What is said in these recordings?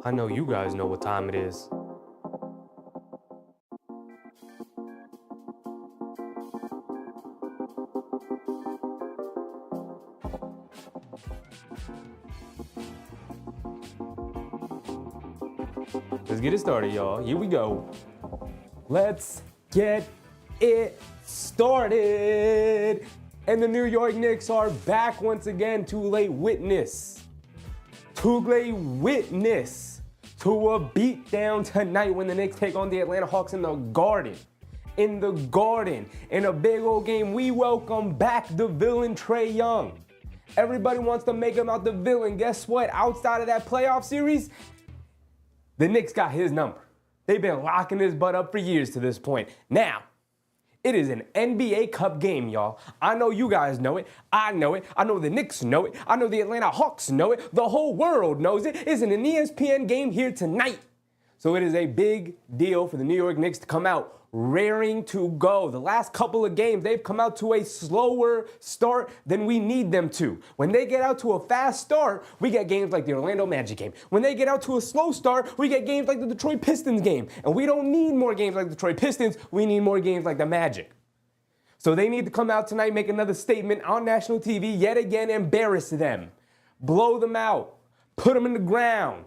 I know you guys know what time it is. Let's get it started, y'all. Here we go. Let's get it started. And the New York Knicks are back once again to lay witness to a beatdown tonight when the Knicks take on the Atlanta Hawks in the Garden. In a big old game, we welcome back the villain Trae Young. Everybody wants to make him out the villain. Guess what? Outside of that playoff series, the Knicks got his number. They've been locking his butt up for years to this point. Now, it is an NBA Cup game, y'all. I know you guys know it. I know it. I know the Knicks know it. I know the Atlanta Hawks know it. The whole world knows it. It's an ESPN game here tonight. So it is a big deal for the New York Knicks to come out raring to go. The last couple of games, they've come out to a slower start than we need them to. When they get out to a fast start, we get games like the Orlando Magic game. When they get out to a slow start, we get games like the Detroit Pistons game. And we don't need more games like the Detroit Pistons. We need more games like the Magic. So they need to come out tonight, make another statement on national TV, yet again embarrass them. Blow them out. Put them in the ground.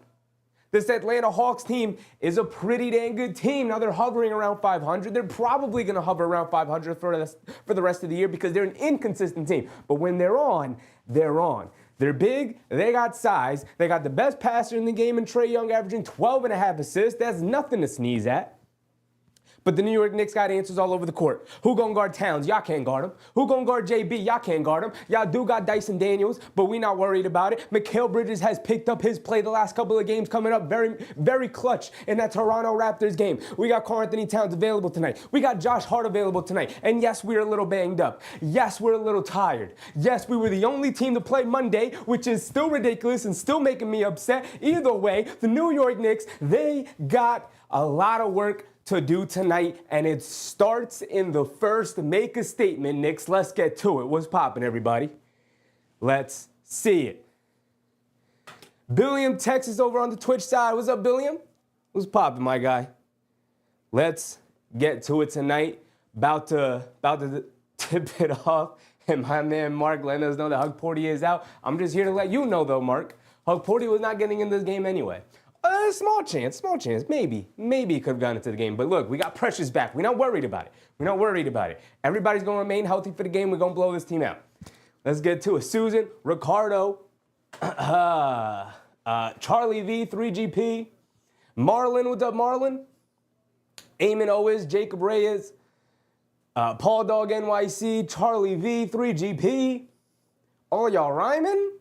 This Atlanta Hawks team is a pretty dang good team. Now they're hovering around 500. They're probably going to hover around 500 for the rest of the year because they're an inconsistent team. But when they're on, they're on. They're big. They got size. They got the best passer in the game in Trae Young, averaging 12.5 assists. That's nothing to sneeze at. But the New York Knicks got answers all over the court. Who gonna guard Towns? Y'all can't guard him. Who gonna guard JB? Y'all can't guard him. Y'all do got Dyson Daniels, but we not worried about it. Mikal Bridges has picked up his play the last couple of games, coming up very, very clutch in that Toronto Raptors game. We got Karl-Anthony Towns available tonight. We got Josh Hart available tonight. And yes, we're a little banged up. Yes, we're a little tired. Yes, we were the only team to play Monday, which is still ridiculous and still making me upset. Either way, the New York Knicks, they got a lot of work to do tonight, and it starts in the first. Make a statement, Knicks. Let's get to it. What's poppin', everybody? Let's see it. Billiam Texas over on the Twitch side. What's up, Billiam? What's poppin', my guy? Let's get to it tonight. About to tip it off, and my man Mark letting us know that Hug Porty is out. I'm just here to let you know, though, Mark. Hug Porty was not getting in this game anyway. Small chance. Maybe he could have gotten into the game. But look, we got Precious back. We're not worried about it. Everybody's going to remain healthy for the game. We're going to blow this team out. Let's get to it. Susan, Ricardo, Charlie V, 3GP, Marlon, what's up, Marlon? Eamon Owens, Jacob Reyes, Paul Dog NYC, Charlie V, 3GP. All y'all rhyming?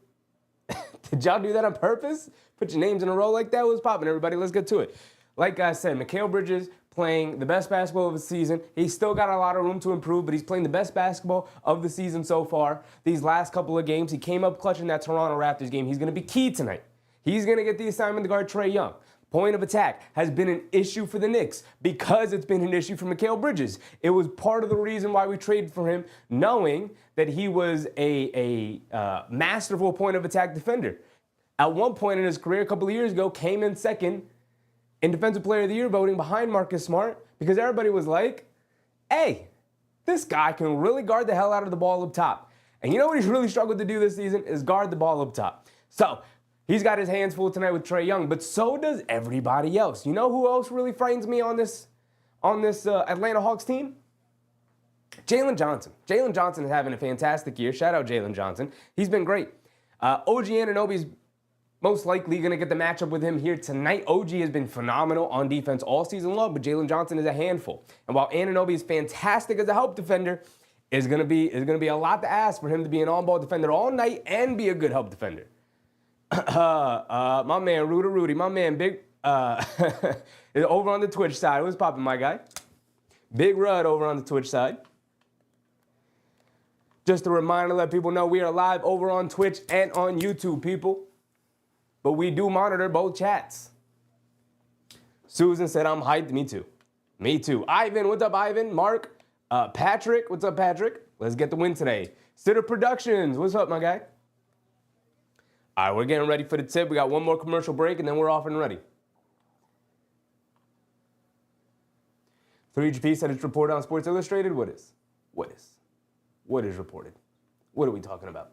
Did y'all do that on purpose? Put your names in a row like that? What's poppin', everybody? Let's get to it. Like I said, Mikal Bridges playing the best basketball of the season. He's still got a lot of room to improve, but he's playing the best basketball of the season so far. These last couple of games, he came up clutch in that Toronto Raptors game. He's going to be key tonight. He's going to get the assignment to guard Trae Young. Point of attack has been an issue for the Knicks because it's been an issue for Mikal Bridges. It was part of the reason why we traded for him, knowing that he was a masterful point of attack defender. At one point in his career, a couple of years ago, came in second in Defensive Player of the Year voting behind Marcus Smart because everybody was like, hey, this guy can really guard the hell out of the ball up top. And you know what he's really struggled to do this season is guard the ball up top. So he's got his hands full tonight with Trae Young, but so does everybody else. You know who else really frightens me on this Atlanta Hawks team? Jalen Johnson. Jalen Johnson is having a fantastic year. Shout out Jalen Johnson. He's been great. OG Anunoby's most likely going to get the matchup with him here tonight. OG has been phenomenal on defense all season long, but Jalen Johnson is a handful. And while Anunoby is fantastic as a help defender, it's going to be a lot to ask for him to be an on-ball defender all night and be a good help defender. My man Rudy, my man Big is over on the Twitch side. What's poppin', my guy? Big Rud over on the Twitch side. Just a reminder, let people know we are live over on Twitch and on YouTube, people. But we do monitor both chats. Susan said, I'm hyped. Me too. Me too. Ivan, what's up, Ivan? Mark, Patrick, what's up, Patrick? Let's get the win today. Sitter Productions, what's up, my guy? All right, we're getting ready for the tip. We got one more commercial break, and then we're off and ready. 3GP said it's reported on Sports Illustrated. What is reported? What are we talking about?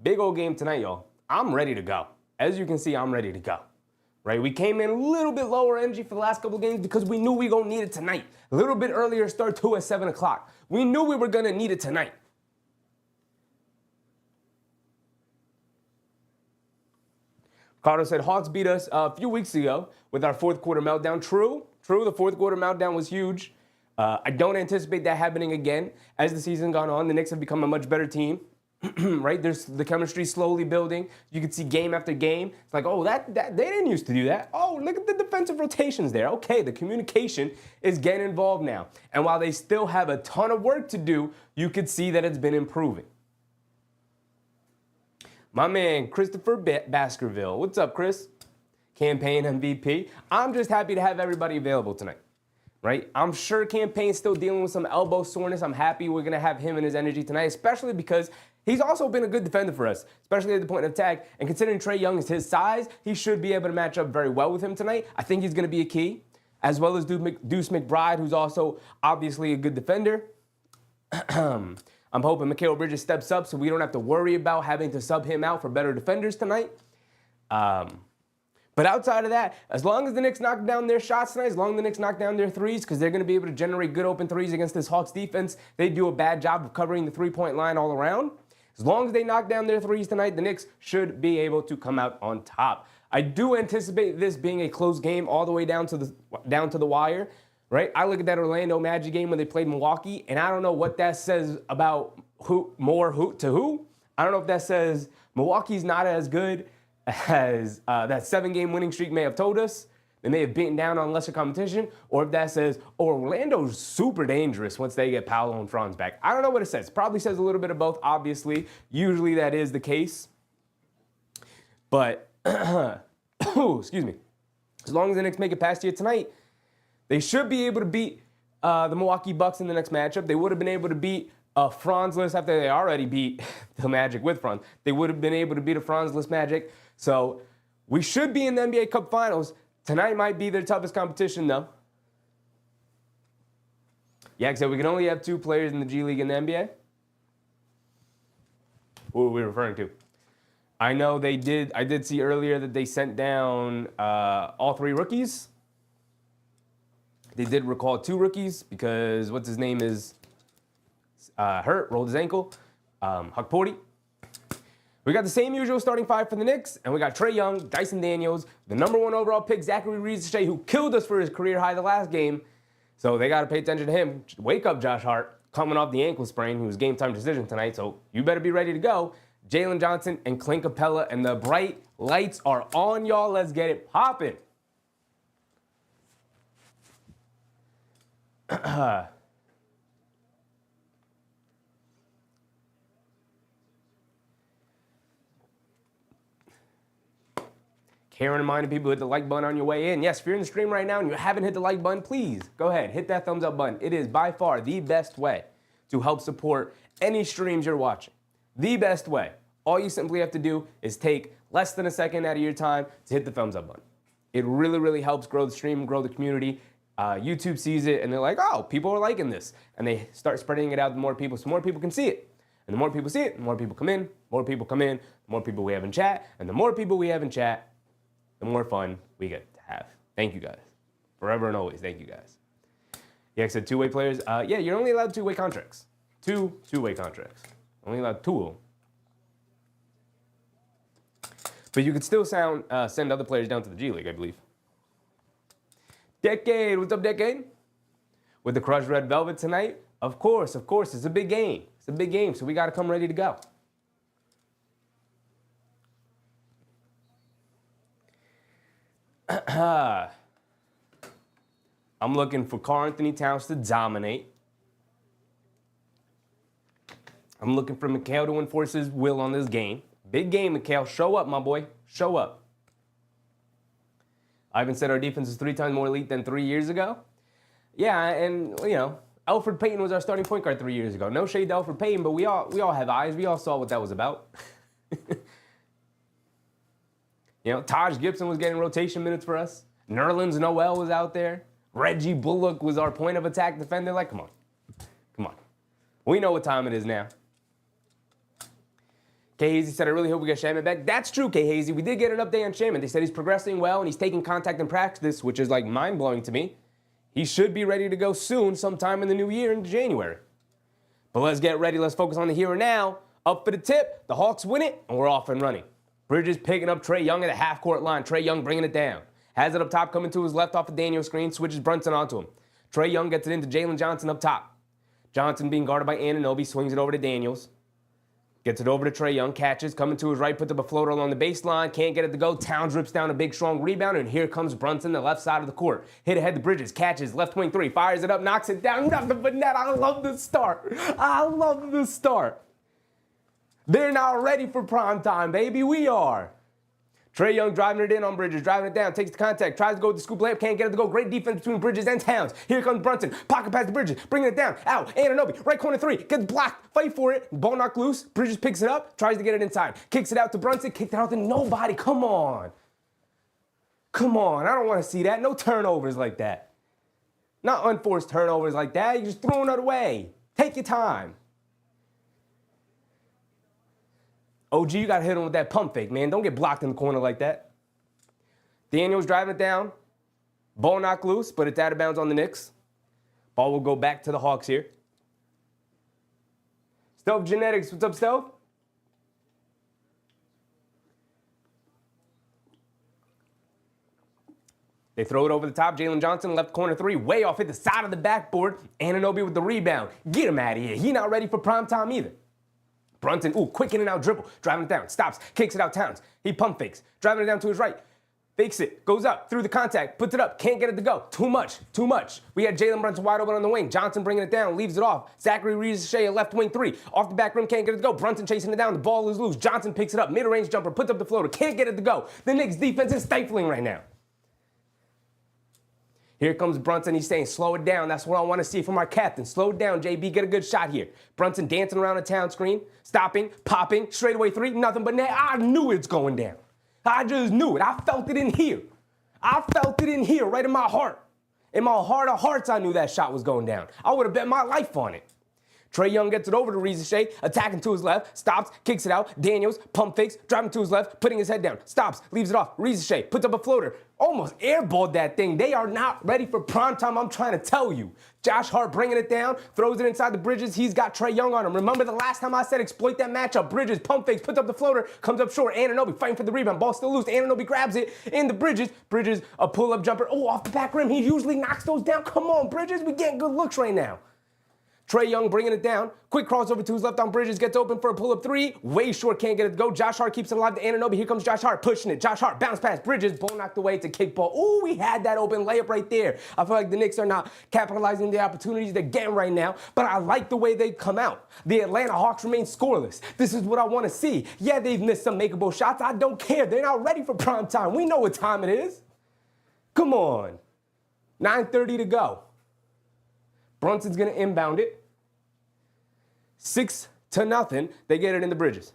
Big old game tonight, y'all. I'm ready to go. As you can see, I'm ready to go. Right? We came in a little bit lower energy for the last couple games because we knew we were going to need it tonight. A little bit earlier start 2 at 7 o'clock. We knew we were going to need it tonight. Carter said, Hawks beat us a few weeks ago with our fourth quarter meltdown. True, the fourth quarter meltdown was huge. I don't anticipate that happening again. As the season gone on, the Knicks have become a much better team. Right? There's the chemistry slowly building. You can see game after game. It's like, oh, that they didn't used to do that. Oh, look at the defensive rotations there. Okay, the communication is getting involved now. And while they still have a ton of work to do, you could see that it's been improving. My man, Christopher Baskerville. What's up, Chris? Campaign MVP. I'm just happy to have everybody available tonight. Right? I'm sure Campaign's still dealing with some elbow soreness. I'm happy we're going to have him and his energy tonight, especially because he's also been a good defender for us, especially at the point of attack. And considering Trae Young is his size, he should be able to match up very well with him tonight. I think he's going to be a key, as well as Deuce McBride, who's also obviously a good defender. I'm hoping Mikal Bridges steps up so we don't have to worry about having to sub him out for better defenders tonight. But outside of that, as long as the Knicks knock down their shots tonight, as long as the Knicks knock down their threes, because they're going to be able to generate good open threes against this Hawks defense, they do a bad job of covering the three-point line all around. As long as they knock down their threes tonight, the Knicks should be able to come out on top. I do anticipate this being a close game all the way down to the wire, right? I look at that Orlando Magic game when they played Milwaukee, and I don't know what that says about who. I don't know if that says Milwaukee's not as good as that 7-game winning streak may have told us. They may have beaten down on lesser competition, or if that says, oh, Orlando's super dangerous once they get Paolo and Franz back. I don't know what it says. Probably says a little bit of both, obviously. Usually that is the case. But, excuse me, as long as the Knicks make it past here tonight, they should be able to beat the Milwaukee Bucks in the next matchup. They would have been able to beat Franzless after they already beat the Magic with Franz. They would have been able to beat a Franzless Magic. So we should be in the NBA Cup Finals. Tonight might be their toughest competition, though. Yak said we can only have 2 players in the G League and the NBA. What were we referring to? I know they did. I did see earlier that they sent down all 3 rookies. They did recall 2 rookies because what's his name is hurt, rolled his ankle. Hukporti. We got the same usual starting 5 for the Knicks, and we got Trae Young, Dyson Daniels, the number 1 overall pick, Zachary Reed-Shea, who killed us for his career high the last game. So they got to pay attention to him. Wake up, Josh Hart, coming off the ankle sprain, who was game time decision tonight. So you better be ready to go. Jalen Johnson and Clint Capella, and the bright lights are on, y'all. Let's get it popping. Karen reminding people to hit the like button on your way in. Yes, if you're in the stream right now and you haven't hit the like button, please go ahead, hit that thumbs up button. It is by far the best way to help support any streams you're watching. The best way. All you simply have to do is take less than a second out of your time to hit the thumbs up button. It really, really helps grow the stream, grow the community. YouTube sees it and they're like, oh, people are liking this. And they start spreading it out to more people so more people can see it. And the more people see it, the more people come in, the more people we have in chat, and the more people we have in chat, the more fun we get to have. Thank you guys. Forever and always, thank you guys. Yeah, I said 2-way players. Yeah, you're only allowed 2-way contracts. 2 2-way contracts. Only allowed 2 of them. But you could still send other players down to the G League, I believe. Decade, what's up, Decade? With the crushed red velvet tonight? Of course, it's a big game. It's a big game, so we got to come ready to go. I'm looking for Karl Anthony Towns to dominate. I'm looking for Mikal to enforce his will on this game. Big game, Mikal. Show up, my boy. Show up. Ivan said our defense is 3 times more elite than 3 years ago. Yeah, and, you know, Elfrid Payton was our starting point guard 3 years ago. No shade to Elfrid Payton, but we all have eyes. We all saw what that was about. You know, Taj Gibson was getting rotation minutes for us. Nerlens Noel was out there. Reggie Bullock was our point of attack defender. Like, come on. Come on. We know what time it is now. K. Hazy said, I really hope we get Shaman back. That's true, K. Hazy. We did get an update on Shaman. They said he's progressing well and he's taking contact in practice, which is like mind-blowing to me. He should be ready to go soon, sometime in the new year in January. But let's get ready. Let's focus on the here and now. Up for the tip. The Hawks win it, and we're off and running. Bridges picking up Trae Young at the half-court line. Trae Young bringing it down. Has it up top, coming to his left off the Daniel screen. Switches Brunson onto him. Trae Young gets it into Jalen Johnson up top. Johnson being guarded by Anunoby. Swings it over to Daniels. Gets it over to Trae Young. Catches. Coming to his right. Puts up a floater along the baseline. Can't get it to go. Towns rips down a big, strong rebound. And here comes Brunson, the left side of the court. Hit ahead to Bridges. Catches. Left wing three. Fires it up. Knocks it down. Nothing but net. I love the start. I love the start. They're not ready for prime time, baby. We are. Trae Young driving it in on Bridges, driving it down, takes the contact, tries to go with the scoop layup, can't get it to go. Great defense between Bridges and Towns. Here comes Brunson, pocket pass to Bridges, bringing it down, out, Anunoby, right corner three, gets blocked, fight for it, ball knocked loose, Bridges picks it up, tries to get it inside, kicks it out to Brunson, kicked it out to nobody, come on. Come on, I don't want to see that, no turnovers like that. Not unforced turnovers like that, you're just throwing it away. Take your time. OG, you got to hit him with that pump fake, man. Don't get blocked in the corner like that. Daniels driving it down. Ball knocked loose, but it's out of bounds on the Knicks. Ball will go back to the Hawks here. Stealth Genetics, what's up, Stealth? They throw it over the top. Jalen Johnson, left corner three, way off, hit the side of the backboard. Anunoby with the rebound. Get him out of here. He not ready for prime time either. Brunson, quick in and out dribble, driving it down, stops, kicks it out Towns. He pump fakes, driving it down to his right, fakes it, goes up, through the contact, puts it up, can't get it to go. Too much. We had Jalen Brunson wide open on the wing. Johnson bringing it down, leaves it off. Zachary Reese-Shea, left wing three, off the back rim, can't get it to go. Brunson chasing it down, the ball is loose. Johnson picks it up, mid-range jumper, puts up the floater, can't get it to go. The Knicks defense is stifling right now. Here comes Brunson. He's saying, slow it down. That's what I want to see from our captain. Slow it down, JB. Get a good shot here. Brunson dancing around the town screen, stopping, popping, straightaway three, nothing but net. I knew it's going down. I just knew it. I felt it in here. I felt it in here, right in my heart. In my heart of hearts, I knew that shot was going down. I would have bet my life on it. Trae Young gets it over to Reese-Shea, attacking to his left, stops, kicks it out. Daniels, pump fakes, driving to his left, putting his head down, stops, leaves it off. Reese-Shea puts up a floater, almost airballed that thing. They are not ready for prime time, I'm trying to tell you. Josh Hart bringing it down, throws it inside the Bridges. He's got Trae Young on him. Remember the last time I said exploit that matchup? Bridges, pump fakes, puts up the floater, comes up short. Anunoby fighting for the rebound, ball still loose. Anunoby grabs it in the Bridges. Bridges, a pull-up jumper. Off the back rim. He usually knocks those down. Come on, Bridges, we getting good looks right now. Trae Young bringing it down. Quick crossover to his left on Bridges. Gets open for a pull-up three. Way short, can't get it to go. Josh Hart keeps it alive to Anunoby. Here comes Josh Hart pushing it. Josh Hart bounce pass. Bridges, ball knocked away. It's a kick ball. We had that open layup right there. I feel like the Knicks are not capitalizing the opportunities they're getting right now, but I like the way they come out. The Atlanta Hawks remain scoreless. This is what I want to see. Yeah, they've missed some makeable shots. I don't care. They're not ready for prime time. We know what time it is. Come on. 9:30 to go. Brunson's going to inbound it. 6-0, they get it in the Bridges.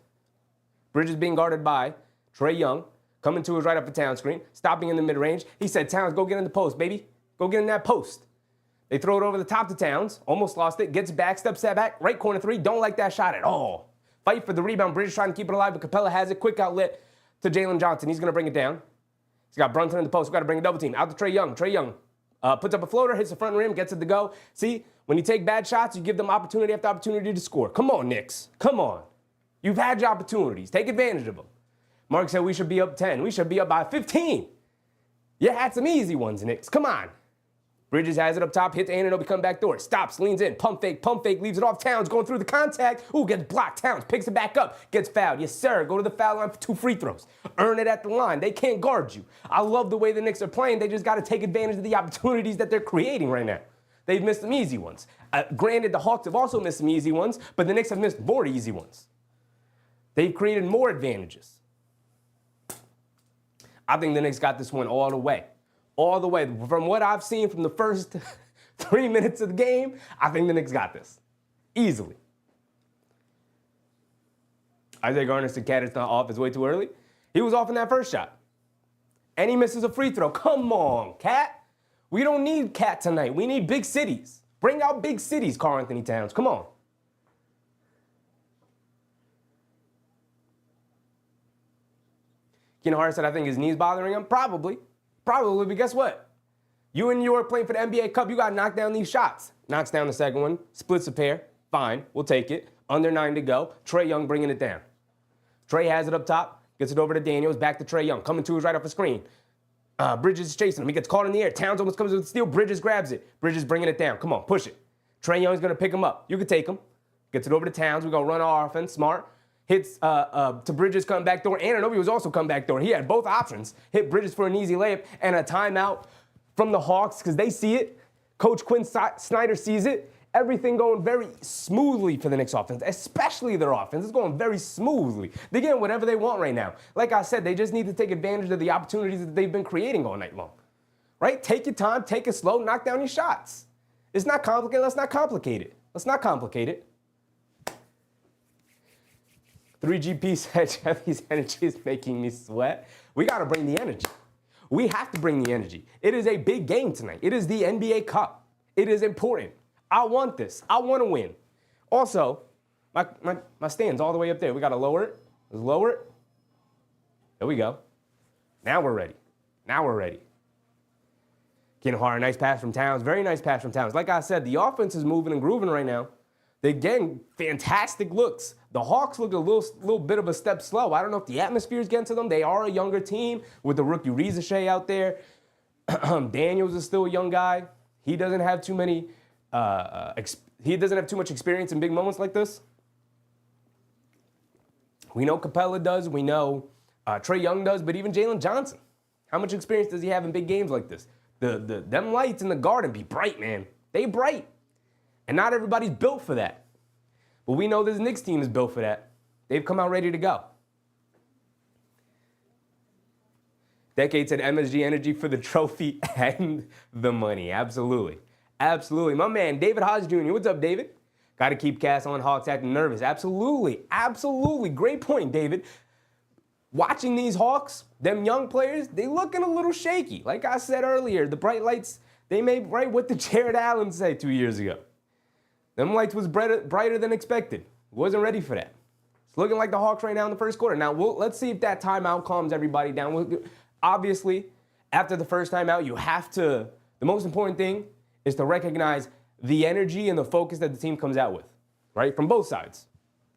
Bridges being guarded by Trae Young, coming to his right up the Town screen, stopping in the mid-range. He said, Towns, go get in the post, baby. Go get in that post. They throw it over the top to Towns, almost lost it, gets back, steps that back, right corner three, don't like that shot at all. Fight for the rebound, Bridges trying to keep it alive, but Capella has it, quick outlet to Jalen Johnson. He's going to bring it down. He's got Brunson in the post, we've got to bring a double team. Out to Trae Young. Trae Young puts up a floater, hits the front rim, gets it to go. See? When you take bad shots, you give them opportunity after opportunity to score. Come on, Knicks. Come on. You've had your opportunities. Take advantage of them. Mark said we should be up 10. We should be up by 15. You had some easy ones, Knicks. Come on. Bridges has it up top, hits Anunoby, come back door. Stops, leans in, pump fake, leaves it off. Towns going through the contact. Gets blocked. Towns picks it back up, gets fouled. Yes, sir. Go to the foul line for 2 free throws. Earn it at the line. They can't guard you. I love the way the Knicks are playing. They just got to take advantage of the opportunities that they're creating right now. They've missed some easy ones. Granted, the Hawks have also missed some easy ones, but the Knicks have missed more easy ones. They've created more advantages. I think the Knicks got this one all the way. All the way. From what I've seen from the 3 minutes of the game, I think the Knicks got this. Easily. Isaiah Garner said Cat is not off. It's way too early. He was off in that first shot. And he misses a free throw. Come on, Cat. We don't need Cat tonight. We need big cities. Bring out big cities, Karl Anthony Towns. Come on. Keenan Hart said, I think his knee's bothering him. Probably. Probably, but guess what? You and York playing for the NBA Cup, you got to knock down these shots. Knocks down the second one, splits a pair. Fine, we'll take it. Under 9 to go. Trae Young bringing it down. Trae has it up top, gets it over to Daniels, back to Trae Young. Coming to his right off the screen. Bridges is chasing him. He gets caught in the air. Towns almost comes with the steal. Bridges grabs it. Bridges bringing it down. Come on, push it. Trae Young's going to pick him up. You can take him. Gets it over to Towns. We're going to run our offense. Smart. Hits to Bridges coming back door. Anunoby was also coming back door. He had both options. Hit Bridges for an easy layup and a timeout from the Hawks because they see it. Coach Quinn Snyder sees it. Everything going very smoothly for the Knicks offense, especially their offense. It's going very smoothly. They're getting whatever they want right now. Like I said, they just need to take advantage of the opportunities that they've been creating all night long. Right? Take your time, take it slow, knock down your shots. It's not complicated. Let's not complicate it. Let's not complicate it. 3GP said, Chevy's energy is making me sweat. We got to bring the energy. We have to bring the energy. It is a big game tonight. It is the NBA Cup. It is important. I want this. I want to win. Also, my stand's all the way up there. We got to lower it. Let's lower it. There we go. Now we're ready. Now we're ready. Keenan Hart, nice pass from Towns. Very nice pass from Towns. Like I said, the offense is moving and grooving right now. They're getting fantastic looks. The Hawks look a little bit of a step slow. I don't know if the atmosphere is getting to them. They are a younger team with the rookie Riza out there. Daniels is still a young guy. He doesn't have too many. He doesn't have too much experience in big moments like this. We know Capella does. We know Trae Young does. But even Jalen Johnson, how much experience does he have in big games like this? Them lights in the Garden be bright, man. They bright. And not everybody's built for that. But we know this Knicks team is built for that. They've come out ready to go. Decade said MSG energy for the trophy and the money. Absolutely. Absolutely. My man, David Hodge Jr. What's up, David? Got to keep Cass on Hawks acting nervous. Absolutely. Absolutely. Great point, David. Watching these Hawks, them young players, they looking a little shaky. Like I said earlier, the bright lights, they made right what did Jared Allen say 2 years ago. Them lights was brighter than expected. Wasn't ready for that. It's looking like the Hawks right now in the first quarter. Now, let's see if that timeout calms everybody down. Obviously, after the first timeout, you have to, the most important thing is to recognize the energy and the focus that the team comes out with, right? From both sides.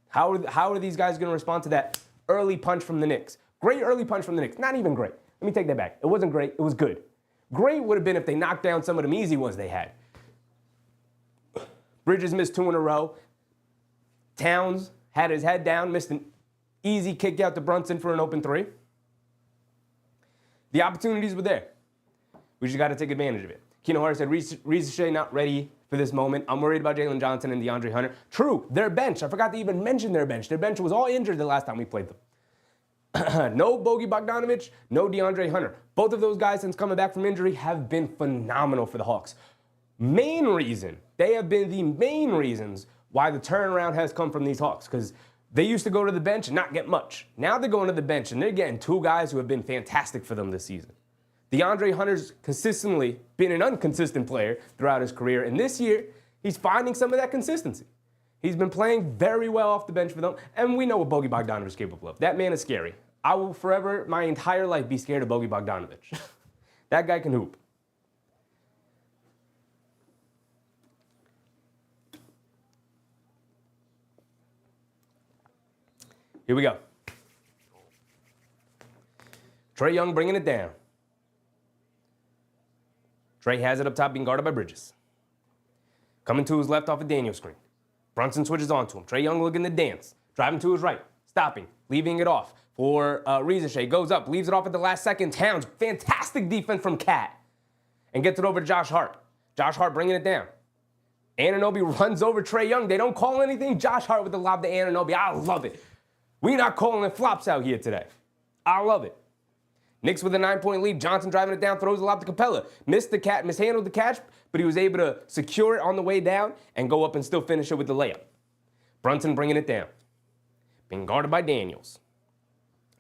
How are these guys going to respond to that early punch from the Knicks? Great early punch from the Knicks. Not even great. Let me take that back. It wasn't great. It was good. Great would have been if they knocked down some of them easy ones they had. Bridges missed 2 in a row. Towns had his head down, missed an easy kick out to Brunson for an open 3. The opportunities were there. We just got to take advantage of it. Keenan Hart said, Riza not ready for this moment. I'm worried about Jalen Johnson and DeAndre Hunter. True, their bench. I forgot to even mention their bench. Their bench was all injured the last time we played them. No Bogey Bogdanovic, no DeAndre Hunter. Both of those guys, since coming back from injury, have been phenomenal for the Hawks. Main reason, they have been the main reasons why the turnaround has come from these Hawks, because they used to go to the bench and not get much. Now they're going to the bench and they're getting 2 guys who have been fantastic for them this season. DeAndre Hunter's consistently been an inconsistent player throughout his career, and this year, he's finding some of that consistency. He's been playing very well off the bench for them, and we know what Bogey Bogdanovic is capable of. That man is scary. I will forever, my entire life, be scared of Bogey Bogdanovic. That guy can hoop. Here we go. Trae Young bringing it down. Trae has it up top, being guarded by Bridges. Coming to his left off a Daniel screen. Brunson switches onto him. Trae Young looking to dance. Driving to his right. Stopping. Leaving it off for Riza. Goes up. Leaves it off at the last second. Towns. Fantastic defense from Cat. And gets it over to Josh Hart. Josh Hart bringing it down. Anunoby runs over Trae Young. They don't call anything. Josh Hart with the lob to Anunoby. I love it. We're not calling it flops out here today. I love it. Knicks with a 9-point lead. Johnson driving it down, throws a lob to Capella. Mishandled the catch, but he was able to secure it on the way down and go up and still finish it with the layup. Brunson bringing it down. Being guarded by Daniels.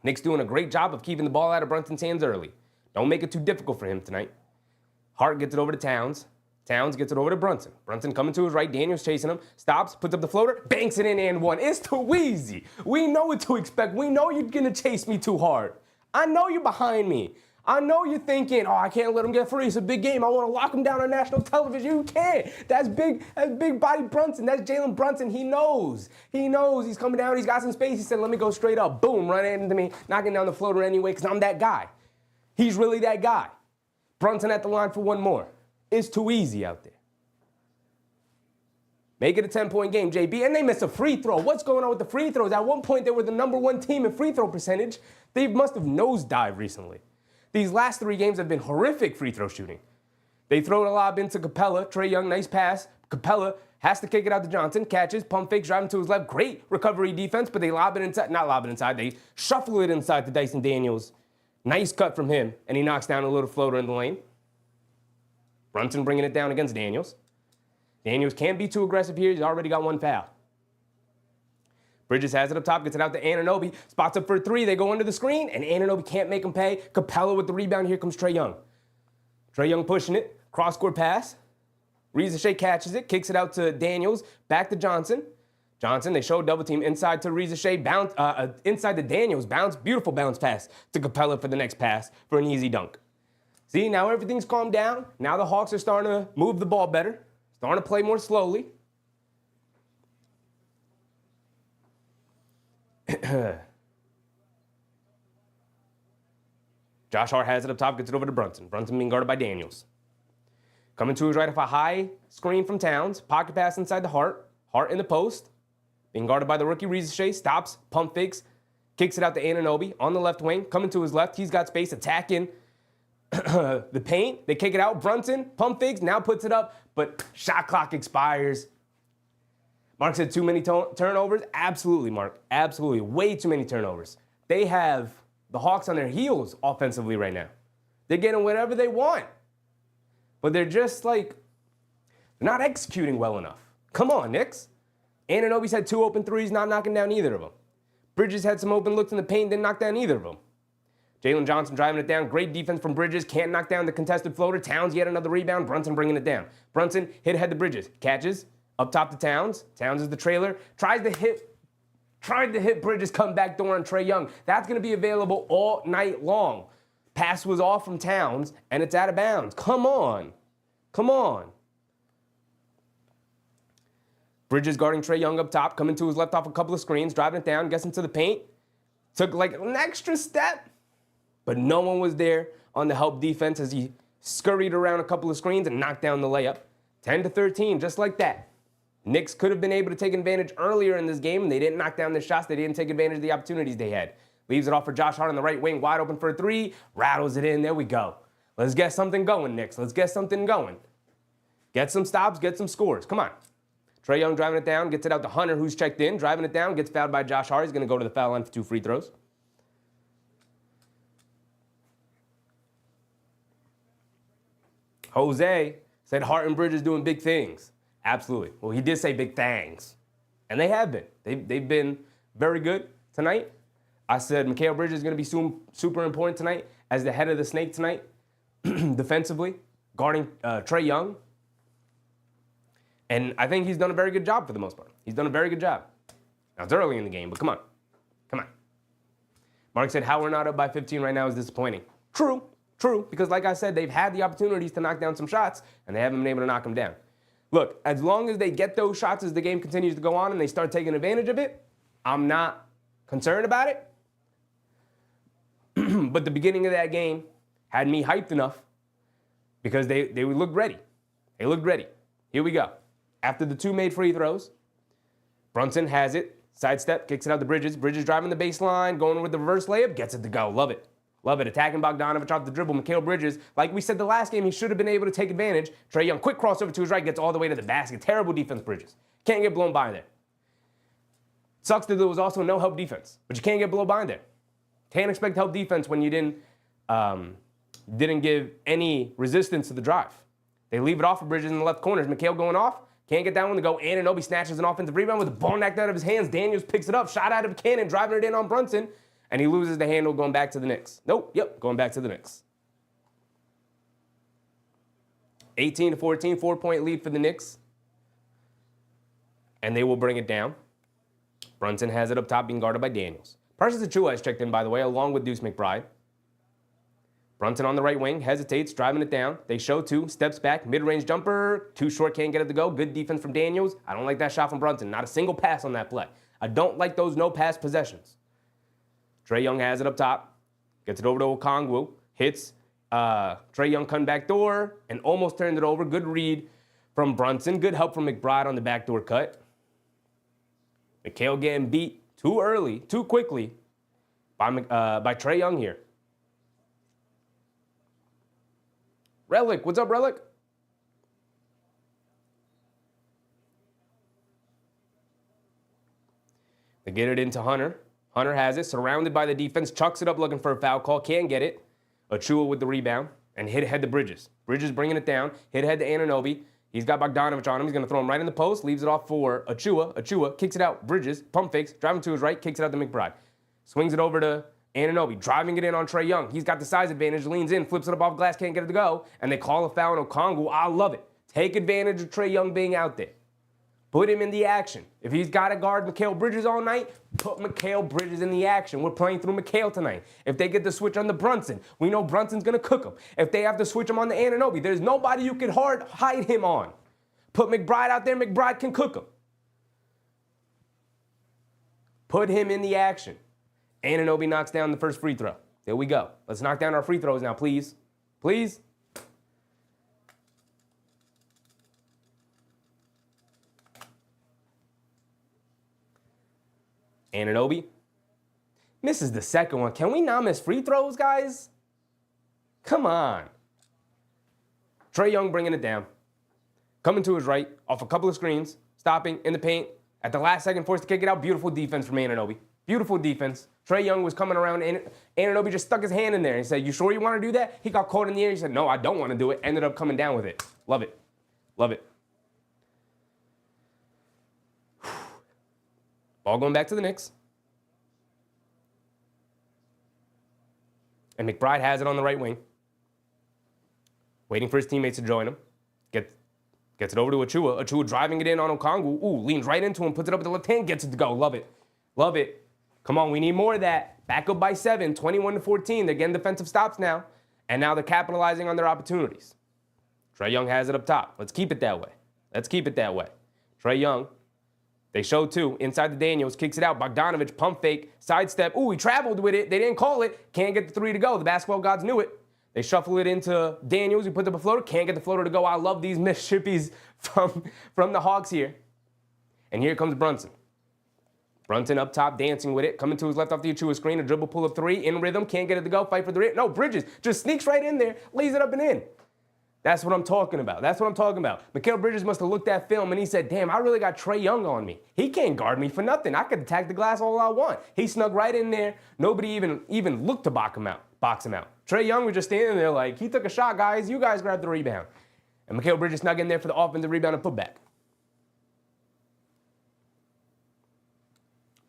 Knicks doing a great job of keeping the ball out of Brunson's hands early. Don't make it too difficult for him tonight. Hart gets it over to Towns. Towns gets it over to Brunson. Brunson coming to his right. Daniels chasing him. Stops, puts up the floater, banks it in and one. It's too easy. We know what to expect. We know you're going to chase me too hard. I know you're behind me. I know you're thinking, oh, I can't let him get free. It's a big game. I want to lock him down on national television. You can't. That's big body Brunson. That's Jalen Brunson. He knows. He knows. He's coming down. He's got some space. He said, let me go straight up. Boom, run into me, knocking down the floater anyway because I'm that guy. He's really that guy. Brunson at the line for one more. It's too easy out there. Make it a 10-point game, JB. And they missed a free throw. What's going on with the free throws? At one point, they were the #1 team in free throw percentage. They must have nosedived recently. These last 3 games have been horrific free throw shooting. They throw the lob into Capella. Trae Young, nice pass. Capella has to kick it out to Johnson. Catches, pump fakes, driving to his left. Great recovery defense, but they lob it inside. Not lob it inside. They shuffle it inside to Dyson Daniels. Nice cut from him, and he knocks down a little floater in the lane. Brunson bringing it down against Daniels. Daniels can't be too aggressive here. He's already got 1 foul. Bridges has it up top, gets it out to Anunoby. Spots up for 3. They go under the screen, and Anunoby can't make him pay. Capella with the rebound. Here comes Trae Young. Trae Young pushing it. Cross-court pass. Riza catches it, kicks it out to Daniels. Back to Johnson. Johnson, they show double team inside to Riza bounce, inside to Daniels. Bounce, beautiful bounce pass to Capella for the next pass for an easy dunk. See, now everything's calmed down. Now the Hawks are starting to move the ball better. Starting to play more slowly. Josh Hart has it up top, gets it over to Brunson. Brunson being guarded by Daniels. Coming to his right off a high screen from Towns. Pocket pass inside the Hart. Hart in the post. Being guarded by the rookie Riza. Stops, pump fakes, kicks it out to Anunoby on the left wing. Coming to his left, he's got space, attacking the paint. They kick it out. Brunson, pump fakes, now puts it up, but shot clock expires. Mark said too many turnovers. Absolutely, Mark. Absolutely. Way too many turnovers. They have the Hawks on their heels offensively right now. They're getting whatever they want. But they're just like, they're not executing well enough. Come on, Knicks. Anunoby's had 2 open threes, not knocking down either of them. Bridges had some open looks in the paint, didn't knock down either of them. Jalen Johnson driving it down. Great defense from Bridges. Can't knock down the contested floater. Towns yet another rebound. Brunson bringing it down. Brunson hit ahead to Bridges. Catches. Up top to Towns. Towns is the trailer. Tried to hit Bridges, come back door on Trae Young. That's going to be available all night long. Pass was off from Towns, and it's out of bounds. Come on. Come on. Bridges guarding Trae Young up top, coming to his left off a couple of screens, driving it down, gets into the paint. Took like an extra step, but no one was there on the help defense as he scurried around a couple of screens and knocked down the layup. 10-13, just like that. Knicks could have been able to take advantage earlier in this game, and they didn't knock down the shots. They didn't take advantage of the opportunities they had. Leaves it off for Josh Hart on the right wing, wide open for a 3. Rattles it in. There we go. Let's get something going, Knicks. Let's get something going. Get some stops, get some scores. Come on. Trae Young driving it down, gets it out to Hunter, who's checked in, driving it down, gets fouled by Josh Hart. He's going to go to the foul line for 2 free throws. Jose said Hart and Bridges doing big things. Absolutely. Well, he did say big things. And they have been. They've been very good tonight. I said Mikal Bridges is going to be super important tonight as the head of the snake tonight, defensively, guarding Trae Young. And I think he's done a very good job for the most part. He's done a very good job. Now, it's early in the game, but come on. Come on. Mark said how we're not up by 15 right now is disappointing. True, because like I said, they've had the opportunities to knock down some shots, and they haven't been able to knock them down. Look, as long as they get those shots as the game continues to go on and they start taking advantage of it, I'm not concerned about it. But the beginning of that game had me hyped enough because they looked ready. They looked ready. Here we go. After the 2 made free throws, Brunson has it, sidestep, kicks it out to Bridges. Bridges driving the baseline, going with the reverse layup, gets it to go. Love it. Love it. Attacking Bogdanovich off the dribble. Mikal Bridges, like we said the last game, he should have been able to take advantage. Trae Young, quick crossover to his right, gets all the way to the basket. Terrible defense, Bridges. Can't get blown by there. Sucks that there was also no help defense, but you can't get blown by there. Can't expect help defense when you didn't didn't give any resistance to the drive. They leave it off for Bridges in the left corners. McHale going off. Can't get that one to go. Anunoby snatches an offensive rebound with the ball knocked out of his hands. Daniels picks it up. Shot out of a cannon. Driving it in on Brunson. And he loses the handle going back to the Knicks. Nope. Yep. Going back to the Knicks. 18-14. 4-point lead for the Knicks. And they will bring it down. Brunson has it up top being guarded by Daniels. Precious Achiuwa has checked in, by the way, along with Deuce McBride. Brunson on the right wing, hesitates, driving it down. They show two, steps back, mid-range jumper, too short, can't get it to go. Good defense from Daniels. I don't like that shot from Brunson. Not a single pass on that play. I don't like those no-pass possessions. Trae Young has it up top, gets it over to Okongwu, hits. Trae Young cutting back door and almost turned it over. Good read from Brunson. Good help from McBride on the backdoor cut. McHale getting beat too early, too quickly by Trae Young here. Relic, what's up, Relic? They get it into Hunter. Hunter has it, surrounded by the defense, chucks it up looking for a foul call, can't get it. Achiuwa with the rebound, and hit ahead to Bridges. Bridges bringing it down, hit ahead to Anunoby. He's got Bogdanovich on him. He's going to throw him right in the post, leaves it off for Achiuwa. Achiuwa kicks it out. Bridges, pump fakes, driving to his right, kicks it out to McBride. Swings it over to Anunoby, driving it in on Trae Young. He's got the size advantage, leans in, flips it up off glass, can't get it to go, and they call a foul on Okongwu. I love it. Take advantage of Trae Young being out there. Put him in the action. If he's got to guard Mikal Bridges all night, put Mikal Bridges in the action. We're playing through Mikal tonight. If they get the switch on the Brunson, we know Brunson's going to cook him. If they have to switch him on the Anunoby, there's nobody you can hide him on. Put McBride out there, McBride can cook him. Put him in the action. Anunoby knocks down the first free throw. There we go. Let's knock down our free throws now, please. Please. Anunoby misses the second one. Can we not miss free throws, guys? Come on. Trae Young bringing it down. Coming to his right, off a couple of screens, stopping in the paint. At the last second, forced to kick it out. Beautiful defense from Anunoby. Beautiful defense. Trae Young was coming around, and Anunoby just stuck his hand in there and said, "You sure you want to do that?" He got caught in the air. He said, "No, I don't want to do it." Ended up coming down with it. Love it. Love it. Ball going back to the Knicks. And McBride has it on the right wing. Waiting for his teammates to join him. Gets it over to Achiuwa. Achiuwa driving it in on Okongwu. Ooh, leans right into him, puts it up with the left hand, gets it to go. Love it. Love it. Come on, we need more of that. Back up by 7, 21-14. They're getting defensive stops now. And now they're capitalizing on their opportunities. Trae Young has it up top. Let's keep it that way. Let's keep it that way. Trae Young. They show two. Inside the Daniels. Kicks it out. Bogdanovich, pump fake, sidestep. Ooh, he traveled with it. They didn't call it. Can't get the three to go. The basketball gods knew it. They shuffle it into Daniels. He puts up a floater. Can't get the floater to go. I love these Mississippi's from the Hawks here. And here comes Brunson. Brunson up top, dancing with it. Coming to his left off the Achiuwa screen. A dribble pull of three. In rhythm. Can't get it to go. Fight for the rip. No, Bridges just sneaks right in there. Lays it up and in. That's what I'm talking about. That's what I'm talking about. Mikal Bridges must have looked at film and he said, "Damn, I really got Trae Young on me. He can't guard me for nothing. I could attack the glass all I want." He snuck right in there. Nobody even looked to box him out. Trae Young was just standing there like, he took a shot, guys. You guys grabbed the rebound. And Mikal Bridges snuck in there for the offensive rebound and putback.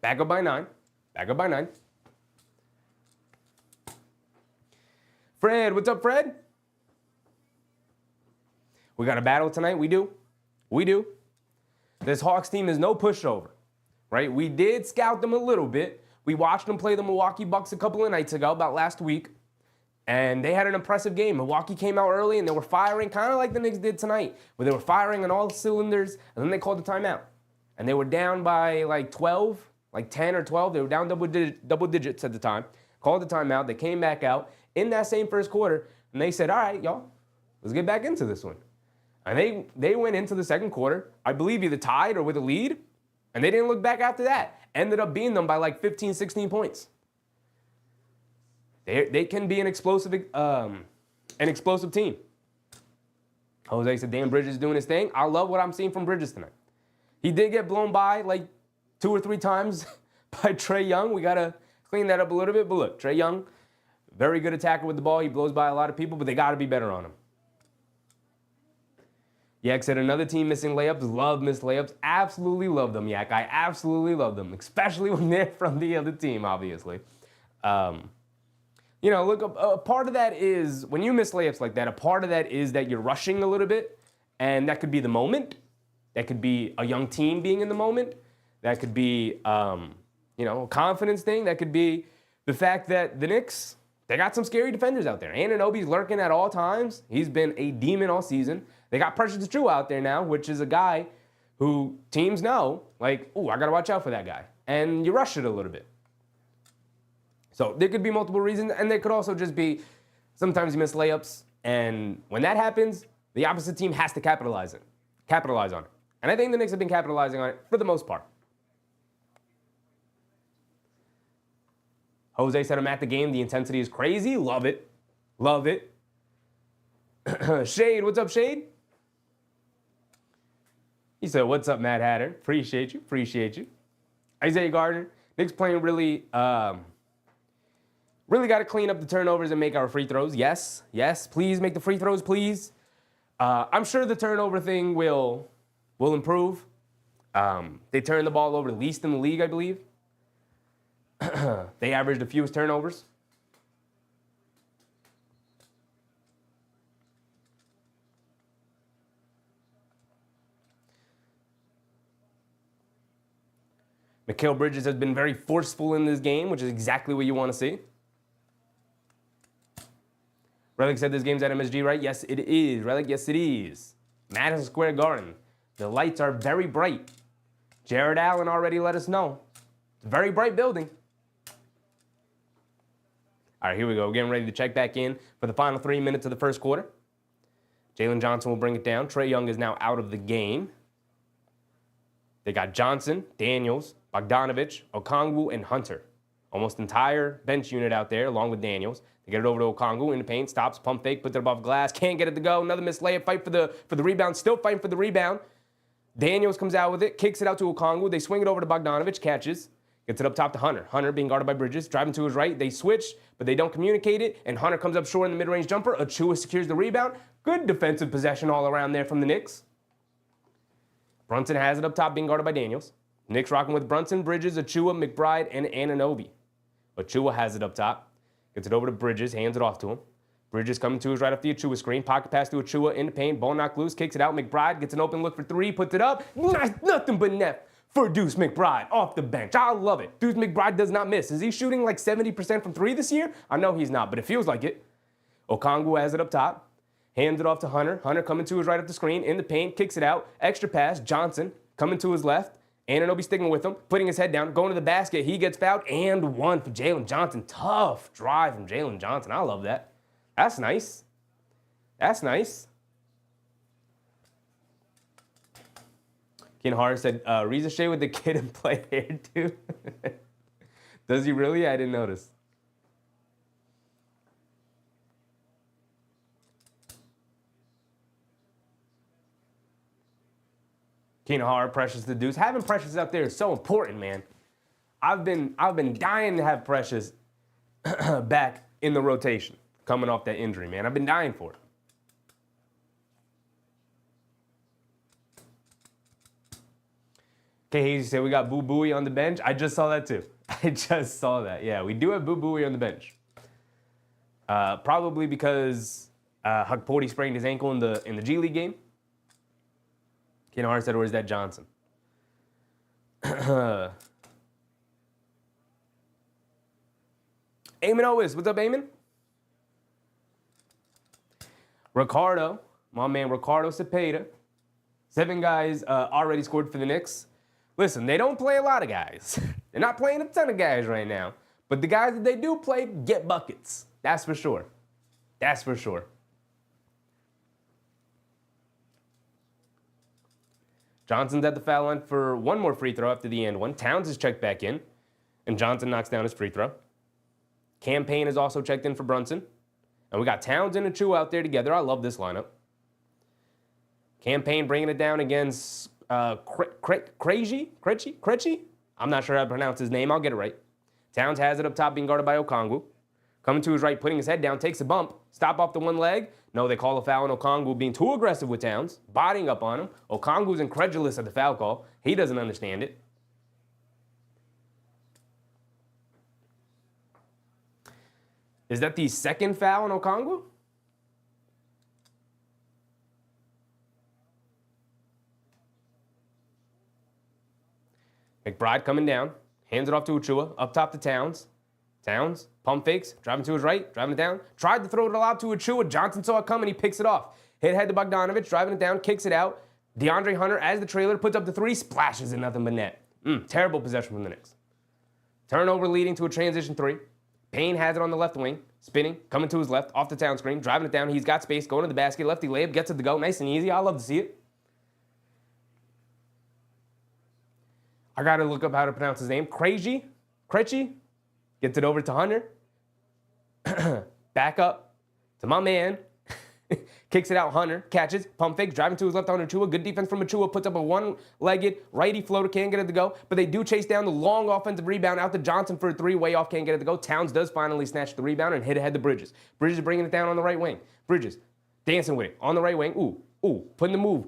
Back up by 9. Back up by 9. Fred, what's up, Fred? We got a battle tonight. We do. We do. This Hawks team is no pushover, right? We did scout them a little bit. We watched them play the Milwaukee Bucks a couple of nights ago, about last week, and they had an impressive game. Milwaukee came out early, and they were firing kind of like the Knicks did tonight, where they were firing on all cylinders, and then they called the timeout. And they were down by like 12, like 10 or 12. They were down double digits at the time. Called the timeout. They came back out in that same first quarter, and they said, "All right, y'all, let's get back into this one." And they went into the second quarter, I believe either tied or with a lead, and they didn't look back after that. Ended up beating them by like 15, 16 points. They can be an explosive team. Jose said, "Damn, Bridges doing his thing." I love what I'm seeing from Bridges tonight. He did get blown by like 2 or 3 times by Trae Young. We got to clean that up a little bit. But look, Trae Young, Very good attacker with the ball. He blows by a lot of people, but they got to be better on him. Yak said another team missing layups. Love missed layups. Absolutely love them, Yak. I absolutely love them, especially when they're from the other team, obviously. You know, look, a part of that is when you miss layups like that, a part of that is that you're rushing a little bit, and that could be the moment. That could be a young team being in the moment. That could be, you know, a confidence thing. That could be the fact that the Knicks, they got some scary defenders out there. Anunoby's lurking at all times. He's been a demon all season. They got Precious Achiuwa out there now, which is a guy who teams know, like, ooh, I got to watch out for that guy. And you rush it a little bit. So there could be multiple reasons, and there could also just be sometimes you miss layups, and when that happens, the opposite team has to capitalize on it. And I think the Knicks have been capitalizing on it for the most part. Jose said, I'm at the game. The intensity is crazy. Love it. Love it. Shade, what's up, Shade? He said, what's up, Matt Hatter? Appreciate you. Appreciate you. Isaiah Gardner, Knicks playing really got to clean up the turnovers and make our free throws. Yes. Yes. Please make the free throws, please. I'm sure the turnover thing will improve. They turned the ball over least in the league, I believe. They averaged the fewest turnovers. Mikal Bridges has been very forceful in this game, which is exactly what you want to see. Relic said this game's at MSG, right? Yes, it is. Relic, yes, it is. Madison Square Garden. The lights are very bright. Jared Allen already let us know. It's a very bright building. All right, here we go. Getting ready to check back in for the final 3 minutes of the first quarter. Jalen Johnson will bring it down. Trae Young is now out of the game. They got Johnson, Daniels, Bogdanovich, Okongwu, and Hunter. Almost entire bench unit out there, along with Daniels. They get it over to Okongwu in the paint, stops, pump fake, puts it above glass, can't get it to go. Another missed layup, fight for the rebound, still fighting for the rebound. Daniels comes out with it, kicks it out to Okongwu. They swing it over to Bogdanovich, catches, gets it up top to Hunter. Hunter being guarded by Bridges, driving to his right. They switch, but they don't communicate it, and Hunter comes up short in the mid-range jumper. Achiuwa secures the rebound. Good defensive possession all around there from the Knicks. Brunson has it up top, being guarded by Daniels. Knicks rocking with Brunson, Bridges, Achiuwa, McBride, and Anunoby. Achiuwa has it up top. Gets it over to Bridges, hands it off to him. Bridges coming to his right off the Achiuwa screen. Pocket pass to Achiuwa in the paint. Ball knocked loose, kicks it out. McBride gets an open look for three, puts it up. Nothing but net for Deuce McBride off the bench. I love it. Deuce McBride does not miss. Is he shooting like 70% from three this year? I know he's not, but it feels like it. Okongwu has it up top. Hands it off to Hunter. Hunter coming to his right up the screen, in the paint, kicks it out. Extra pass, Johnson coming to his left. Anunoby sticking with him, putting his head down, going to the basket. He gets fouled, and one for Jalen Johnson. Tough drive from Jalen Johnson. I love that. That's nice. That's nice. Ken Harris said, Reza Shea with the kid and play hair too. Does he really? I didn't notice. Keenan Hart, Precious the Deuce. Having Precious out there is so important, man. I've been dying to have Precious back in the rotation, coming off that injury, man. I've been dying for it. Okay, Hazy said we got Boo Buie on the bench. I just saw that too. I just saw that. Yeah, we do have Boo Buie on the bench. Probably because Hakpoti sprained his ankle in the G League game. Ken Hart said, where's that Johnson? Eamon Owis. What's up, Eamon? Ricardo, my man Ricardo Cepeda. 7 guys already scored for the Knicks. Listen, they don't play a lot of guys. They're not playing a ton of guys right now. But the guys that they do play get buckets. That's for sure. That's for sure. Johnson's at the foul line for one more free throw after the end one. Towns is checked back in, and Johnson knocks down his free throw. Campaign is also checked in for Brunson. And we got Towns and Achiuwa out there together. I love this lineup. Campaign bringing it down against Krejci? I'm not sure how to pronounce his name. I'll get it right. Towns has it up top, being guarded by Okongwu. Coming to his right, putting his head down, takes a bump. Stop off the one leg. No, they call a foul on Okongwu being too aggressive with Towns. Bodying up on him. Okongwu's incredulous at the foul call. He doesn't understand it. Is that the second foul on Okongwu? McBride coming down. Hands it off to Achua. Up top to Towns. Towns, pump fakes, driving to his right, driving it down. Tried to throw it out to Achua. Johnson saw it coming. He picks it off. Hit ahead to Bogdanovic, driving it down, kicks it out. DeAndre Hunter, as the trailer, puts up the three, splashes in nothing but net. Terrible possession from the Knicks. Turnover leading to a transition three. Payne has it on the left wing, spinning, coming to his left, off the Town screen, driving it down. He's got space, going to the basket, lefty layup, gets it to go. Nice and easy. I love to see it. I got to look up how to pronounce his name. Krejci gets it over to Hunter. Back up to my man. Kicks it out, Hunter. Catches, pump fake, driving to his left on Achua. Good defense from Achua. Puts up a one-legged righty floater. Can't get it to go. But they do chase down the long offensive rebound out to Johnson for a three. Way off, can't get it to go. Towns does finally snatch the rebound and hit ahead to Bridges. Bridges bringing it down on the right wing. Bridges dancing with it on the right wing. Putting the move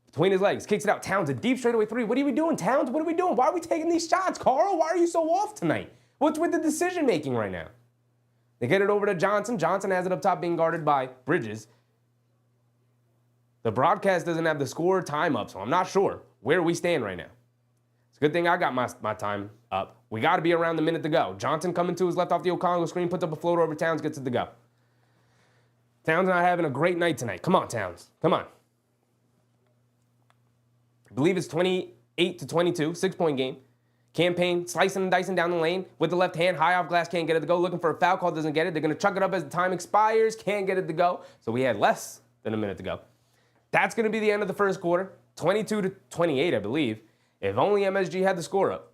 between his legs. Kicks it out. Towns, a deep straightaway three. What are we doing, Towns? What are we doing? Why are we taking these shots, Carl? Why are you so off tonight? What's with the decision-making right now? They get it over to Johnson. Johnson has it up top being guarded by Bridges. The broadcast doesn't have the score time up, so I'm not sure where we stand right now. It's a good thing I got my time up. We got to be around the minute to go. Johnson coming to his left off the Okongwu screen, puts up a floater over Towns, gets it to go. Towns not having a great night tonight. Come on, Towns. Come on. I believe it's 28-22, 6-point game. Campaign slicing and dicing down the lane with the left hand, high off glass, can't get it to go. Looking for a foul call, doesn't get it. They're going to chuck it up as the time expires, can't get it to go. So we had less than a minute to go. That's going to be the end of the first quarter, 22-28, I believe. If only MSG had the score up.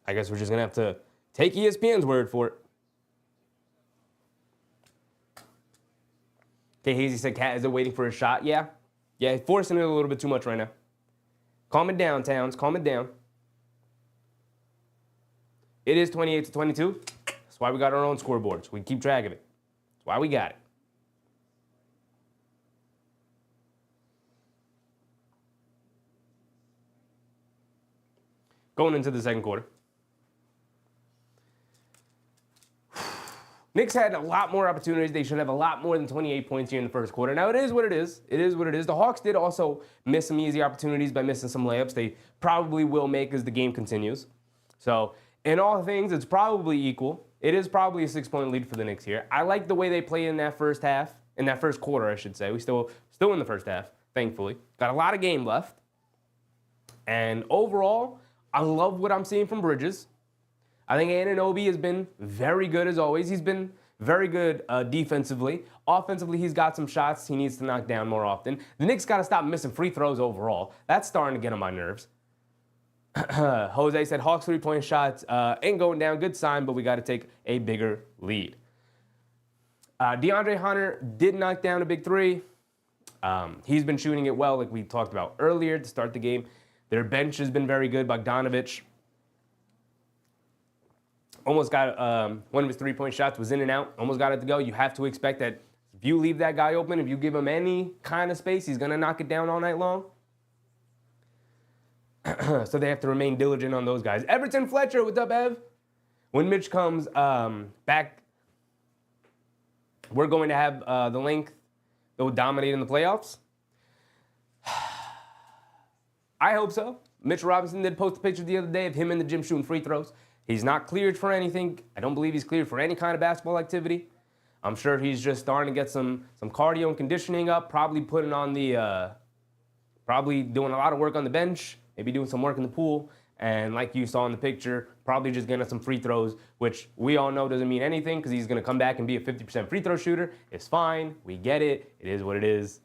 I guess we're just going to have to take ESPN's word for it. Okay, Hazy said, Cat, is it waiting for a shot? Yeah, forcing it a little bit too much right now. Calm it down, Towns. Calm it down. It is 28-22. That's why we got our own scoreboards. We keep track of it. That's why we got it. Going into the second quarter. Knicks had a lot more opportunities. They should have a lot more than 28 points here in the first quarter. Now, it is what it is. It is what it is. The Hawks did also miss some easy opportunities by missing some layups. They probably will make as the game continues. So, in all things, it's probably equal. It is probably a 6-point lead for the Knicks here. I like the way they played in that first half, in that first quarter, I should say. We still in the first half, thankfully. Got a lot of game left. And overall, I love what I'm seeing from Bridges. I think Anunoby has been very good as always. He's been very good defensively. Offensively, he's got some shots he needs to knock down more often. The Knicks got to stop missing free throws overall. That's starting to get on my nerves. Jose said Hawks 3-point shots ain't going down. Good sign, but we got to take a bigger lead. DeAndre Hunter did knock down a big three. He's been shooting it well, like we talked about earlier to start the game. Their bench has been very good. Bogdanovic almost got one of his 3-point shots was in and out. Almost got it to go. You have to expect that if you leave that guy open, if you give him any kind of space, he's going to knock it down all night long. So they have to remain diligent on those guys. Everton Fletcher, what's up, Ev? When Mitch comes back, we're going to have the length that will dominate in the playoffs. I hope so. Mitch Robinson did post a picture the other day of him in the gym shooting free throws. He's not cleared for anything. I don't believe he's cleared for any kind of basketball activity. I'm sure he's just starting to get some cardio and conditioning up, probably putting on the, probably doing a lot of work on the bench, maybe doing some work in the pool, and like you saw in the picture, probably just getting some free throws, which we all know doesn't mean anything because he's going to come back and be a 50% free throw shooter. It's fine. We get it. It is what it is.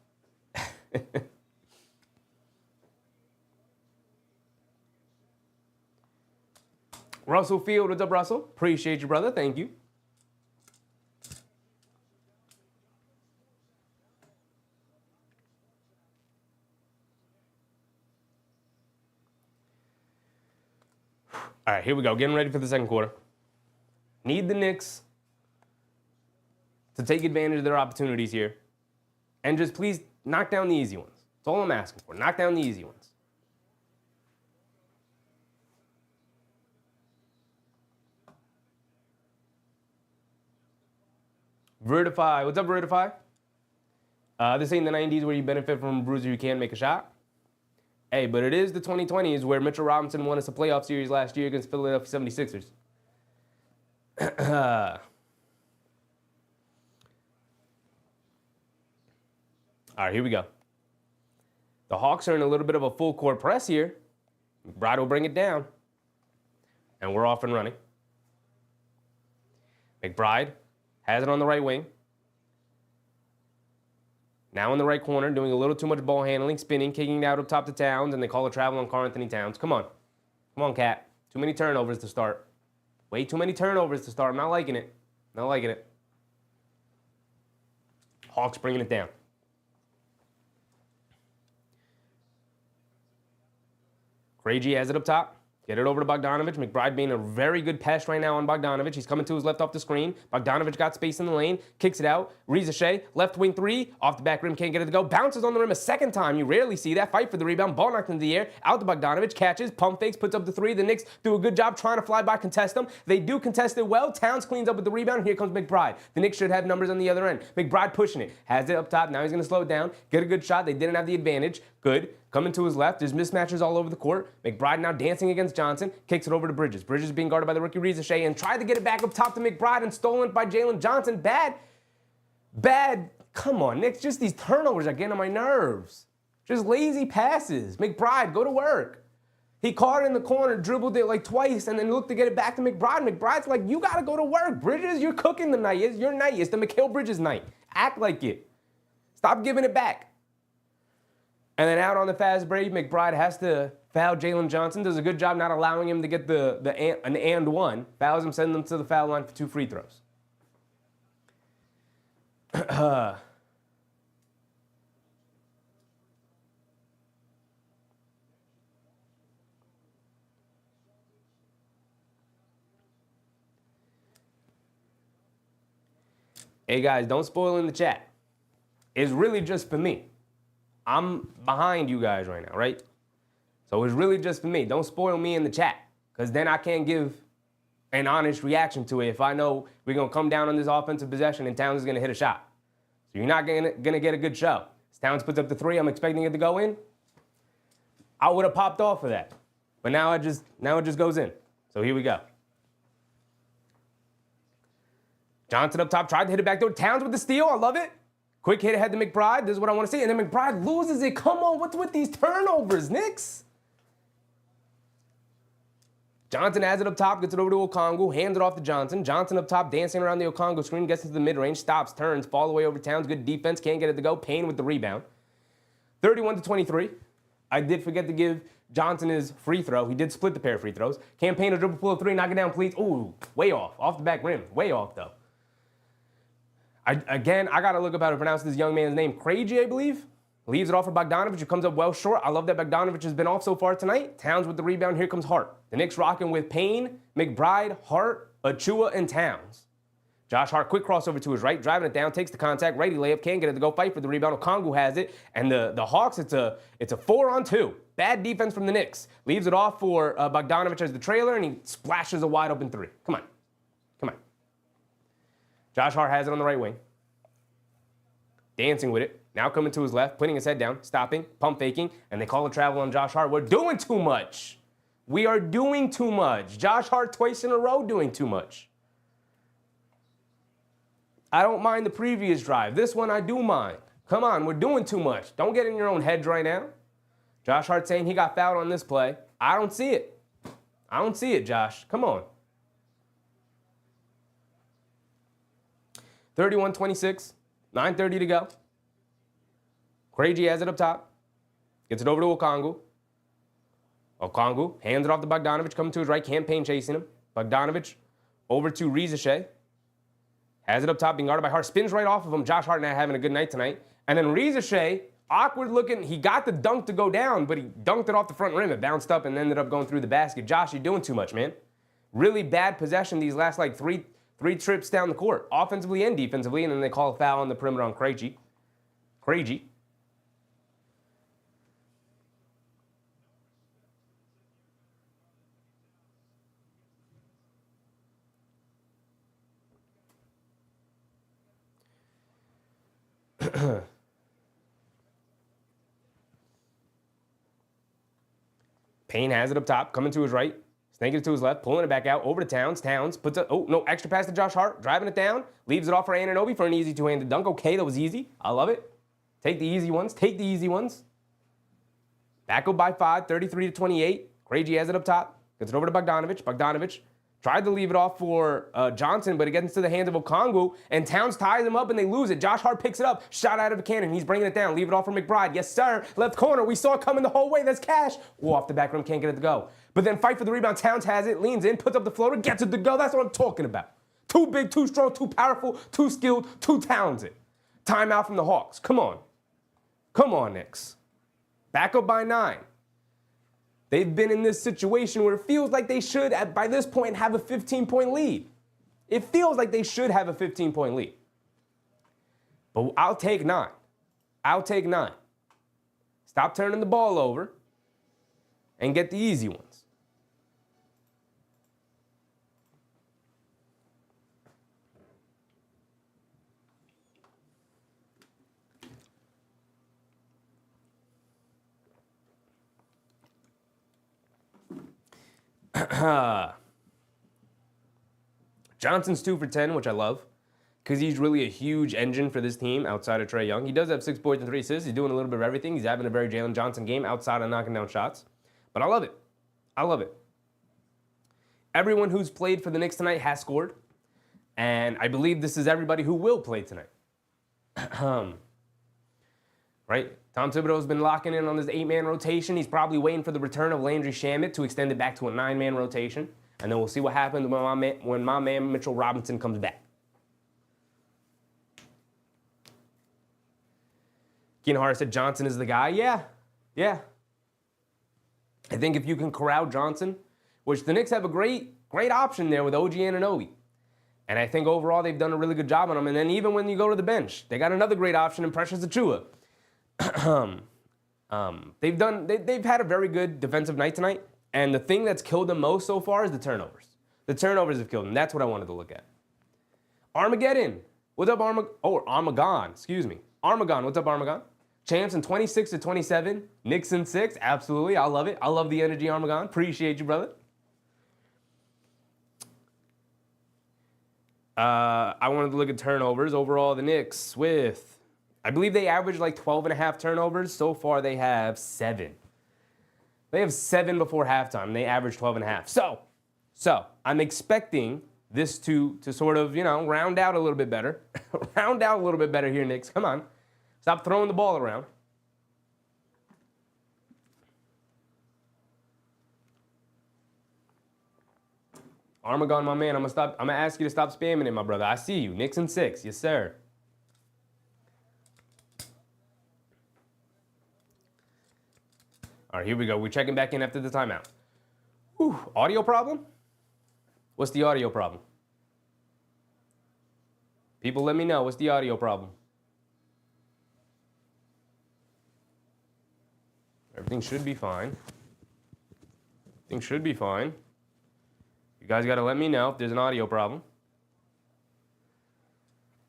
Russell Field, what's up, Russell? Appreciate you, brother. Thank you. All right, here we go. Getting ready for the second quarter. Need the Knicks to take advantage of their opportunities here. And just please knock down the easy ones. That's all I'm asking for. Knock down the easy ones. Vertify. What's up, Vertify? This ain't the 90s where you benefit from a bruiser you can't make a shot. Hey, but it is the 2020s where Mitchell Robinson won us a playoff series last year against Philadelphia 76ers. All right, here we go. The Hawks are in a little bit of a full court press here. McBride will bring it down. And we're off and running. McBride has it on the right wing. Now in the right corner, doing a little too much ball handling, spinning, kicking it out up top to Towns, and they call a travel on Karl-Anthony Towns. Come on. Come on, Cat. Too many turnovers to start. Way too many turnovers to start. I'm not liking it. Not liking it. Hawks bringing it down. Krejci has it up top. Get it over to Bogdanovic. McBride being a very good pest right now on Bogdanovic. He's coming to his left off the screen. Bogdanovic got space in the lane. Kicks it out. Reza Shea, left wing three. Off the back rim, can't get it to go. Bounces on the rim a second time. You rarely see that. Fight for the rebound. Ball knocked into the air. Out to Bogdanovic. Catches. Pump fakes. Puts up the three. The Knicks do a good job trying to fly by, contest them. They do contest it well. Towns cleans up with the rebound. Here comes McBride. The Knicks should have numbers on the other end. McBride pushing it. Has it up top. Now he's going to slow it down. Get a good shot. They didn't have the advantage. Good. Coming to his left. There's mismatches all over the court. McBride now dancing against Johnson. Kicks it over to Bridges. Bridges being guarded by the rookie Reza Shea and tried to get it back up top to McBride and stolen by Jalen Johnson. Bad. Come on, Knicks. Just these turnovers are getting on my nerves. Just lazy passes. McBride, go to work. He caught it in the corner, dribbled it like twice, and then looked to get it back to McBride. McBride's like, you got to go to work. Bridges, you're cooking the night. It's your night. It's the Mikal Bridges night. Act like it. Stop giving it back. And then out on the fast break, McBride has to foul Jalen Johnson. Does a good job not allowing him to get an and one. Fouls him, sending him to the foul line for 2 free throws. Hey guys, don't spoil in the chat. It's really just for me. I'm behind you guys right now, right? So it's really just for me. Don't spoil me in the chat, because then I can't give an honest reaction to it if I know we're going to come down on this offensive possession and Towns is going to hit a shot. So you're not going to get a good show. As Towns puts up the three, I'm expecting it to go in. I would have popped off for that. But now it just goes in. So here we go. Johnson up top, tried to hit it back door. Towns with the steal. I love it. Quick hit ahead to McBride. This is what I want to see. And then McBride loses it. Come on, what's with these turnovers, Knicks? Johnson has it up top, gets it over to Okongwu, hands it off to Johnson. Johnson up top, dancing around the Okongwu screen, gets into the mid-range, stops, turns, fall away over Towns. Good defense, can't get it to go. Payne with the rebound. 31-23. I did forget to give Johnson his free throw. He did split the pair of free throws. Campaign a dribble pull of three, knock it down, please. Ooh, way off the back rim. Way off, though. I got to look up how to pronounce this young man's name. Krejci, I believe. Leaves it off for Bogdanovic, who comes up well short. I love that Bogdanovic has been off so far tonight. Towns with the rebound. Here comes Hart. The Knicks rocking with Payne, McBride, Hart, Achua, and Towns. Josh Hart, quick crossover to his right, driving it down, takes the contact, righty layup, can't get it to go, fight for the rebound. Okongwu has it, and the Hawks, it's a 4-on-2. Bad defense from the Knicks. Leaves it off for Bogdanovic as the trailer, and he splashes a wide open three. Come on. Josh Hart has it on the right wing. Dancing with it. Now coming to his left, putting his head down, stopping, pump faking, and they call a travel on Josh Hart. We're doing too much. We are doing too much. Josh Hart twice in a row doing too much. I don't mind the previous drive. This one I do mind. Come on, we're doing too much. Don't get in your own heads right now. Josh Hart saying he got fouled on this play. I don't see it. I don't see it, Josh. Come on. 31-26, 9:30 to go. Krejci has it up top. Gets it over to Okongwu. Okongwu hands it off to Bogdanovic, coming to his right, campaign chasing him. Bogdanovic over to Reza Shea. Has it up top, being guarded by Hart. Spins right off of him. Josh Hart now having a good night tonight. And then Reza Shea Awkward looking. He got the dunk to go down, but he dunked it off the front rim. It bounced up and ended up going through the basket. Josh, you're doing too much, man. Really bad possession these last like three trips down the court, offensively and defensively, and then they call a foul on the perimeter on Krejci. Payne has it up top, coming to his right, snaking it to his left, pulling it back out, over to Towns. Towns puts it, oh, no, extra pass to Josh Hart, driving it down, leaves it off for Anunoby for an easy two-handed dunk. Okay, that was easy. I love it. Take the easy ones. Back up by 5, 33-28. Krejci has it up top, gets it over to Bogdanovic. Bogdanovic tried to leave it off for Johnson, but it gets into the hands of Okongwu, and Towns ties him up, and they lose it. Josh Hart picks it up, shot out of a cannon. He's bringing it down. Leave it off for McBride. Yes, sir. Left corner. We saw it coming the whole way. That's cash. Whoa, off the back rim. Can't get it to go. But then fight for the rebound. Towns has it, leans in, puts up the floater, gets it to go. That's what I'm talking about. Too big, too strong, too powerful, too skilled, too talented. Timeout from the Hawks. Come on. Come on, Knicks. Back up by 9. They've been in this situation where it feels like they should, by this point, have a 15-point lead. It feels like they should have a 15-point lead. But I'll take 9. I'll take 9. Stop turning the ball over and get the easy ones. Johnson's 2 for 10, which I love, because he's really a huge engine for this team outside of Trae Young. He does have 6 points and 3 assists. He's doing a little bit of everything. He's having a very Jalen Johnson game outside of knocking down shots. But I love it. I love it. Everyone who's played for the Knicks tonight has scored, and I believe this is everybody who will play tonight. Right? Tom Thibodeau's been locking in on this 8-man rotation. He's probably waiting for the return of Landry Shamet to extend it back to a 9-man rotation. And then we'll see what happens when my man Mitchell Robinson comes back. Keenan Hart said Johnson is the guy. Yeah. I think if you can corral Johnson, which the Knicks have a great option there with OG Anunoby. And I think overall they've done a really good job on him. And then even when you go to the bench, they got another great option in Precious Achiuwa. They've had a very good defensive night tonight, and the thing that's killed them most so far is the turnovers. The turnovers have killed them. That's what I wanted to look at. Armageddon. What's up, Armagon, excuse me. Armagon, what's up, Armagon? Champs in 26-27. Knicks in 6. Absolutely, I love it. I love the energy, Armagon. Appreciate you, brother. I wanted to look at turnovers. Overall, the Knicks with, I believe they averaged like 12.5 turnovers. So far, they have 7. They have 7 before halftime. They average 12.5. So I'm expecting this to sort of, round out a little bit better. Round out a little bit better here, Knicks. Come on. Stop throwing the ball around. Armagon, my man, I'm gonna ask you to stop spamming it, my brother. I see you. Knicks in 6. Yes, sir. All right, here we go. We're checking back in after the timeout. Whew, audio problem? What's the audio problem? People, let me know. What's the audio problem? Everything should be fine. Everything should be fine. You guys got to let me know if there's an audio problem.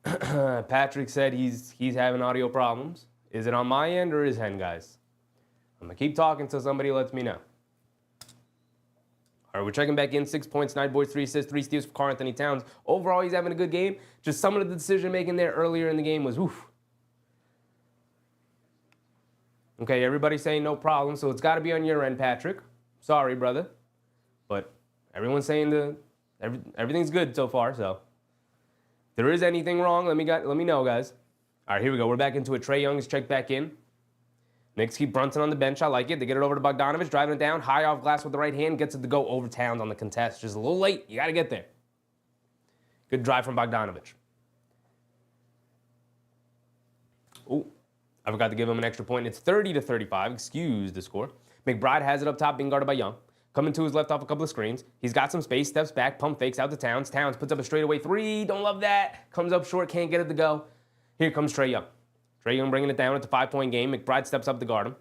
Patrick said he's having audio problems. Is it on my end or his end, guys? I'm going to keep talking until somebody lets me know. All right, we're checking back in. 6 points, 9 boards, 3 assists, 3 steals for Karl-Anthony Towns. Overall, he's having a good game. Just some of the decision-making there earlier in the game was, oof. Okay, everybody's saying no problem, so it's got to be on your end, Patrick. Sorry, brother. But everyone's saying everything's good so far, so. If there is anything wrong, let me know, guys. All right, here we go. We're back into it. Trae Young is checked back in. Knicks keep Brunson on the bench. I like it. They get it over to Bogdanovic, driving it down. High off glass with the right hand. Gets it to go over Towns on the contest. Just a little late. You got to get there. Good drive from Bogdanovic. Ooh. I forgot to give him an extra point. It's 30-35. Excuse the score. McBride has it up top, being guarded by Young. Coming to his left off a couple of screens. He's got some space, steps back, pump fakes out to Towns. Towns puts up a straightaway three. Don't love that. Comes up short, can't get it to go. Here comes Trae Young. Trae Young bringing it down. It's a 5-point game. McBride steps up to guard him.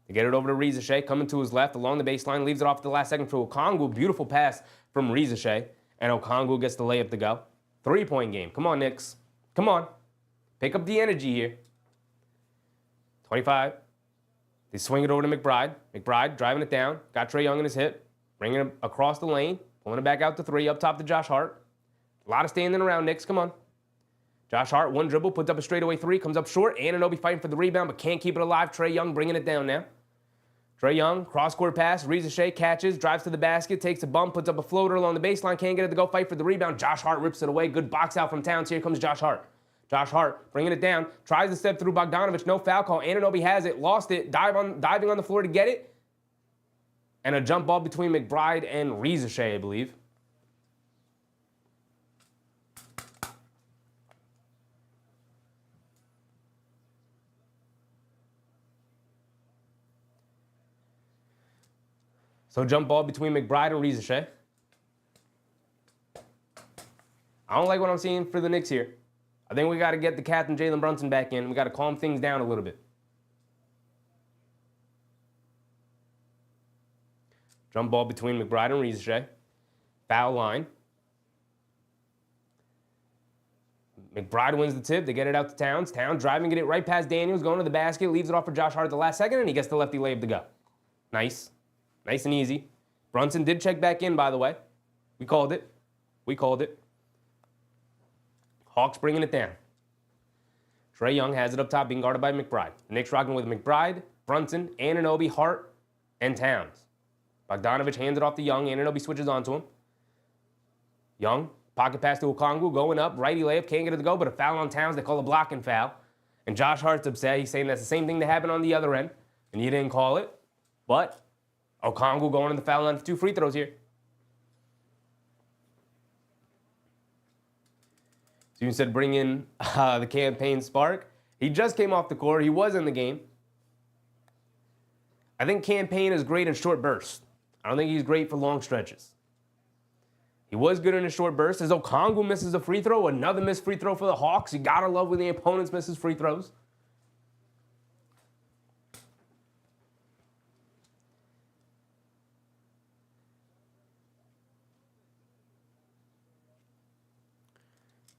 They get it over to Riza coming to his left along the baseline, leaves it off at the last second for Okongwu. Beautiful pass from Riza and Okongwu gets the layup to go. 3-point game. Come on, Knicks. Come on. Pick up the energy here. 25. They swing it over to McBride. McBride driving it down. Got Trae Young in his hip. Bringing it across the lane. Pulling it back out to three. Up top to Josh Hart. A lot of standing around, Knicks. Come on. Josh Hart, one dribble, puts up a straightaway three. Comes up short. Anunoby fighting for the rebound, but can't keep it alive. Trae Young bringing it down now. Trae Young, cross-court pass. Riza catches, drives to the basket, takes a bump, puts up a floater along the baseline. Can't get it to go. Fight for the rebound. Josh Hart rips it away. Good box out from Towns. Here comes Josh Hart. Josh Hart bringing it down, tries to step through Bogdanovich, no foul call. Anunoby has it, lost it, diving on the floor to get it. And a jump ball between McBride and Riza, I believe. So jump ball between McBride and Riza. I don't like what I'm seeing for the Knicks here. I think we got to get the captain, Jalen Brunson, back in. We got to calm things down a little bit. Jump ball between McBride and Riza. Foul line. McBride wins the tip. They get it out to Towns. Towns driving, get it right past Daniels, going to the basket, leaves it off for Josh Hart at the last second, and he gets the lefty layup to go. Nice. Nice and easy. Brunson did check back in, by the way. We called it. We called it. Hawks bringing it down. Trae Young has it up top, being guarded by McBride. The Knicks rocking with McBride, Brunson, Anunoby, Hart, and Towns. Bogdanovich hands it off to Young. Anunoby switches onto him. Young, pocket pass to Okongwu, going up, righty layup, can't get it to go, but a foul on Towns. They call a blocking foul. And Josh Hart's upset. He's saying that's the same thing that happened on the other end, and you didn't call it. But Okongwu going to the foul line for 2 free throws here. So you said bring in the campaign spark. He just came off the court. He was in the game. I think campaign is great in short bursts. I don't think he's great for long stretches. He was good in a short burst. As Okongwu misses a free throw, another missed free throw for the Hawks. You gotta love when the opponents misses free throws.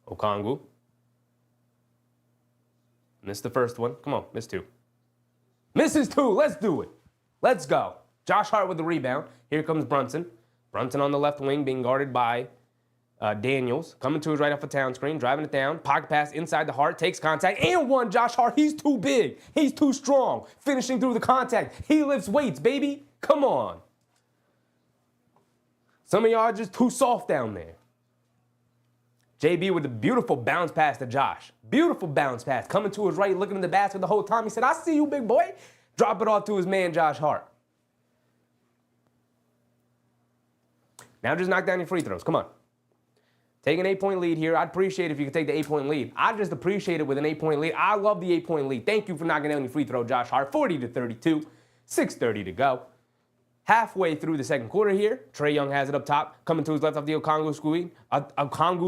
Okongwu. Missed the first one. Come on, missed 2. Misses 2. Let's do it. Let's go. Josh Hart with the rebound. Here comes Brunson. Brunson on the left wing being guarded by Daniels. Coming to his right off a Town screen, driving it down. Pocket pass inside the Hart, takes contact, and one. Josh Hart, he's too big. He's too strong. Finishing through the contact. He lifts weights, baby. Come on. Some of y'all are just too soft down there. JB with a beautiful bounce pass to Josh. Beautiful bounce pass. Coming to his right, looking in the basket the whole time. He said, I see you, big boy. Drop it off to his man, Josh Hart. Now just knock down your free throws. Come on. Take an 8-point lead here. I'd appreciate it if you could take the 8-point lead. I just appreciate it with an 8-point lead. I love the 8-point lead. Thank you for knocking down your free throw, Josh Hart. 40-32. 6:30 to go. Halfway through the second quarter here, Trae Young has it up top, coming to his left off the Okongwu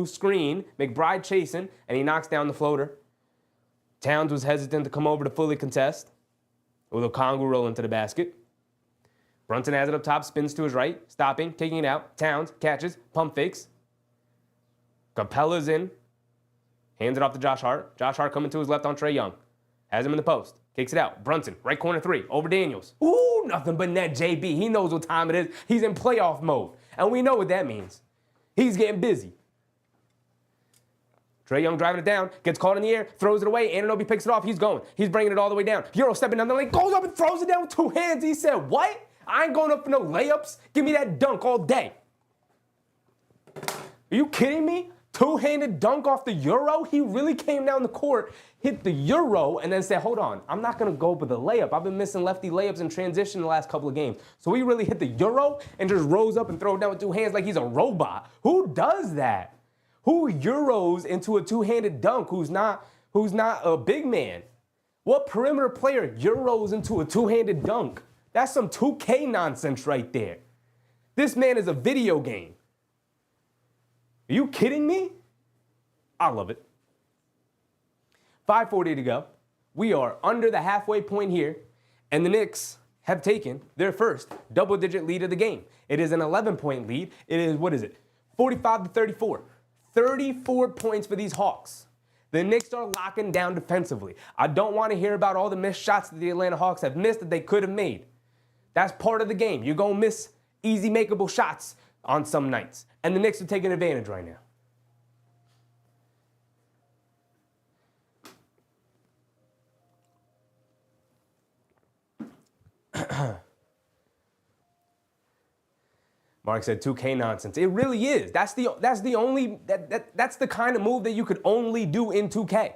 screen. McBride chasing, and he knocks down the floater. Towns was hesitant to come over to fully contest, with Okongwu rolling to the basket. Brunson has it up top, spins to his right, stopping, taking it out. Towns catches, pump fakes. Capella's in, hands it off to Josh Hart. Josh Hart coming to his left on Trae Young. Has him in the post, kicks it out. Brunson, right corner 3, over Daniels. Ooh, nothing but net JB. He knows what time it is. He's in playoff mode, and we know what that means. He's getting busy. Trae Young driving it down, gets caught in the air, throws it away. Anunoby picks it off. He's going. He's bringing it all the way down. Euro stepping down the lane, goes up and throws it down with 2 hands. He said, what? I ain't going up for no layups. Give me that dunk all day. Are you kidding me? 2-handed dunk off the Euro? He really came down the court, hit the Euro, and then said, hold on, I'm not going to go for the layup. I've been missing lefty layups in transition the last couple of games. So he really hit the Euro and just rose up and threw it down with 2 hands like he's a robot. Who does that? Who Euros into a 2-handed dunk who's not a big man? What perimeter player Euros into a two-handed dunk? That's some 2K nonsense right there. This man is a video game. Are you kidding me? I love it. 5:40 to go. We are under the halfway point here, and the Knicks have taken their first double-digit lead of the game. It is an 11-point lead. It is, 45 to 34. 34 points for these Hawks. The Knicks are locking down defensively. I don't want to hear about all the missed shots that the Atlanta Hawks have missed that they could have made. That's part of the game. You're going to miss easy makeable shots on some nights. And the Knicks are taking advantage right now. Mark said 2K nonsense. It really is. That's the kind of move that you could only do in 2K.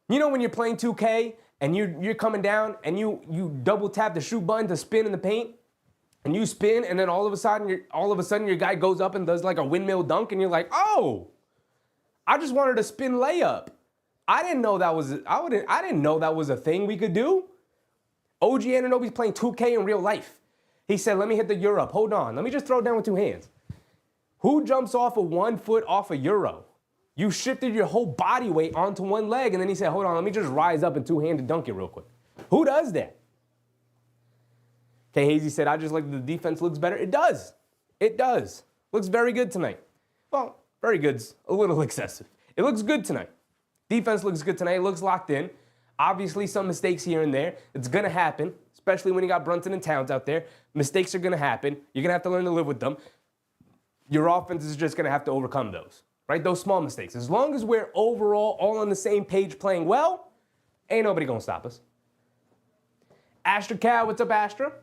You know when you're playing 2K and you're coming down and you double tap the shoot button to spin in the paint, and you spin, and then all of a sudden your guy goes up and does like a windmill dunk, and you're like, oh, I just wanted a spin layup. I didn't know that was a thing we could do. OG Anunoby's playing 2K in real life. He said, let me hit the Euro. Hold on. Let me just throw it down with two hands. Who jumps off of 1 foot off a Euro? You shifted your whole body weight onto one leg, and then he said, hold on, let me just rise up and two-handed dunk it real quick. Who does that? Okay, Hazy said, I just like that the defense looks better. It does. It does. Looks very good tonight. Well, very good's a little excessive. It looks good tonight. Defense looks good tonight. It looks locked in. Obviously, some mistakes here and there. It's going to happen, especially when you got Brunson and Towns out there. Mistakes are going to happen. You're going to have to learn to live with them. Your offense is just going to have to overcome those, right? Those small mistakes. As long as we're overall all on the same page playing well, ain't nobody going to stop us. Astra Cal, what's up, Astra?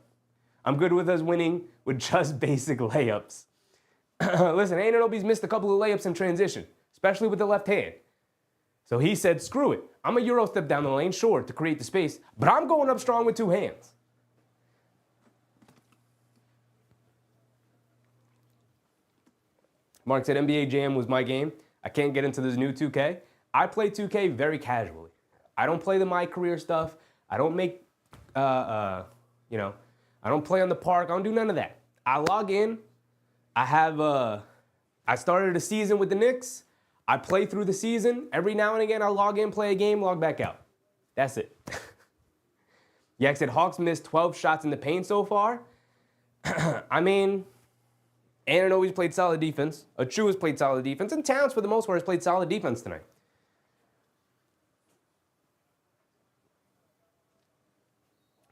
I'm good with us winning with just basic layups. Listen, Anunoby's missed a couple of layups in transition, especially with the left hand. So he said, screw it. I'm a Euro step down the lane, sure, to create the space, but I'm going up strong with two hands. Mark said, NBA Jam was my game. I can't get into this new 2K. I play 2K very casually. I don't play the My Career stuff. I don't make, I don't play on the park. I don't do none of that. I log in. I started a season with the Knicks. I play through the season. Every now and again, I log in, play a game, log back out. That's it. Yak said, Hawks missed 12 shots in the paint so far. I mean, Anunoby's played solid defense. Achua's played solid defense. And Towns, for the most part, has played solid defense tonight.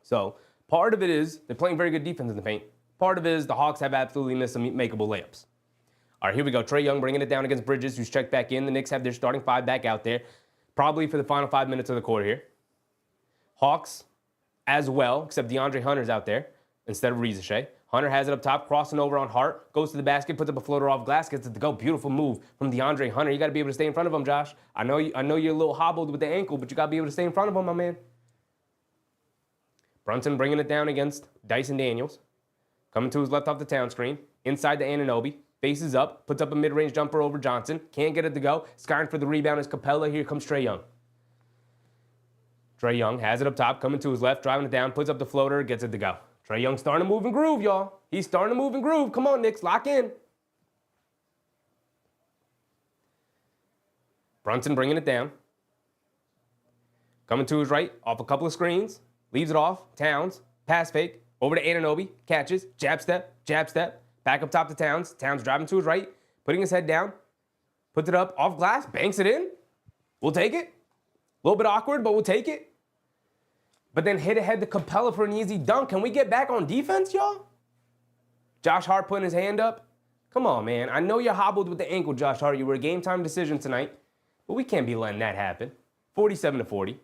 So part of it is they're playing very good defense in the paint. Part of it is the Hawks have absolutely missed some makeable layups. All right, here we go. Trae Young bringing it down against Bridges, who's checked back in. The Knicks have their starting five back out there, probably for the final 5 minutes of the quarter here. Hawks as well, except DeAndre Hunter's out there instead of Ricochet. Hunter has it up top, crossing over on Hart, goes to the basket, puts up a floater off glass, gets it to go. Beautiful move from DeAndre Hunter. You got to be able to stay in front of him, Josh. I know you're a little hobbled with the ankle, but you got to be able to stay in front of him, my man. Brunson bringing it down against Dyson Daniels. Coming to his left off the Town screen. Inside to Anunoby. Faces up. Puts up a mid-range jumper over Johnson. Can't get it to go. Skying for the rebound is Capella. Here comes Trae Young. Trae Young has it up top. Coming to his left. Driving it down. Puts up the floater. Gets it to go. Trae Young starting to move and groove, y'all. He's starting to move and groove. Come on, Knicks. Lock in. Brunson bringing it down. Coming to his right. Off a couple of screens. Leaves it off. Towns. Pass fake. Over to Anunoby. Catches. Jab step. Jab step. Back up top to Towns. Towns driving to his right. Putting his head down. Puts it up off glass. Banks it in. We'll take it. A little bit awkward, but we'll take it. But then hit ahead to Capella for an easy dunk. Can we get back on defense, y'all? Josh Hart putting his hand up. Come on, man. I know you're hobbled with the ankle, Josh Hart. You were a game-time decision tonight. But we can't be letting that happen. 47-40.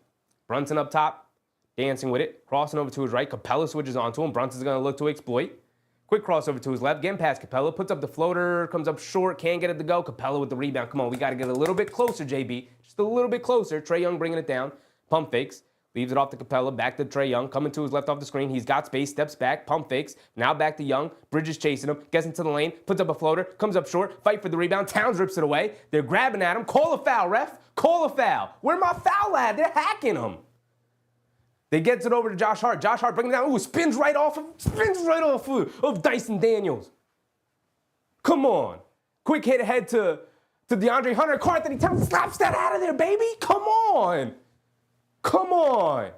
Brunson up top. Dancing with it, crossing over to his right. Capella switches onto him. Brunson's going to look to exploit. Quick crossover to his left. Getting past Capella. Puts up the floater. Comes up short. Can't get it to go. Capella with the rebound. Come on, we got to get a little bit closer, JB. Just a little bit closer. Trae Young bringing it down. Pump fakes. Leaves it off to Capella. Back to Trae Young. Coming to his left off the screen. He's got space. Steps back. Pump fakes. Now back to Young. Bridges chasing him. Gets into the lane. Puts up a floater. Comes up short. Fight for the rebound. Towns rips it away. They're grabbing at him. Call a foul, ref. Call a foul. Where my foul at? They're hacking him. They gets it over to Josh Hart. Josh Hart brings it down. Ooh, spins right off of Dyson Daniels. Come on. Quick hit ahead to DeAndre Hunter. Carlton Towns slaps that out of there, baby. Come on. Come on.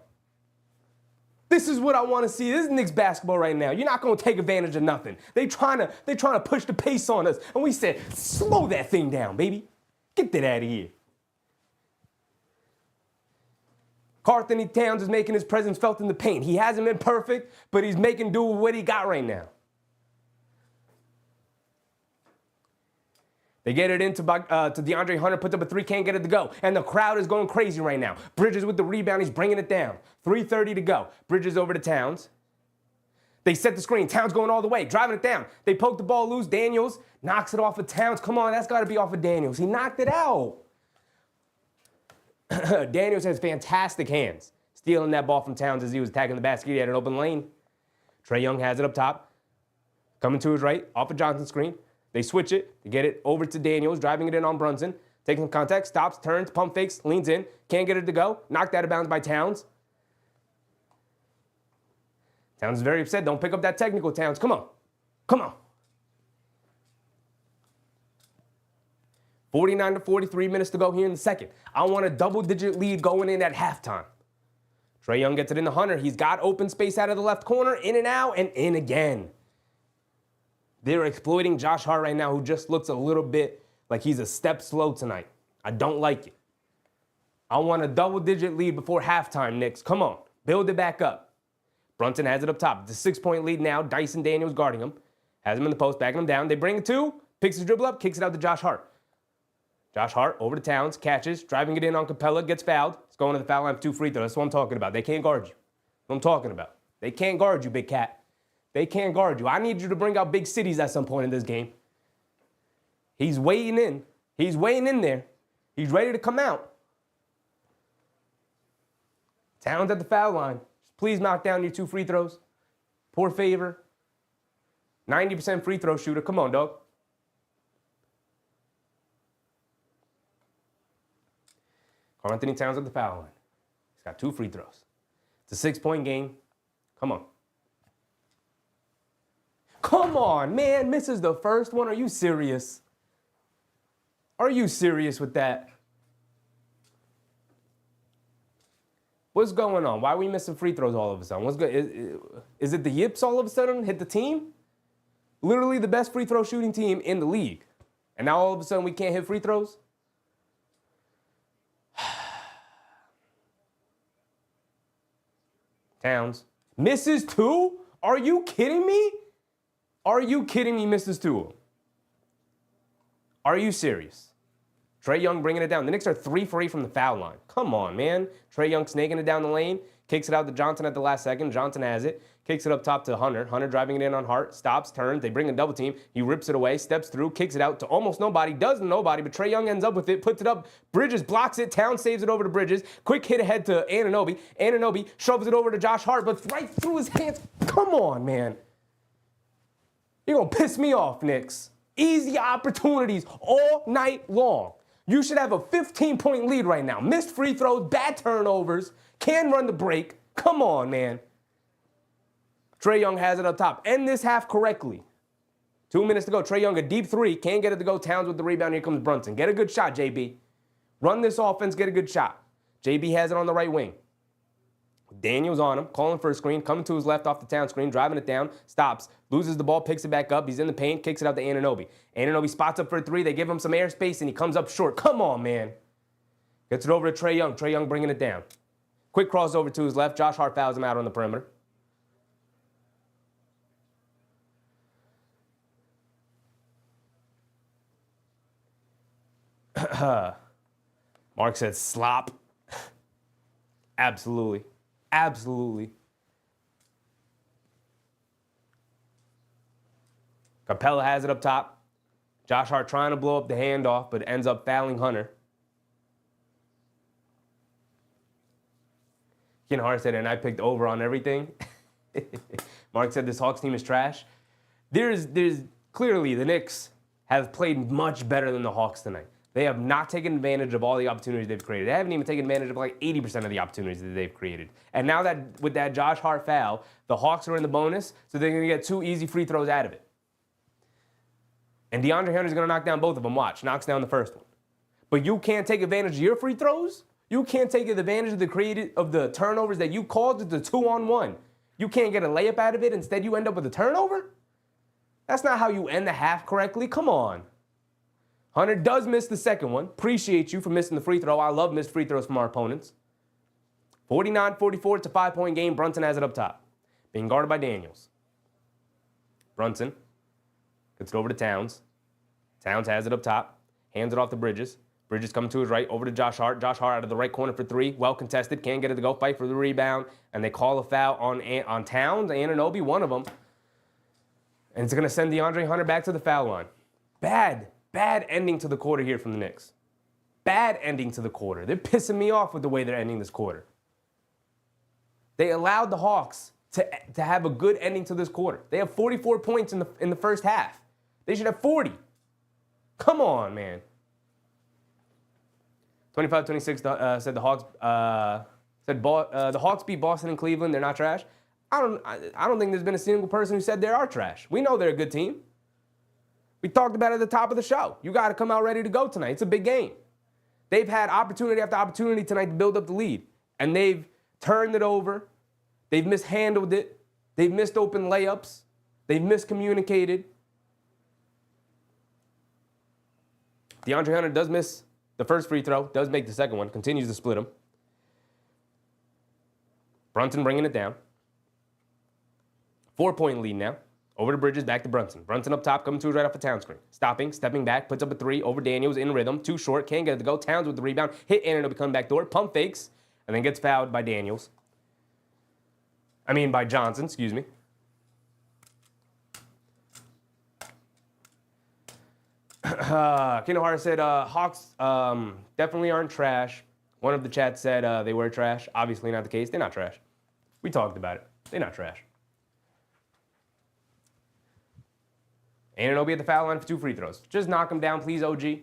This is what I want to see. This is Knicks basketball right now. You're not going to take advantage of nothing. They trying to push the pace on us. And we said, slow that thing down, baby. Get that out of here. Carlton Towns is making his presence felt in the paint. He hasn't been perfect, but he's making do with what he got right now. They get it into to DeAndre Hunter, puts up a three, can't get it to go. And the crowd is going crazy right now. Bridges with the rebound, he's bringing it down. 3:30 to go. Bridges over to Towns. They set the screen. Towns going all the way, driving it down. They poke the ball loose. Daniels knocks it off of Towns. Come on, that's got to be off of Daniels. He knocked it out. Daniels has fantastic hands, stealing that ball from Towns as he was attacking the basket. He had an open lane. Trae Young has it up top. Coming to his right, off of Johnson's screen. They switch it. They get it over to Daniels, driving it in on Brunson. Taking some contact, stops, turns, pump fakes, leans in. Can't get it to go. Knocked out of bounds by Towns. Towns is very upset. Don't pick up that technical, Towns. Come on. Come on. 49 to 43 minutes to go here in the second. I want a double-digit lead going in at halftime. Trae Young gets it into Hunter. He's got open space out of the left corner, in and out, and in again. They're exploiting Josh Hart right now, who just looks a little bit like he's a step slow tonight. I don't like it. I want a double-digit lead before halftime, Knicks. Come on. Build it back up. Brunson has it up top. It's a 6-point lead now. Dyson Daniels guarding him. Has him in the post, backing him down. They bring it to, picks his dribble up, kicks it out to Josh Hart. Josh Hart over to Towns, catches, driving it in on Capella, gets fouled. It's going to the foul line for 2 free throws. That's what I'm talking about. They can't guard you. That's what I'm talking about. They can't guard you, big cat. They can't guard you. I need you to bring out big cities at some point in this game. He's waiting in. He's waiting in there. He's ready to come out. Towns at the foul line. Please knock down your 2 free throws. Poor favor. 90% free throw shooter. Come on, dog. Karl-Anthony Towns at the foul line. He's got 2 free throws. It's a 6-point game. Come on. Come on, man. Misses the first one. Are you serious? Are you serious with that? What's going on? Why are we missing free throws all of a sudden? What's good? Is it the Yips all of a sudden hit the team? Literally the best free throw shooting team in the league. And now all of a sudden we can't hit free throws? Towns. Misses 2? Are you kidding me? Are you kidding me, misses 2? Are you serious? Trae Young bringing it down. The Knicks are 3 for 8 from the foul line. Come on, man. Trae Young snaking it down the lane. Kicks it out to Johnson at the last second. Johnson has it. Kicks it up top to Hunter. Hunter driving it in on Hart. Stops, turns. They bring a double team. He rips it away, steps through, kicks it out to almost nobody. Does nobody, but Trae Young ends up with it, puts it up. Bridges blocks it. Towns saves it over to Bridges. Quick hit ahead to Anunoby. Anunoby shoves it over to Josh Hart, but right through his hands. Come on, man. You're going to piss me off, Knicks. Easy opportunities all night long. You should have a 15-point lead right now. Missed free throws, bad turnovers, can run the break. Come on, man. Trae Young has it up top. End this half correctly. 2 minutes to go. Trae Young, a deep 3. Can't get it to go. Towns with the rebound. Here comes Brunson. Get a good shot, JB. Run this offense. Get a good shot. JB has it on the right wing. Daniels on him, calling for a screen, coming to his left off the Town screen, driving it down, stops, loses the ball, picks it back up. He's in the paint, kicks it out to Anunoby. Anunoby spots up for a 3. They give him some airspace, and he comes up short. Come on, man. Gets it over to Trae Young. Trae Young bringing it down. Quick crossover to his left. Josh Hart fouls him out on the perimeter. Mark said slop. Absolutely. Absolutely. Capella has it up top. Josh Hart trying to blow up the handoff, but ends up fouling Hunter. Ken Hart said, and I picked over on everything. Mark said this Hawks team is trash. There's clearly the Knicks have played much better than the Hawks tonight. They have not taken advantage of all the opportunities they've created. They haven't even taken advantage of like 80% of the opportunities that they've created. And now that with that Josh Hart foul, the Hawks are in the bonus, so they're going to get 2 easy free throws out of it. And DeAndre Hunter's going to knock down both of them. Watch, knocks down the first one. But you can't take advantage of your free throws? You can't take advantage of the turnovers that you called at the 2-on-1. You can't get a layup out of it. Instead, you end up with a turnover? That's not how you end the half correctly. Come on. Hunter does miss the second one. Appreciate you for missing the free throw. I love missed free throws from our opponents. 49-44, it's a 5-point game. Brunson has it up top. Being guarded by Daniels. Brunson gets it over to Towns. Towns has it up top. Hands it off to Bridges. Bridges coming to his right, over to Josh Hart. Josh Hart out of the right corner for 3. Well contested. Can't get it to go. Fight for the rebound. And they call a foul on Towns. Anunoby, one of them. And it's going to send DeAndre Hunter back to the foul line. Bad ending to the quarter here from the Knicks. Bad ending to the quarter. They're pissing me off with the way they're ending this quarter. They allowed the Hawks to have a good ending to this quarter. They have 44 points in the first half. They should have 40. Come on, man. 25-26 said the Hawks the Hawks beat Boston and Cleveland. They're not trash. I don't think there's been a single person who said they are trash. We know they're a good team. We talked about it at the top of the show. You got to come out ready to go tonight. It's a big game. They've had opportunity after opportunity tonight to build up the lead, and they've turned it over. They've mishandled it. They've missed open layups. They've miscommunicated. DeAndre Hunter does miss the first free throw, does make the second one, continues to split them. Brunson bringing it down. 4-point lead now. Over to Bridges, back to Brunson. Brunson up top, coming to his right off a Towns screen. Stopping, stepping back, puts up a 3 over Daniels in rhythm. Too short, can't get it to go. Towns with the rebound. Hit Anunoby, come back door. Pump fakes, and then gets fouled by Daniels. By Johnson, excuse me. Kino Hart said, Hawks definitely aren't trash. One of the chats said they were trash. Obviously not the case. They're not trash. We talked about it. They're not trash. Anunoby at the foul line for 2 free throws. Just knock him down, please, OG.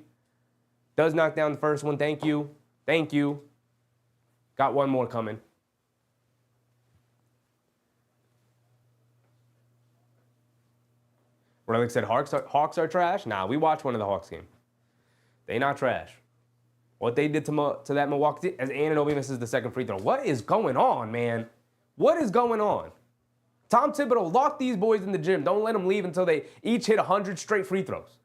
Does knock down the first one. Thank you. Thank you. Got one more coming. Relic said Hawks are trash. Nah, we watched one of the Hawks game. They not trash. What they did to that Milwaukee team, as Anunoby misses the second free throw. What is going on, man? What is going on? Tom Thibodeau, lock these boys in the gym. Don't let them leave until they each hit 100 straight free throws.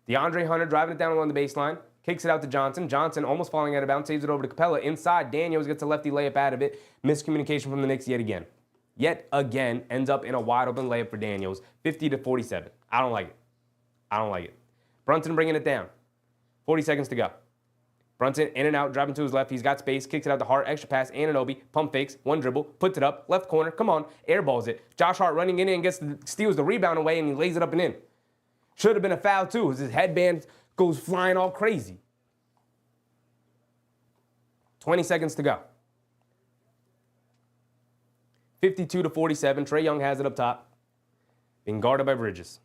DeAndre Hunter driving it down along the baseline. Kicks it out to Johnson. Johnson almost falling out of bounds. Saves it over to Capella. Inside, Daniels gets a lefty layup out of it. Miscommunication from the Knicks yet again. Yet again, ends up in a wide open layup for Daniels. 50-47. I don't like it. I don't like it. Brunson bringing it down. 40 seconds to go. Brunson in and out, driving to his left. He's got space, kicks it out to Hart, extra pass, Anunoby, pump fakes, one dribble, puts it up, left corner, come on, airballs it. Josh Hart running in and steals the rebound away, and he lays it up and in. Should have been a foul too, as his headband goes flying all crazy. 20 seconds to go. 52-47, Trae Young has it up top. Being guarded by Bridges.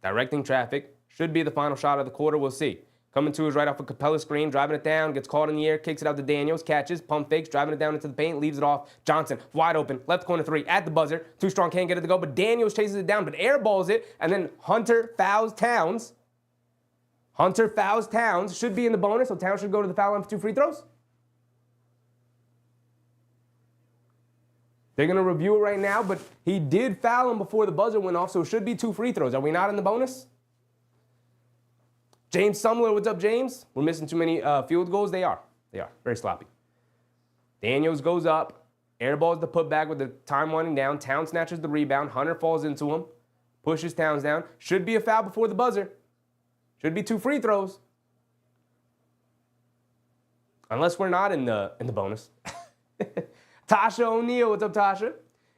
Directing traffic, should be the final shot of the quarter, we'll see. Coming to his right off a Capella screen, driving it down, gets caught in the air, kicks it out to Daniels, catches, pump fakes, driving it down into the paint, leaves it off. Johnson, wide open, left corner 3, at the buzzer. Too strong, can't get it to go, but Daniels chases it down, but airballs it, and then Hunter fouls Towns. Hunter fouls Towns, should be in the bonus, so Towns should go to the foul line for 2 free throws. They're going to review it right now, but he did foul him before the buzzer went off, so it should be 2 free throws. Are we not in the bonus? James Sumler, what's up, James? We're missing too many field goals. They are. Very sloppy. Daniels goes up. Airballs the putback with the time winding down. Towns snatches the rebound. Hunter falls into him. Pushes Towns down. Should be a foul before the buzzer. Should be 2 free throws. Unless we're not in the bonus. Tasha O'Neal, what's up, Tasha?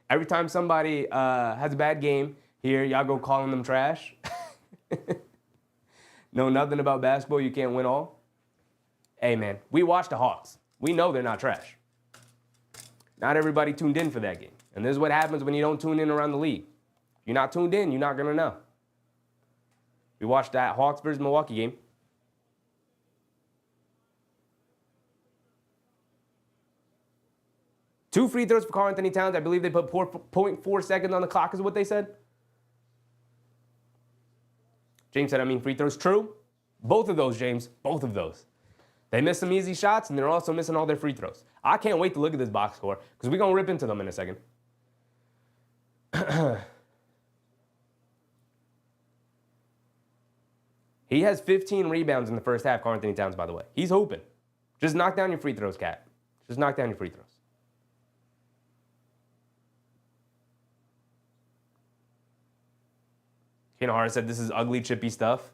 Every time somebody has a bad game here, y'all go calling them trash. Know nothing about basketball, you can't win all. Hey, man, we watch the Hawks. We know they're not trash. Not everybody tuned in for that game. And this is what happens when you don't tune in around the league. If you're not tuned in, you're not going to know. We watched that Hawks versus Milwaukee game. 2 free throws for Karl Anthony Towns. I believe they put 0.4 seconds on the clock is what they said. James said, I mean, free throws. True. Both of those, James. Both of those. They missed some easy shots, and they're also missing all their free throws. I can't wait to look at this box score because we're going to rip into them in a second. He has 15 rebounds in the first half, Karl Anthony Towns, by the way. He's hooping. Just knock down your free throws, Cat. Just knock down your free throws. Kenohara said this is ugly, chippy stuff.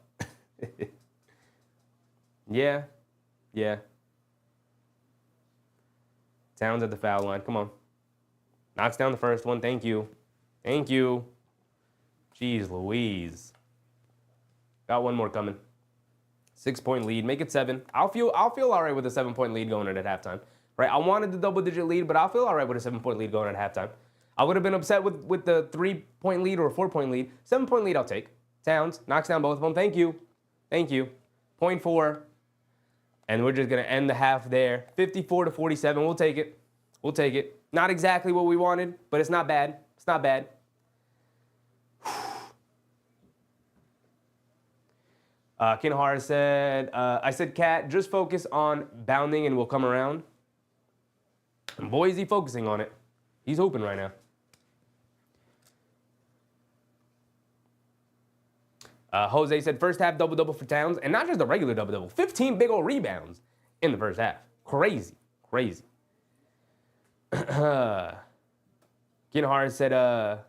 Yeah. Towns at the foul line. Come on. Knocks down the first one. Thank you. Jeez Louise. Got one more coming. 6-point lead. Make it 7. I'll feel all right with a 7-point lead going in at halftime. Right? I wanted the double-digit lead, but I'll feel all right with a 7-point lead going in at halftime. I would have been upset with the 3-point lead or a 4-point lead. 7-point lead I'll take. Towns knocks down both of them. Thank you. 0.4. And we're just going to end the half there. 54-47. We'll take it. Not exactly what we wanted, but it's not bad. Kenohara said, I said, Cat, just focus on bounding and we'll come around. And boy, is he focusing on it. He's hooping right now. Jose said, first half double-double for Towns, and not just a regular double-double, 15 big old rebounds in the first half. Crazy. Kenohara said, I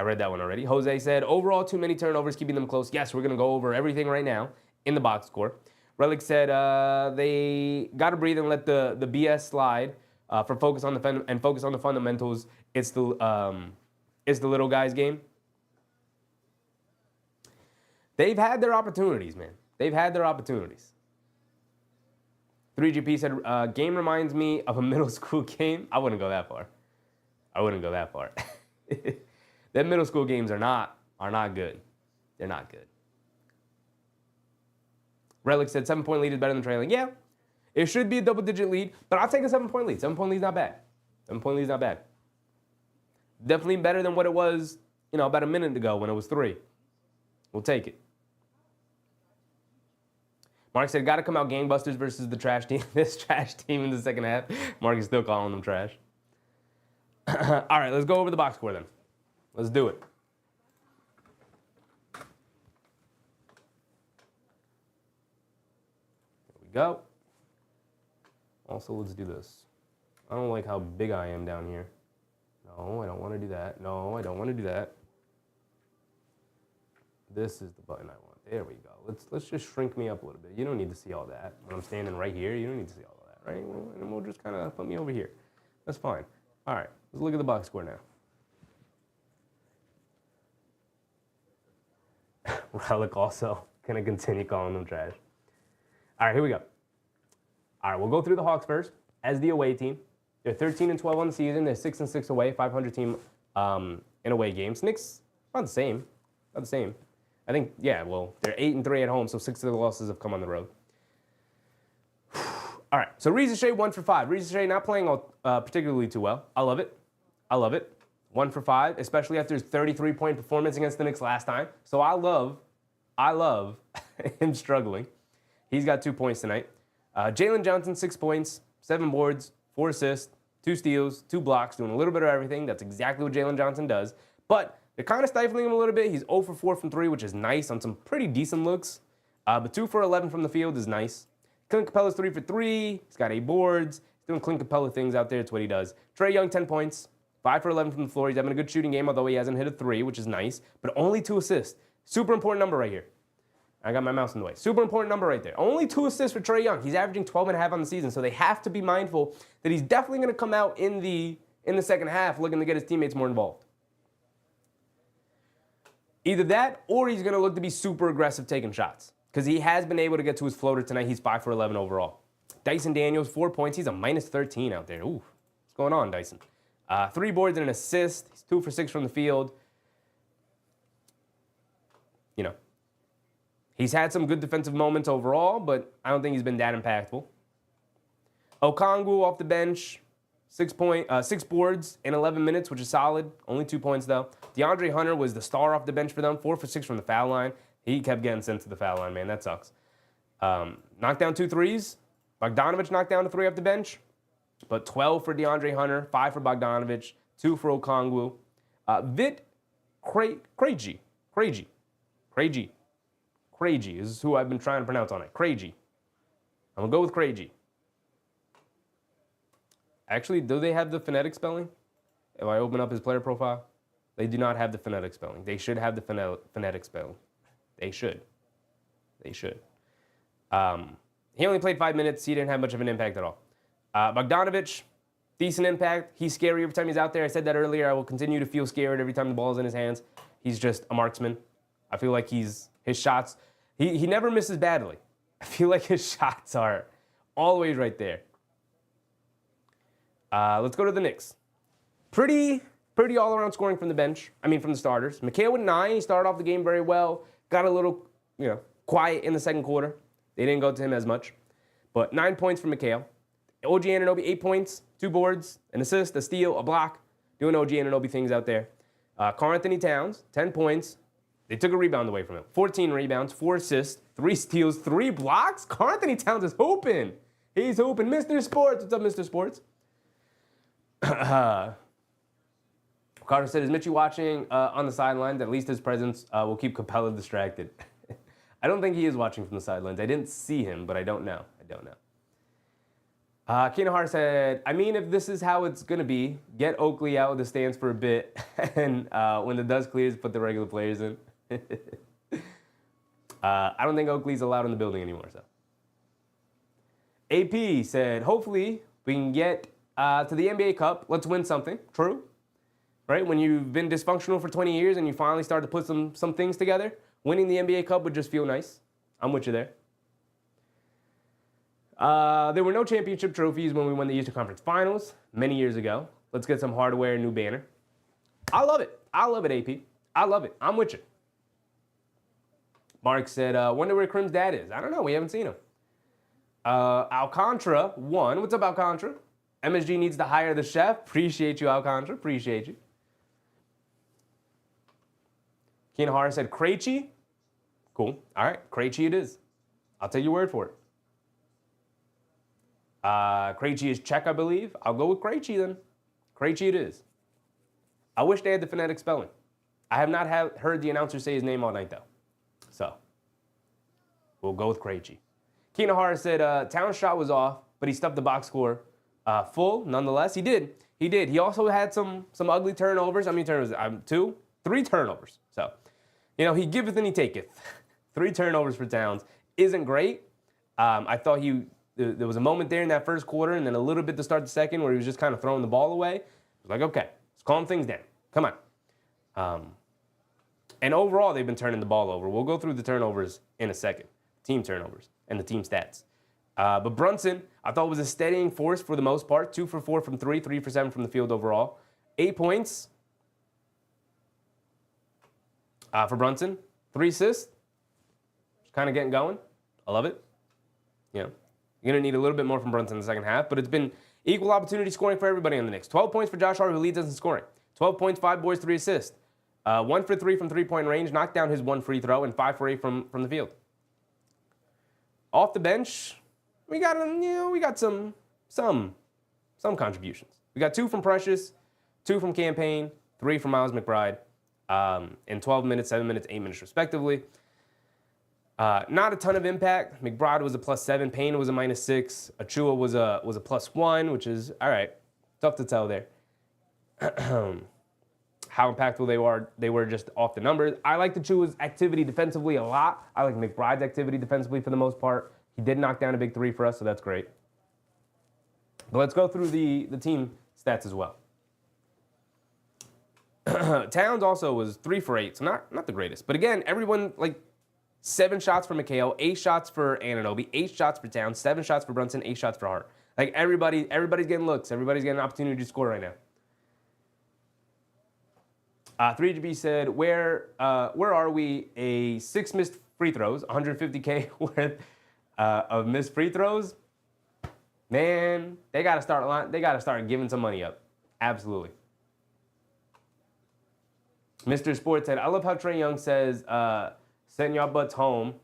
read that one already. Jose said, overall, too many turnovers, keeping them close. Yes, we're going to go over everything right now in the box score. Relic said, they got to breathe and let the BS slide for focus on the fundamentals. It's the little guys game. They've had their opportunities, man. 3GP said, game reminds me of a middle school game. I wouldn't go that far. Them middle school games are not good. They're not good. Relic said 7-point lead is better than trailing. Yeah, it should be a double-digit lead, but I'll take a 7-point lead. 7-point lead's not bad. Definitely better than what it was, about a minute ago when it was 3. We'll take it. Mark said, got to come out gangbusters versus the trash team. This trash team in the second half. Mark is still calling them trash. All right, let's go over the box score then. Let's do it. There we go. Also, let's do this. I don't like how big I am down here. No, I don't want to do that. This is the button I want. There we go. Let's just shrink me up a little bit. You don't need to see all that. When I'm standing right here, you don't need to see all of that, right? And we'll just kind of put me over here. That's fine. All right, let's look at the box score now. Relic also going to continue calling them trash. All right, here we go. All right, we'll go through the Hawks first. As the away team, they're 13-12 on the season. They're 6-6 away, 500 team in away games. Knicks, not the same. I think, yeah, well, they're 8-3 at home, so 6 of the losses have come on the road. All right, so Reza Shea 1 for 5. Reza Shea not playing particularly too well. I love it. 1 for 5, especially after his 33-point performance against the Knicks last time. So I love him struggling. He's got 2 points tonight. Jalen Johnson, 6 points, 7 boards, 4 assists, 2 steals, 2 blocks, doing a little bit of everything. That's exactly what Jalen Johnson does. But they're kind of stifling him a little bit. He's 0 for 4 from 3, which is nice on some pretty decent looks. But 2 for 11 from the field is nice. Clint Capella's 3 for 3. He's got 8 boards. He's doing Clint Capella things out there. It's what he does. Trae Young, 10 points. 5 for 11 from the floor. He's having a good shooting game, although he hasn't hit a 3, which is nice. But only 2 assists. Super important number right here. I got my mouse in the way. Super important number right there. Only 2 assists for Trae Young. He's averaging 12.5 on the season, so they have to be mindful that he's definitely going to come out in the second half looking to get his teammates more involved. Either that, or he's going to look to be super aggressive taking shots, because he has been able to get to his floater tonight. He's 5 for 11 overall. Dyson Daniels, 4 points. He's a minus 13 out there. Ooh, what's going on, Dyson? 3 boards and an assist. He's 2 for 6 from the field. He's had some good defensive moments overall, but I don't think he's been that impactful. Okongwu off the bench, 6 boards in 11 minutes, which is solid. Only 2 points, though. DeAndre Hunter was the star off the bench for them, 4 for 6 from the foul line. He kept getting sent to the foul line, man. That sucks. Knocked down 2 threes. Bogdanovich knocked down a 3 off the bench, but 12 for DeAndre Hunter, 5 for Bogdanovich, 2 for Okongwu. Krejci is who I've been trying to pronounce on it. Krejci. I'm going to go with Krejci. Actually, do they have the phonetic spelling? If I open up his player profile, they do not have the phonetic spelling. They should have the phonetic spelling. They should. He only played 5 minutes. He didn't have much of an impact at all. Bogdanovich, decent impact. He's scary every time he's out there. I said that earlier. I will continue to feel scared every time the ball is in his hands. He's just a marksman. I feel like his shots, he never misses badly. I feel like his shots are always right there. Let's go to the Knicks. Pretty all-around scoring from the bench. I mean, from the starters. Mikal with 9. He started off the game very well. Got a little, quiet in the second quarter. They didn't go to him as much. But 9 points from Mikal. OG Anunoby, 8 points, 2 boards, an assist, a steal, a block. Doing OG Anunoby things out there. Karl-Anthony Towns, 10 points. They took a rebound away from him. 14 rebounds, 4 assists, 3 steals, 3 blocks. Karl-Anthony Towns is hooping. He's hooping. Mr. Sports. What's up, Mr. Sports? Carter said, is Mitchie watching on the sidelines? At least his presence will keep Capella distracted. I don't think he is watching from the sidelines. I didn't see him, but I don't know. Kinahar said, I mean, if this is how it's going to be, get Oakley out of the stands for a bit, and when the dust clears, put the regular players in. I don't think Oakley's allowed in the building anymore. So, AP said, hopefully we can get to the NBA Cup. Let's win something. True. Right? When you've been dysfunctional for 20 years and you finally start to put some things together, winning the NBA Cup would just feel nice. I'm with you there. There were no championship trophies when we won the Eastern Conference Finals many years ago. Let's get some hardware, new banner. I love it. AP. I love it. I'm with you. Mark said, wonder where Crim's dad is. I don't know. We haven't seen him. Alcantara won. What's up, Alcantara? MSG needs to hire the chef. Appreciate you, Alcantara. Appreciate you. Kinahara said, Krejci. Cool. All right. Krejci it is. I'll take your word for it. Krejci is Czech, I believe. I'll go with Krejci then. Krejci it is. I wish they had the phonetic spelling. I have not heard the announcer say his name all night, though. So, we'll go with Krejci. Kinahara said, Town's shot was off, but he stuffed the box score full, nonetheless. He did. He also had some ugly turnovers. How many turnovers? 3 turnovers. So, he giveth and he taketh. 3 turnovers for Towns isn't great. I thought there was a moment there in that first quarter and then a little bit to start the second where he was just kind of throwing the ball away. I was like, okay, let's calm things down. Come on. And overall, they've been turning the ball over. We'll go through the turnovers in a second, team turnovers and the team stats. But Brunson, I thought was a steadying force for the most part. 2 for 4 from 3, 3 for 7 from the field overall. 8 points for Brunson. 3 assists. Just kind of getting going. I love it. You're going to need a little bit more from Brunson in the second half, but it's been equal opportunity scoring for everybody on the Knicks. 12 points for Josh Hart, who leads us in scoring. 12 points, 5 boards, 3 assists. 1 for 3 from three-point range, knocked down his 1 free throw, and 5 for 8 from the field. Off the bench, we got some contributions. We got 2 from Precious, 2 from Campaign, 3 from Miles McBride, in 12 minutes, 7 minutes, 8 minutes respectively. Not a ton of impact. McBride was a +7, Payne was a -6, Achua was a +1, which is all right. Tough to tell there. How impactful they were just off the numbers. I like Achua's activity defensively a lot. I like McBride's activity defensively for the most part. He did knock down a big 3 for us, so that's great. But let's go through the team stats as well. Towns also was 3 for 8, so not the greatest. But again, everyone, 7 shots for Mikal, 8 shots for Anunoby, 8 shots for Towns, 7 shots for Brunson, 8 shots for Hart. Everybody's getting looks. Everybody's getting an opportunity to score right now. 3GB said, where are we? 6 missed free throws, 150K worth of missed free throws. Man, they got to start giving some money up. Absolutely. Mr. Sports said, I love how Trae Young says, send y'all butts home,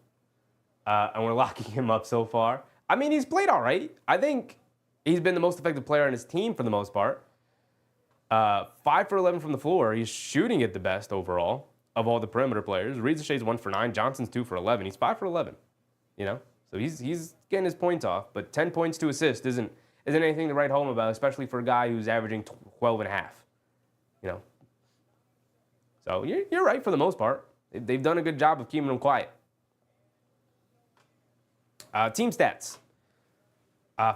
and we're locking him up so far. I mean, he's played all right. I think he's been the most effective player on his team for the most part. 5 for 11 from the floor. He's shooting it the best overall of all the perimeter players. Shay's 1 for 9. Johnson's 2 for 11. He's 5 for 11. You know, so he's getting his points off. But 10 points to assist isn't anything to write home about, especially for a guy who's averaging 12 and a half. You know, so you're right for the most part. They've done a good job of keeping him quiet. Team stats.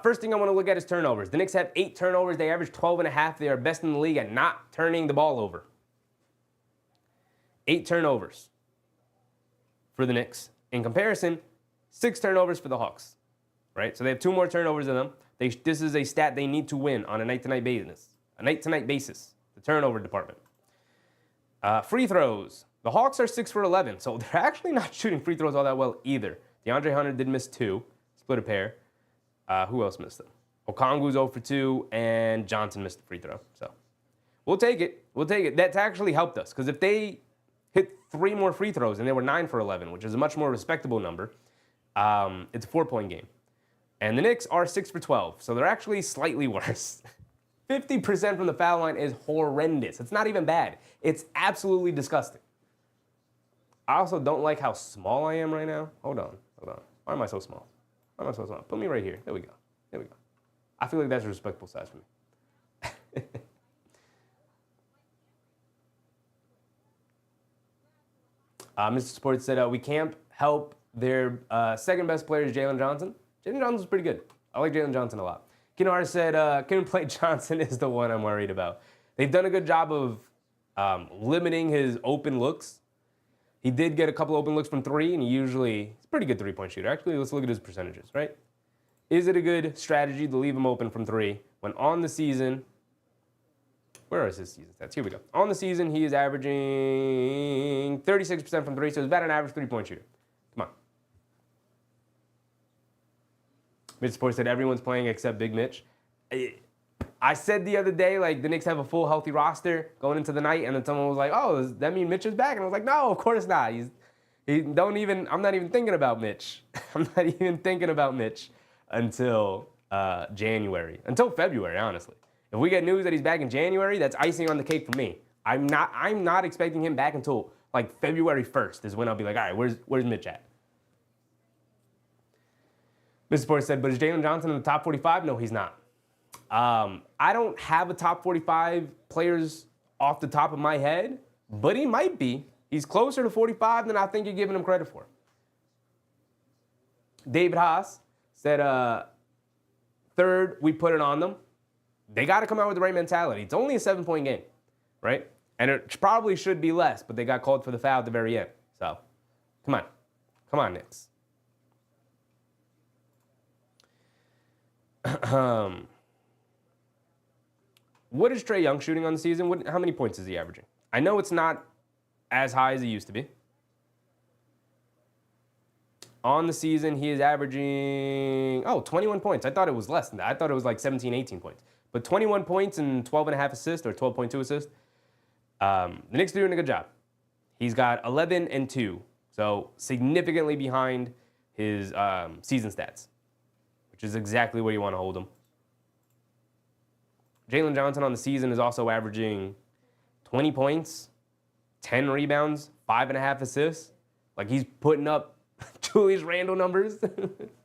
First thing I want to look at is turnovers. The Knicks have 8 turnovers. They average 12 and a half. They are best in the league at not turning the ball over. 8 turnovers for the Knicks. In comparison, 6 turnovers for the Hawks. Right? So they have 2 more turnovers than them. This is a stat they need to win on a night-to-night basis. The turnover department. Free throws. The Hawks are 6 for 11, so they're actually not shooting free throws all that well either. DeAndre Hunter did miss 2, split a pair. Who else missed them? Okongwu's 0 for 2, and Johnson missed the free throw. So we'll take it. That's actually helped us, because if they hit 3 more free throws and they were 9 for 11, which is a much more respectable number, it's a 4-point game. And the Knicks are 6 for 12, so they're actually slightly worse. 50% from the foul line is horrendous. It's not even bad. It's absolutely disgusting. I also don't like how small I am right now. Hold on. Why am I so small? Put me right here. There we go. I feel like that's a respectable size for me. Mr. Sports said, we can't help their second best player is Jalen Johnson. Jalen Johnson's pretty good. I like Jalen Johnson a lot. Kinar said, couldn't play Johnson is the one I'm worried about. They've done a good job of limiting his open looks. He did get a couple open looks from 3, and he's a pretty good 3-point shooter. Actually, let's look at his percentages, right? Is it a good strategy to leave him open from 3 when on the season, where is his season stats? Here we go. On the season, he is averaging 36% from 3, so he's about an average 3-point shooter. Come on. Mitch Sports said everyone's playing except Big Mitch. I said the other day, like, the Knicks have a full healthy roster going into the night, and then someone was like, oh, does that mean Mitch is back? And I was like, no, of course not. I'm not even thinking about Mitch. I'm not even thinking about Mitch until January. Until February, honestly. If we get news that he's back in January, that's icing on the cake for me. I'm not expecting him back until, like, February 1st is when I'll be like, all right, where's Mitch at? Mr. Sports said, but is Jalen Johnson in the top 45? No, he's not. I don't have a top 45 players off the top of my head, but he might be. He's closer to 45 than I think you're giving him credit for. David Haas said, third, we put it on them. They got to come out with the right mentality. It's only a 7-point game, right? And it probably should be less, but they got called for the foul at the very end. So, come on, Knicks. What is Trae Young shooting on the season? How many points is he averaging? I know it's not as high as it used to be. On the season, he is averaging, 21 points. I thought it was less than that. I thought it was like 17, 18 points. But 21 points and 12.5 assists, or 12.2 assists. The Knicks are doing a good job. He's got 11 and 2, so significantly behind his season stats, which is exactly where you want to hold him. Jalen Johnson on the season is also averaging 20 points, 10 rebounds, 5.5 assists. Like, he's putting up Julius Randle numbers,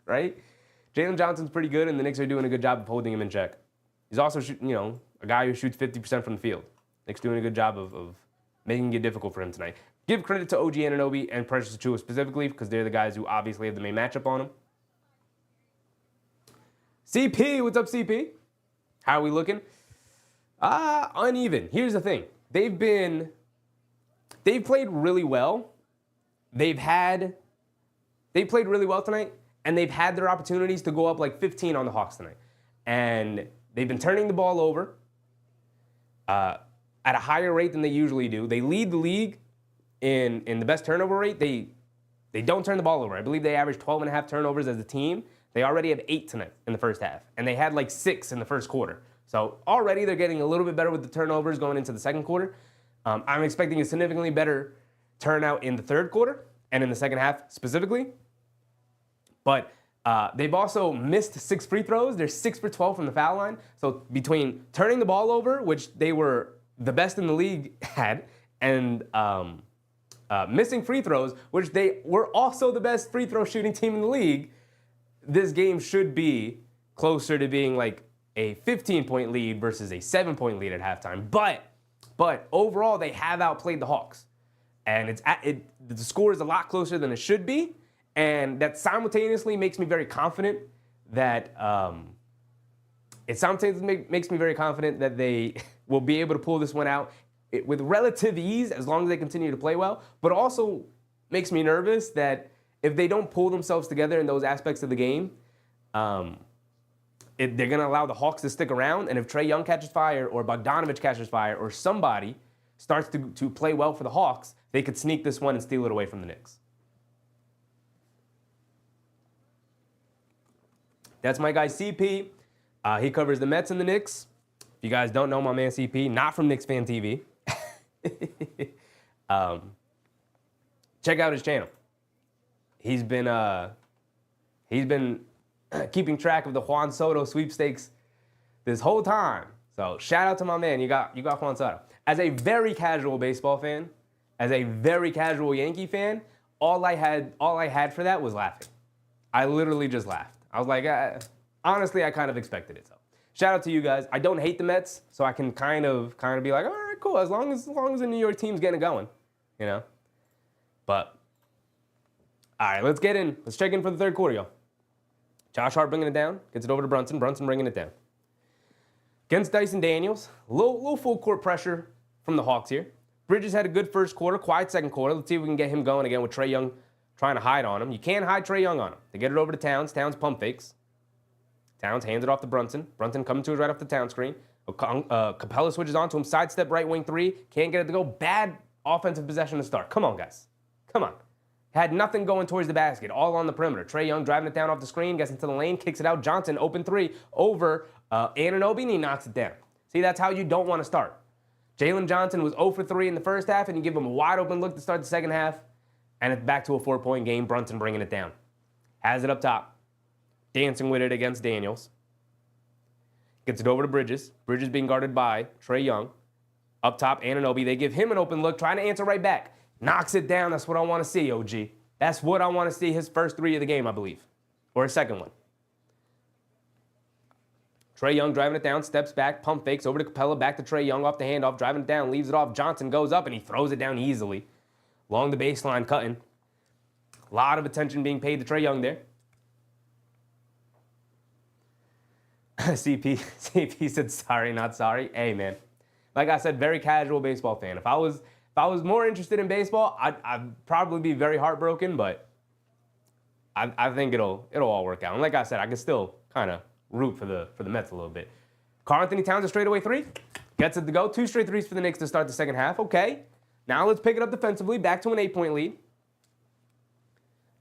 right? Jalen Johnson's pretty good, and the Knicks are doing a good job of holding him in check. He's also, a guy who shoots 50% from the field. Knicks doing a good job of making it difficult for him tonight. Give credit to OG Anunoby and Precious Achiuwa specifically, because they're the guys who obviously have the main matchup on him. CP, what's up, CP? How are we looking? Uneven. Here's the thing. They've played really well. They played really well tonight, and they've had their opportunities to go up like 15 on the Hawks tonight. And they've been turning the ball over at a higher rate than they usually do. They lead the league in the best turnover rate. They don't turn the ball over. I believe they average 12.5 turnovers as a team. They already have 8 tonight in the first half, and they had like 6 in the first quarter. So already they're getting a little bit better with the turnovers going into the second quarter. I'm expecting a significantly better turnout in the third quarter and in the second half specifically. But they've also missed 6 free throws. They're 6 for 12 from the foul line. So between turning the ball over, which they were the best in the league at, and missing free throws, which they were also the best free throw shooting team in the league, this game should be closer to being like a 15-point lead versus a 7-point lead at halftime. But overall, they have outplayed the Hawks. And the score is a lot closer than it should be. And that simultaneously makes me very confident that makes me very confident that they will be able to pull this one out with relative ease as long as they continue to play well. But also makes me nervous that if they don't pull themselves together in those aspects of the game, they're going to allow the Hawks to stick around. And if Trae Young catches fire or Bogdanovich catches fire or somebody starts to play well for the Hawks, they could sneak this one and steal it away from the Knicks. That's my guy CP. He covers the Mets and the Knicks. If you guys don't know my man CP, not from Knicks Fan TV. Check out his channel. He's been keeping track of the Juan Soto sweepstakes this whole time. So shout out to my man. You got Juan Soto. As a very casual baseball fan, as a very casual Yankee fan, all I had for that was laughing. I literally just laughed. I was like, honestly, I kind of expected it. So shout out to you guys. I don't hate the Mets, so I can kind of be like, all right, cool. As long as the New York team's getting it going, you know. But all right, let's get in. Let's check in for the third quarter, y'all. Josh Hart bringing it down, gets it over to Brunson. Brunson bringing it down. Against Dyson Daniels, little full court pressure from the Hawks here. Bridges had a good first quarter, quiet second quarter. Let's see if we can get him going again with Trae Young trying to hide on him. You can't hide Trae Young on him. They get it over to Towns. Towns pump fakes. Towns hands it off to Brunson. Brunson coming to us right off the Towns screen. Capella switches on to him. Sidestep right wing 3. Can't get it to go. Bad offensive possession to start. Come on, guys. Come on. Had nothing going towards the basket. All on the perimeter. Trae Young driving it down off the screen. Gets into the lane. Kicks it out. Johnson open 3 over Anunoby, and he knocks it down. See, that's how you don't want to start. Jalen Johnson was 0 for 3 in the first half, and you give him a wide open look to start the second half. And it's back to a 4-point game. Brunson bringing it down. Has it up top. Dancing with it against Daniels. Gets it over to Bridges. Bridges being guarded by Trae Young. Up top, Anunoby. They give him an open look, trying to answer right back. Knocks it down. That's what I want to see, OG. That's what I want to see. His first 3 of the game, I believe. Or his second one. Trae Young driving it down, steps back, pump fakes over to Capella, back to Trae Young off the handoff, driving it down, leaves it off. Johnson goes up and he throws it down easily. Along the baseline, cutting. A lot of attention being paid to Trae Young there. CP said sorry, not sorry. Hey, man. Like I said, very casual baseball fan. If I was more interested in baseball, I'd probably be very heartbroken, but I think it'll all work out. And like I said, I can still kind of root for the Mets a little bit. Karl-Anthony Towns a straightaway 3. Gets it to go. 2 straight 3s for the Knicks to start the second half. Okay. Now let's pick it up defensively. Back to an 8-point lead.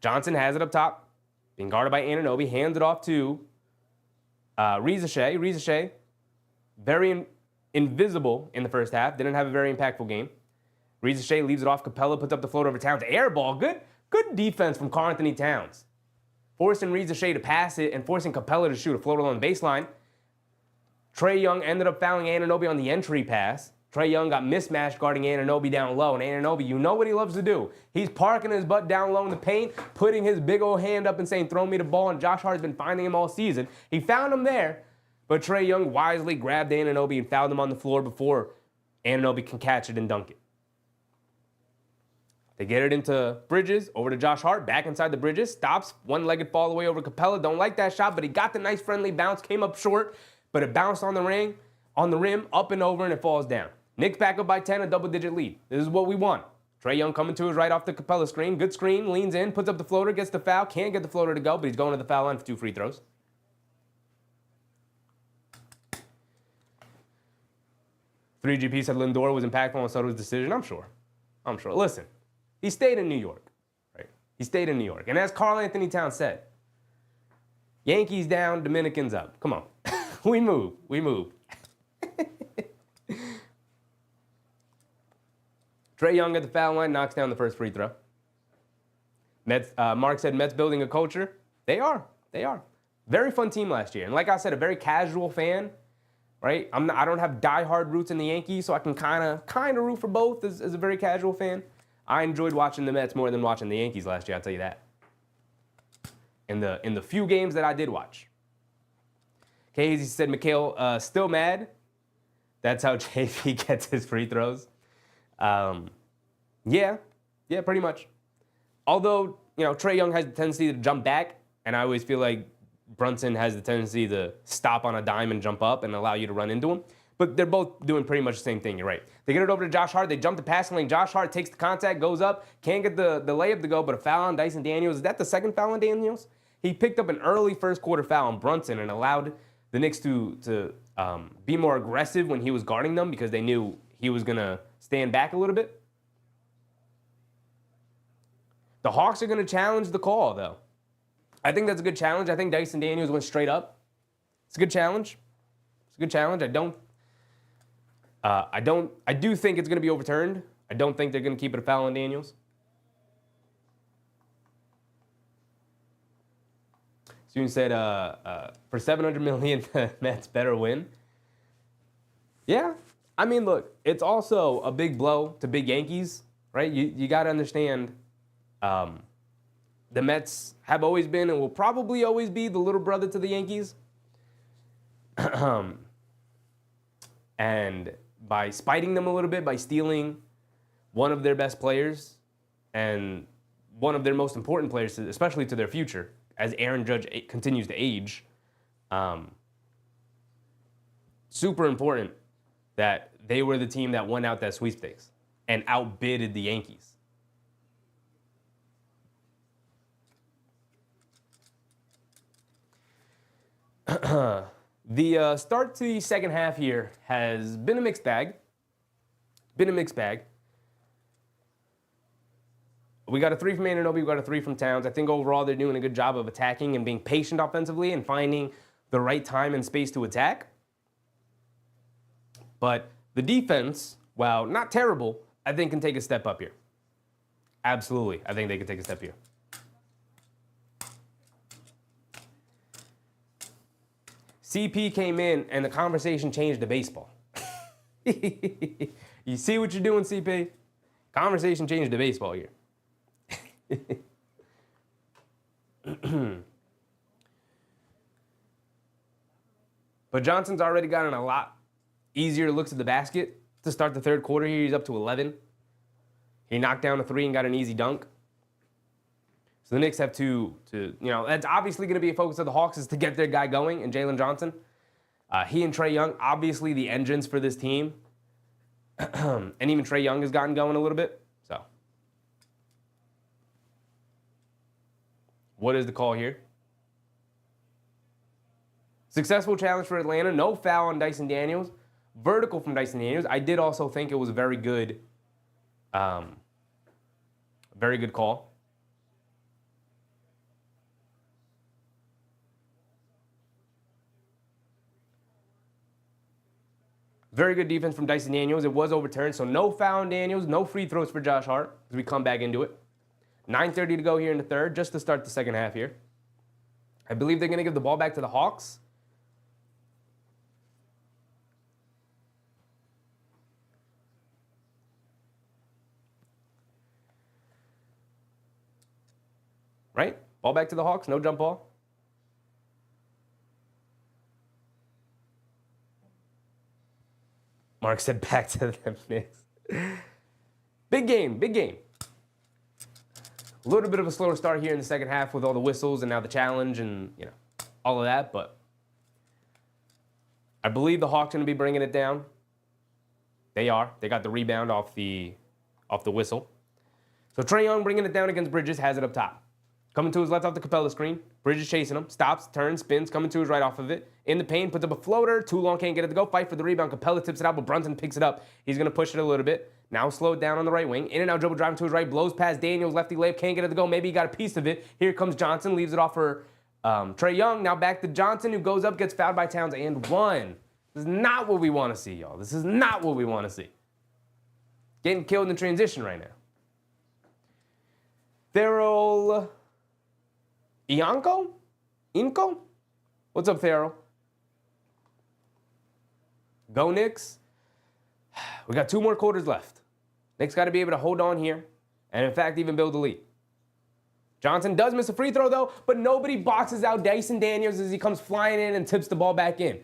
Johnson has it up top. Being guarded by Anunoby. Hands it off to Reza Shea. Reza Shea, very invisible in the first half. Didn't have a very impactful game. Reza Shea leaves it off. Capella puts up the float over Towns. Air ball. Good defense from Karl-Anthony Towns. Forcing Reza Shea to pass it and forcing Capella to shoot a float along the baseline. Trae Young ended up fouling Anunoby on the entry pass. Trae Young got mismatched guarding Anunoby down low. And Anunoby, you know what he loves to do. He's parking his butt down low in the paint, putting his big old hand up and saying, throw me the ball. And Josh Hart's been finding him all season. He found him there, but Trae Young wisely grabbed Anunoby and fouled him on the floor before Anunoby can catch it and dunk it. They get it into Bridges, over to Josh Hart, back inside the Bridges, stops, one-legged fall away over Capella. Don't like that shot, but he got the nice friendly bounce, came up short, but it bounced on the rim, up and over, and it falls down. Knicks back up by 10, a double-digit lead. This is what we want. Trae Young coming to us right off the Capella screen. Good screen, leans in, puts up the floater, gets the foul. Can't get the floater to go, but he's going to the foul line for 2 free throws. Three GP said Lindor was impactful on Soto's decision. I'm sure. Listen, he stayed in New York, right? He stayed in New York. And as Karl-Anthony Towns said, Yankees down, Dominicans up. Come on. We move. Trae Young at the foul line knocks down the first free throw. Mets, Mark said Mets building a culture. They are. Very fun team last year. And like I said, a very casual fan, right? I don't have diehard roots in the Yankees, so I can kind of root for both as a very casual fan. I enjoyed watching the Mets more than watching the Yankees last year, I'll tell you that. In the few games that I did watch. Casey said, Mikhail, still mad. That's how JP gets his free throws. Yeah, pretty much. Although, Trae Young has the tendency to jump back, and I always feel like Brunson has the tendency to stop on a dime and jump up and allow you to run into him. But they're both doing pretty much the same thing, you're right. They get it over to Josh Hart, they jump the passing lane, Josh Hart takes the contact, goes up, can't get the layup to go, but a foul on Dyson Daniels. Is that the second foul on Daniels? He picked up an early first quarter foul on Brunson and allowed the Knicks to be more aggressive when he was guarding them because they knew he was going to stand back a little bit. The Hawks are going to challenge the call, though. I think that's a good challenge. I think Dyson Daniels went straight up. It's a good challenge. I do think it's going to be overturned. I don't think they're going to keep it a foul on Daniels. Soon said, for $700 million, the Mets better win. Yeah. I mean, look, it's also a big blow to big Yankees, right? You got to understand the Mets have always been and will probably always be the little brother to the Yankees. And by spiting them a little bit, by stealing one of their best players and one of their most important players, especially to their future, as Aaron Judge continues to age, super important that they were the team that won out that sweepstakes and outbidded the Yankees. The start to the second half here has been a mixed bag. We got a 3 from Anunoby, we got a 3 from Towns. I think overall they're doing a good job of attacking and being patient offensively and finding the right time and space to attack. But the defense, while not terrible, I think can take a step up here. Absolutely, I think they can take a step here. CP came in and the conversation changed to baseball. You see what you're doing, CP? Conversation changed to baseball here. But Johnson's already gotten a lot easier looks at the basket to start the third quarter here. He's up to 11. He knocked down a 3 and got an easy dunk. So the Knicks have to that's obviously going to be a focus of the Hawks is to get their guy going, and Jalen Johnson. He and Trae Young, obviously the engines for this team. And even Trae Young has gotten going a little bit. So what is the call here? Successful challenge for Atlanta. No foul on Dyson Daniels. Vertical from Dyson Daniels. I did also think it was a very good call. Very good defense from Dyson Daniels. It was overturned, so no foul on Daniels, no free throws for Josh Hart as we come back into it. 9:30 to go here in the third, just to start the second half here. I believe they're going to give the ball back to the Hawks. Right? Ball back to the Hawks, no jump ball. Mark said back to the Knicks. Big game. A little bit of a slower start here in the second half with all the whistles and now the challenge and, all of that. But I believe the Hawks are going to be bringing it down. They are. They got the rebound off the whistle. So Trae Young bringing it down against Bridges, has it up top. Coming to his left off the Capella screen. Bridges chasing him. Stops, turns, spins, coming to his right off of it. In the paint, puts up a floater. Too long, can't get it to go. Fight for the rebound. Capella tips it out, but Brunson picks it up. He's going to push it a little bit. Now slowed down on the right wing. In and out dribble, driving to his right. Blows past Daniels. Lefty layup, can't get it to go. Maybe he got a piece of it. Here comes Johnson. Leaves it off for Trae Young now back to Johnson, who goes up, gets fouled by Towns, and one. This is not what we want to see, y'all. This is not what we want to see. Getting killed in transition right now. Theral Inco? What's up, Theral? Go Knicks. We got 2 more quarters left. Knicks got to be able to hold on here and, in fact, even build a lead. Johnson does miss a free throw, though, but nobody boxes out Dyson Daniels as he comes flying in and tips the ball back in.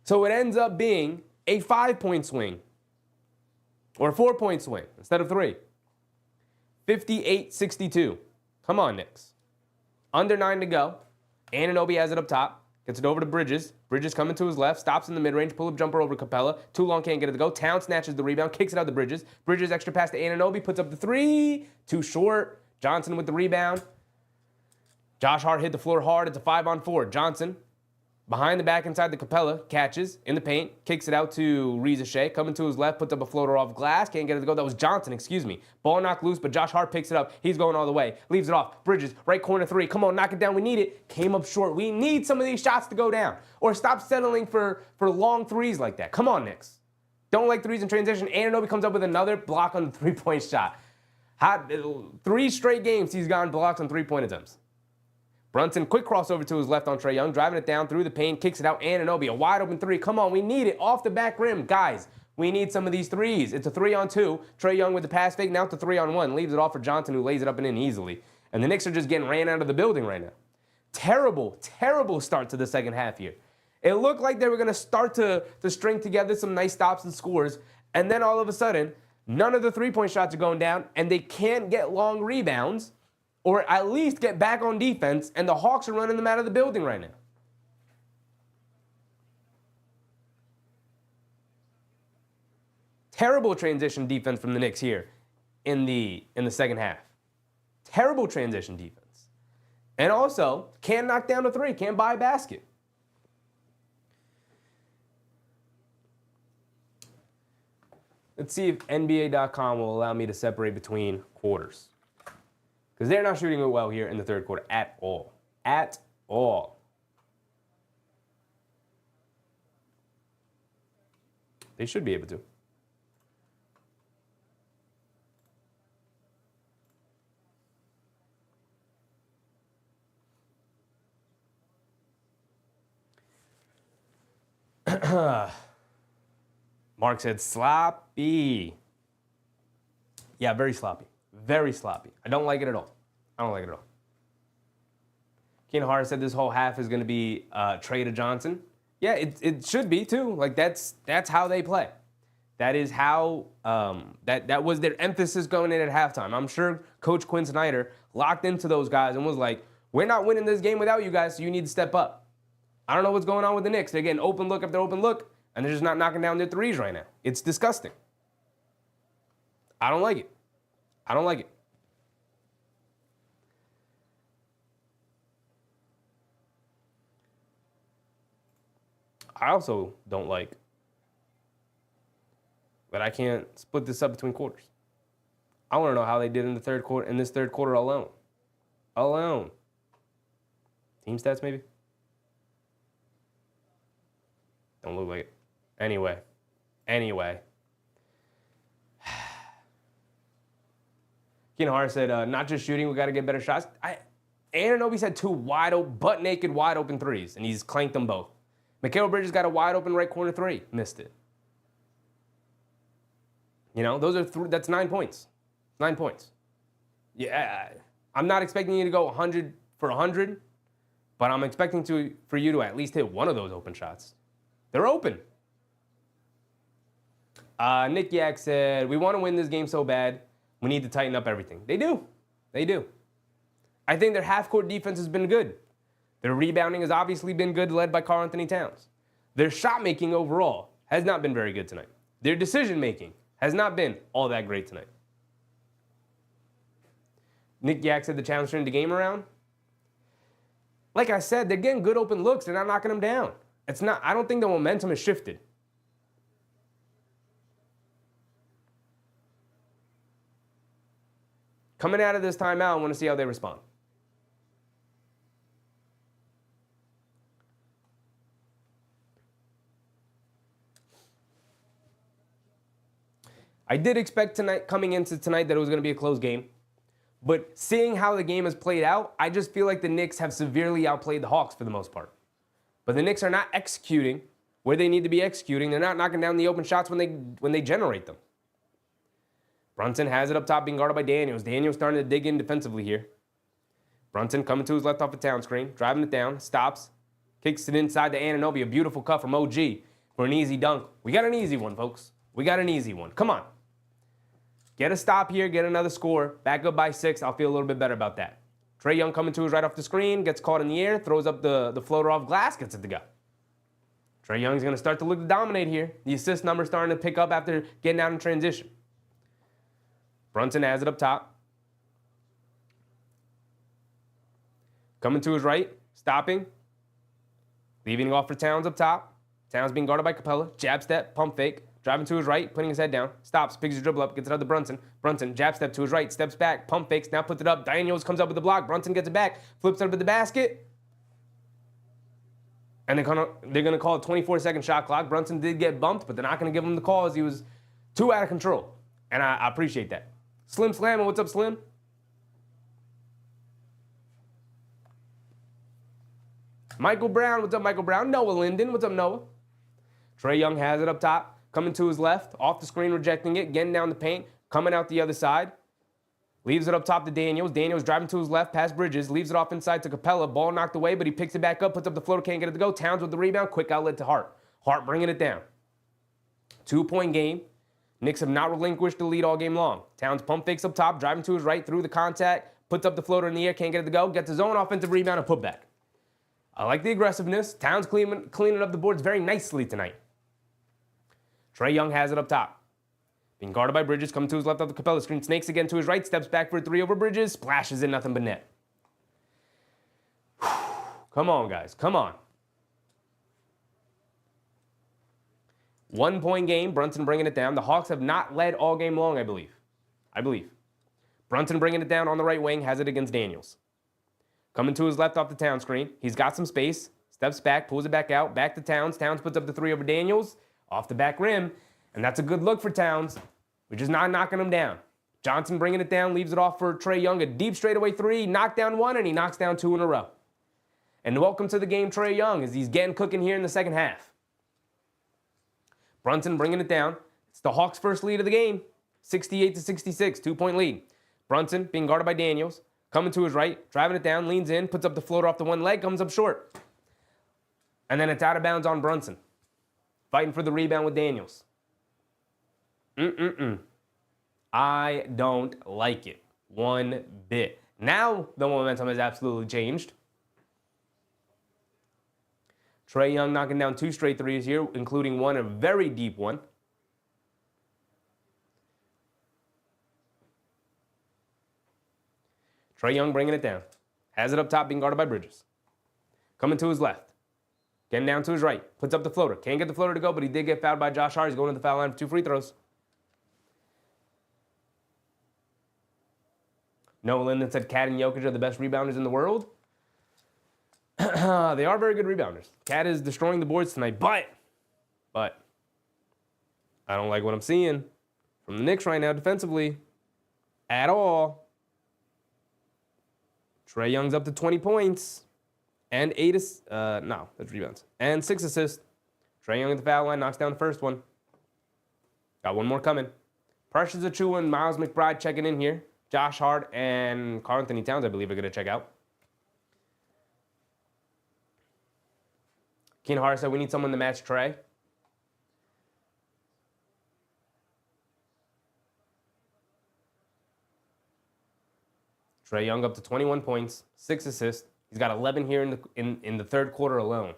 So it ends up being a 5-point swing or a 4-point swing instead of 3. 58-62. Come on, Knicks. Under 9 to go. Anunoby has it up top. Gets it over to Bridges. Bridges coming to his left. Stops in the mid-range. Pull-up jumper over Capella. Too long, can't get it to go. Towns snatches the rebound. Kicks it out to Bridges. Bridges extra pass to Anunoby. Puts up the 3. Too short. Johnson with the rebound. Josh Hart hit the floor hard. It's a 5-on-4. Johnson behind the back inside the Capella. Catches in the paint. Kicks it out to Reza Shea. Coming to his left. Puts up a floater off glass. Can't get it to go. That was Johnson, excuse me. Ball knocked loose, but Josh Hart picks it up. He's going all the way. Leaves it off. Bridges, right corner 3. Come on, knock it down. We need it. Came up short. We need some of these shots to go down. Or stop settling for long threes like that. Come on, Knicks. Don't like threes in transition. Anunoby comes up with another block on the 3-point shot. 3 straight games he's gotten blocks on 3-point attempts. Brunson, quick crossover to his left on Trae Young, driving it down through the paint, kicks it out. Anunoby, a wide open 3. Come on, we need it off the back rim. Guys, we need some of these threes. It's a 3-on-2. Trae Young with the pass fake, now it's a 3-on-1. Leaves it off for Johnson, who lays it up and in easily. And the Knicks are just getting ran out of the building right now. Terrible, terrible start to the second half here. It looked like they were going to start to string together some nice stops and scores, and then all of a sudden, none of the 3-point shots are going down, and they can't get long rebounds or at least get back on defense, and the Hawks are running them out of the building right now. Terrible transition defense from the Knicks here in the second half. Terrible transition defense. And also, can't knock down a 3, can't buy a basket. Let's see if NBA.com will allow me to separate between quarters. Because they're not shooting it well here in the third quarter at all. At all. They should be able to. Mark said sloppy. Yeah, very sloppy. Very sloppy. I don't like it at all. I don't like it at all. Keenan Hart said this whole half is going to be Trae to Johnson. Yeah, it should be too. Like that's how they play. That is how that was their emphasis going in at halftime. I'm sure Coach Quinn Snyder locked into those guys and was like, "We're not winning this game without you guys, so you need to step up." I don't know what's going on with the Knicks. They're getting open look after open look, and they're just not knocking down their threes right now. It's disgusting. I don't like it. I don't like it. I also don't like that I can't split this up between quarters. I want to know how they did in the third quarter, in this third quarter alone. Alone. Team stats, maybe? Don't look like it. Anyway. Keenan Hart said, not just shooting, we got to get better shots. Anunoby's had 2 butt-naked, wide-open threes, and he's clanked them both. Mikal Bridges got a wide-open right corner 3. Missed it. You know, those are that's 9 points. 9 points. Yeah, I'm not expecting you to go 100 for 100, but I'm expecting for you to at least hit one of those open shots. They're open. Nick Yak said, we want to win this game so bad, we need to tighten up everything. They do. They do. I think their half-court defense has been good. Their rebounding has obviously been good, led by Karl-Anthony Towns. Their shot-making overall has not been very good tonight. Their decision-making has not been all that great tonight. Nick Yak said the challenge turned the game around. Like I said, they're getting good open looks. They're not knocking them down. I don't think the momentum has shifted. Coming out of this timeout, I want to see how they respond. I did expect tonight, coming into tonight, that it was going to be a close game. But seeing how the game has played out, I just feel like the Knicks have severely outplayed the Hawks for the most part. But the Knicks are not executing where they need to be executing. They're not knocking down the open shots when they generate them. Brunson has it up top, being guarded by Daniels. Daniels starting to dig in defensively here. Brunson coming to his left off the town screen, driving it down, stops, kicks it inside to Anunoby. A beautiful cut from OG for an easy dunk. We got an easy one, folks. We got an easy one. Come on. Get a stop here, get another score. Back up by 6. I'll feel a little bit better about that. Trae Young coming to his right off the screen, gets caught in the air, throws up the floater off glass, gets it to go. Trae Young's going to start to look to dominate here. The assist number starting to pick up after getting out in transition. Brunson has it up top. Coming to his right, stopping. Leaving it off for Towns up top. Towns being guarded by Capella. Jab step, pump fake. Driving to his right, putting his head down. Stops, picks his dribble up, gets it out to Brunson. Brunson, jab step to his right, steps back, pump fakes, now puts it up. Daniels comes up with the block. Brunson gets it back, flips it up at the basket. And they're going to call a 24-second shot clock. Brunson did get bumped, but they're not going to give him the call as he was too out of control. And I appreciate that. Slim Slammer, what's up, Slim? Michael Brown, what's up, Michael Brown? Noah Linden, what's up, Noah? Trae Young has it up top. Coming to his left, off the screen, rejecting it, getting down the paint, coming out the other side. Leaves it up top to Daniels. Daniels driving to his left, past Bridges, leaves it off inside to Capella. Ball knocked away, but he picks it back up, puts up the floater, can't get it to go. Towns with the rebound, quick outlet to Hart. Hart bringing it down. 2-point game. Knicks have not relinquished the lead all game long. Towns pump fakes up top, driving to his right, through the contact, puts up the floater in the air, can't get it to go, gets his own offensive rebound and put back. I like the aggressiveness. Towns cleaning up the boards very nicely tonight. Trae Young has it up top. Being guarded by Bridges, coming to his left off the Capella screen, snakes again to his right, steps back for a 3 over Bridges, splashes in nothing but net. Come on, guys, come on. 1-point game, Brunson bringing it down. The Hawks have not led all game long, I believe. Brunson bringing it down on the right wing, has it against Daniels. Coming to his left off the town screen. He's got some space, steps back, pulls it back out, back to Towns. Towns puts up the 3 over Daniels. Off the back rim, and that's a good look for Towns. We're just not knocking him down. Johnson bringing it down, leaves it off for Trae Young. A deep straightaway 3, knocked down 1, and he knocks down 2 in a row. And welcome to the game, Trae Young, as he's getting cooking here in the second half. Brunson bringing it down. It's the Hawks' first lead of the game, 68-66, 2-point lead. Brunson being guarded by Daniels, coming to his right, driving it down, leans in, puts up the floater off the one leg, comes up short. And then it's out of bounds on Brunson. Fighting for the rebound with Daniels. I don't like it one bit. Now the momentum has absolutely changed. Trae Young knocking down 2 straight threes here, including one, a very deep one. Trae Young bringing it down. Has it up top, being guarded by Bridges. Coming to his left. Getting down to his right. Puts up the floater. Can't get the floater to go, but he did get fouled by Josh Hart. He's going to the foul line for 2 free throws. Noah Linden said Cat and Jokic are the best rebounders in the world. They are very good rebounders. Cat is destroying the boards tonight, but I don't like what I'm seeing from the Knicks right now defensively at all. Trae Young's up to 20 points. And 8 assists, no, that's rebounds. And 6 assists. Trae Young at the foul line, knocks down the first one. Got one more coming. Precious Achiuwa and Miles McBride checking in here. Josh Hart and Karl Anthony Towns, I believe, are going to check out. Keen Hart said we need someone to match Trae. Trae Young up to 21 points, 6 assists. He's got 11 here in the third quarter alone.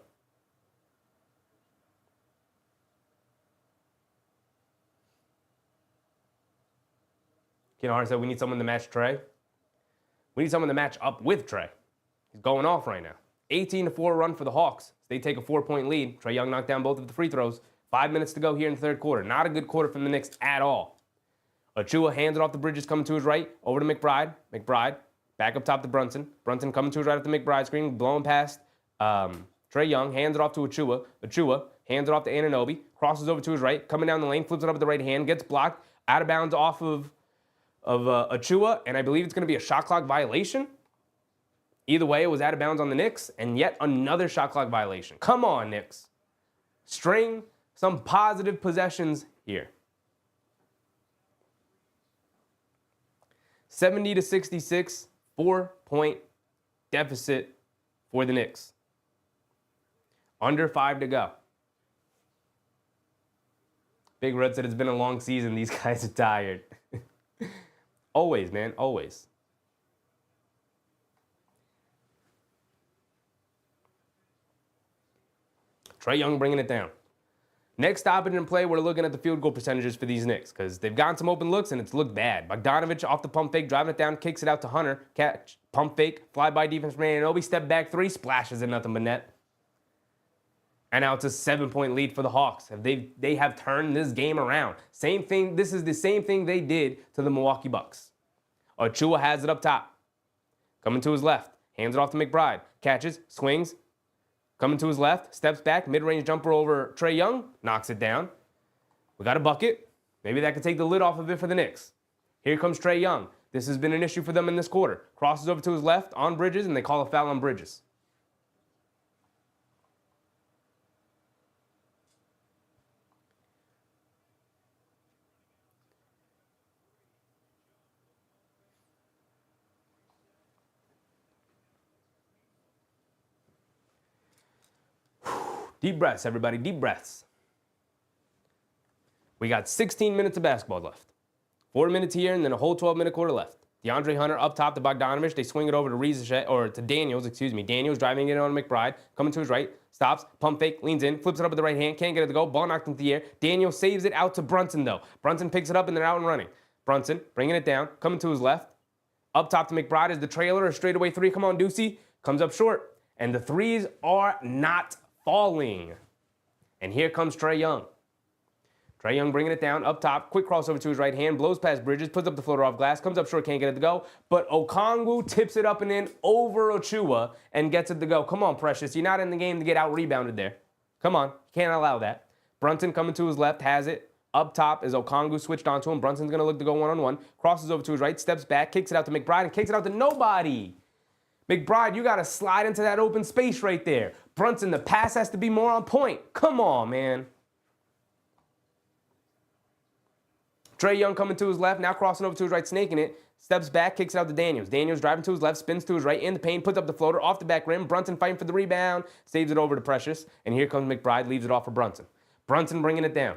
Ken Hart said we need someone to match Trae. We need someone to match up with Trae. He's going off right now. 18-4 run for the Hawks. They take a 4-point lead. Trae Young knocked down both of the free throws. 5 minutes to go here in the third quarter. Not a good quarter from the Knicks at all. Achiuwa hands it off the Bridges, coming to his right. Over to McBride. McBride. Back up top to Brunson. Brunson coming to his right at the McBride screen, blowing past Trae Young, hands it off to Achiuwa. Achiuwa hands it off to Anunoby, crosses over to his right, coming down the lane, flips it up with the right hand, gets blocked. Out of bounds off of Achua, and I believe it's going to be a shot clock violation. Either way, it was out of bounds on the Knicks, and yet another shot clock violation. Come on, Knicks. String some positive possessions here. 70-66, 4-point deficit for the Knicks. Under 5 to go. Big Red said it's been a long season. These guys are tired. Always, man, always. Trae Young bringing it down. Next stoppage in play, we're looking at the field goal percentages for these Knicks because they've gotten some open looks and it's looked bad. Bogdanovich off the pump fake, driving it down, kicks it out to Hunter. Catch, pump fake, fly-by defense from Anunoby, step back three, splashes in nothing but net. And now it's a 7-point lead for the Hawks. They have turned this game around. Same thing. This is the same thing they did to the Milwaukee Bucks. Achua has it up top. Coming to his left. Hands it off to McBride. Catches, swings. Coming to his left, steps back, mid-range jumper over Trae Young, knocks it down. We got a bucket. Maybe that could take the lid off of it for the Knicks. Here comes Trae Young. This has been an issue for them in this quarter. Crosses over to his left on Bridges, and they call a foul on Bridges. Deep breaths, everybody, deep breaths. We got 16 minutes of basketball left. 4 minutes here and then a whole 12-minute quarter left. DeAndre Hunter up top to Bogdanovich. They swing it over to Ricochet, or to Daniels, excuse me. Daniels driving it on McBride, coming to his right, stops, pump fake, leans in, flips it up with the right hand, can't get it to go, ball knocked into the air. Daniels saves it out to Brunson, though. Brunson picks it up and they're out and running. Brunson bringing it down, coming to his left. Up top to McBride is the trailer, a straightaway three. Come on, Deucey. Comes up short. And the threes are not falling. And here comes Trae Young. Trae Young bringing it down up top. Quick crossover to his right hand. Blows past Bridges. Puts up the floater off glass. Comes up short. Can't get it to go. But Okongwu tips it up and in over Achua and gets it to go. Come on, Precious. You're not in the game to get out-rebounded there. Come on. Can't allow that. Brunson coming to his left. Has it. Up top is Okongwu switched onto him. Brunson's going to look to go one-on-one. Crosses over to his right. Steps back. Kicks it out to McBride and kicks it out to nobody. McBride, you got to slide into that open space right there. Brunson, the pass has to be more on point. Come on, man. Trae Young coming to his left, now crossing over to his right, snaking it. Steps back, kicks it out to Daniels. Daniels driving to his left, spins to his right, in the paint, puts up the floater, off the back rim. Brunson fighting for the rebound, saves it over to Precious. And here comes McBride, leaves it off for Brunson. Brunson bringing it down.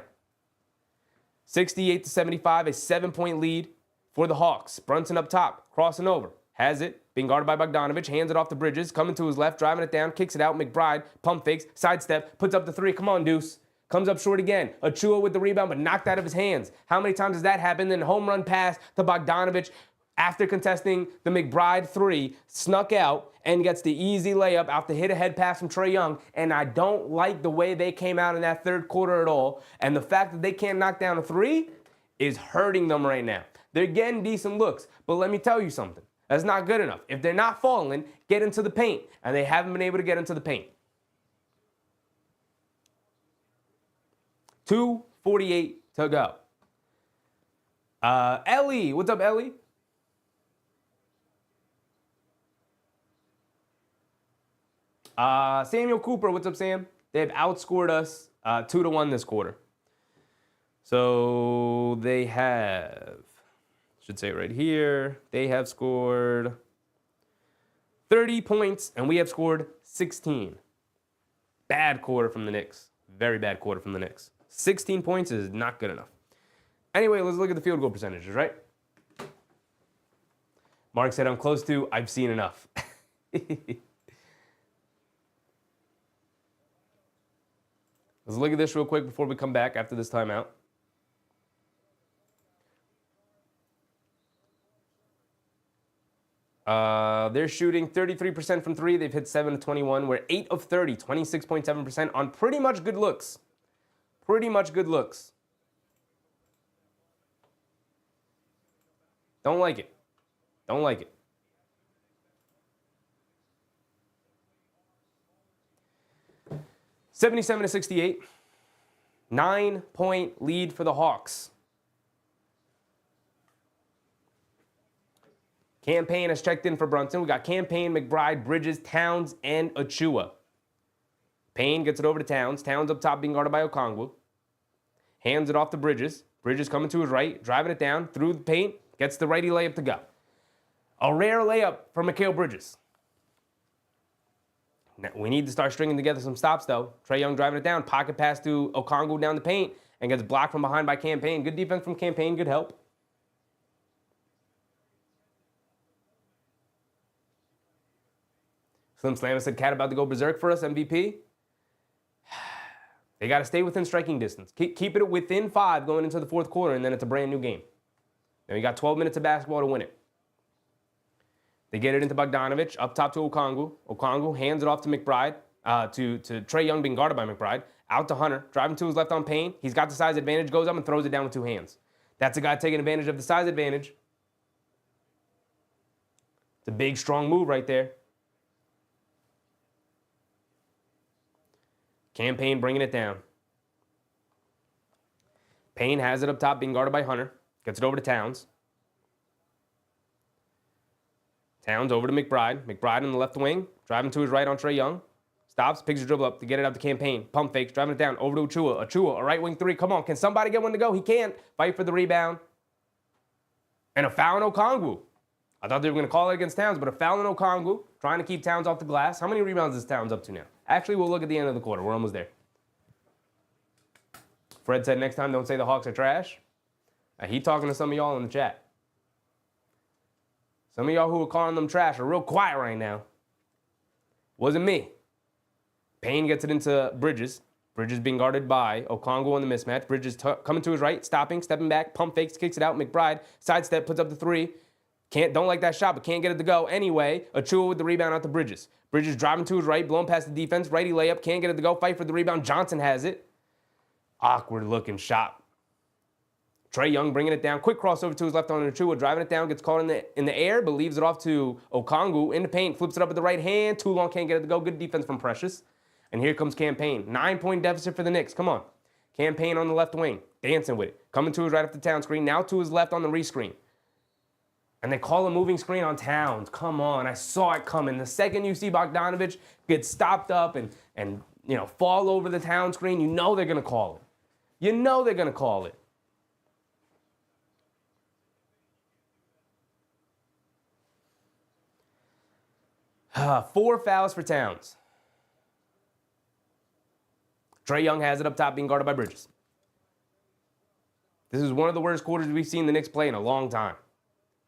68-75, a 7-point lead for the Hawks. Brunson up top, crossing over. Has it, being guarded by Bogdanovich, hands it off to Bridges, coming to his left, driving it down, kicks it out, McBride, pump fakes, sidestep, puts up the three, come on, Deuce. Comes up short again, Achua with the rebound, but knocked out of his hands. How many times has that happened? Then home run pass to Bogdanovich, after contesting the McBride three, snuck out and gets the easy layup after hit a head pass from Trae Young, and I don't like the way they came out in that third quarter at all, and the fact that they can't knock down a three is hurting them right now. They're getting decent looks, but let me tell you something. That's not good enough. If they're not falling, get into the paint. And they haven't been able to get into the paint. 2:48 to go. Ellie, what's up, Ellie? Samuel Cooper, what's up, Sam? They've outscored us 2-1 this quarter. So they have... should say it right here. They have scored 30 points, and we have scored 16. Bad quarter from the Knicks. Very bad quarter from the Knicks. 16 points is not good enough. Anyway, let's look at the field goal percentages, right? Mark said, I'm close to, I've seen enough. Let's look at this real quick before we come back after this timeout. They're shooting 33% from three. They've hit 7 of 21. We're 8 of 30, 26.7% on pretty much good looks. Pretty much good looks. Don't like it. Don't like it. $77-68. 9-point lead for the Hawks. Campaign has checked in for Brunson. We got Campaign, McBride, Bridges, Towns, and Achua. Payne gets it over to Towns. Towns up top being guarded by Okongwu. Hands it off to Bridges. Bridges coming to his right, driving it down through the paint. Gets the righty layup to go. A rare layup for Mikal Bridges. Now, we need to start stringing together some stops, though. Trae Young driving it down. Pocket pass to Okongwu down the paint and gets blocked from behind by Campaign. Good defense from Campaign. Good help. Slim Slammer said, Cat about to go berserk for us, MVP. They got to stay within striking distance. Keep it within 5 going into the fourth quarter, and then it's a brand new game. Now you got 12 minutes of basketball to win it. They get it into Bogdanovich, up top to Okongwu. Okongwu hands it off to McBride, to Trae Young being guarded by McBride. Out to Hunter, driving to his left on Payne. He's got the size advantage, goes up and throws it down with 2 hands. That's a guy taking advantage of the size advantage. It's a big, strong move right there. Campaign bringing it down. Payne has it up top, being guarded by Hunter. Gets it over to Towns. Towns over to McBride. McBride on the left wing, driving to his right on Trae Young. Stops, picks a dribble up to get it out to Campaign. Pump fakes, driving it down over to Achua. Achua, a right wing 3. Come on, can somebody get one to go? He can't. Fight for the rebound. And a foul on Okongwu. I thought they were going to call it against Towns, but a foul on Okongwu, trying to keep Towns off the glass. How many rebounds is Towns up to now? Actually, we'll look at the end of the quarter. We're almost there. Fred said next time, don't say the Hawks are trash. He talking to some of y'all in the chat. Some of y'all who are calling them trash are real quiet right now. Wasn't me. Payne gets it into Bridges. Bridges being guarded by Okongwu on the mismatch. Bridges coming to his right, stopping, stepping back, pump fakes, kicks it out. McBride, sidestep, puts up the 3. Don't like that shot, but can't get it to go. Anyway, Achua with the rebound out to Bridges. Bridges driving to his right, blowing past the defense. Righty layup, can't get it to go. Fight for the rebound. Johnson has it. Awkward looking shot. Trae Young bringing it down. Quick crossover to his left on Achua, driving it down, gets caught in the air, but leaves it off to Okongwu in the paint, flips it up with the right hand. Too long, can't get it to go. Good defense from Precious. And here comes Campaign. 9-point deficit for the Knicks. Come on. Campaign on the left wing, dancing with it. Coming to his right off the Town screen, now to his left on the rescreen. And they call a moving screen on Towns. Come on, I saw it coming. The second you see Bogdanovich get stopped up and fall over the Town screen, you know they're going to call it. You know they're going to call it. Four fouls for Towns. Trae Young has it up top, being guarded by Bridges. This is one of the worst quarters we've seen the Knicks play in a long time.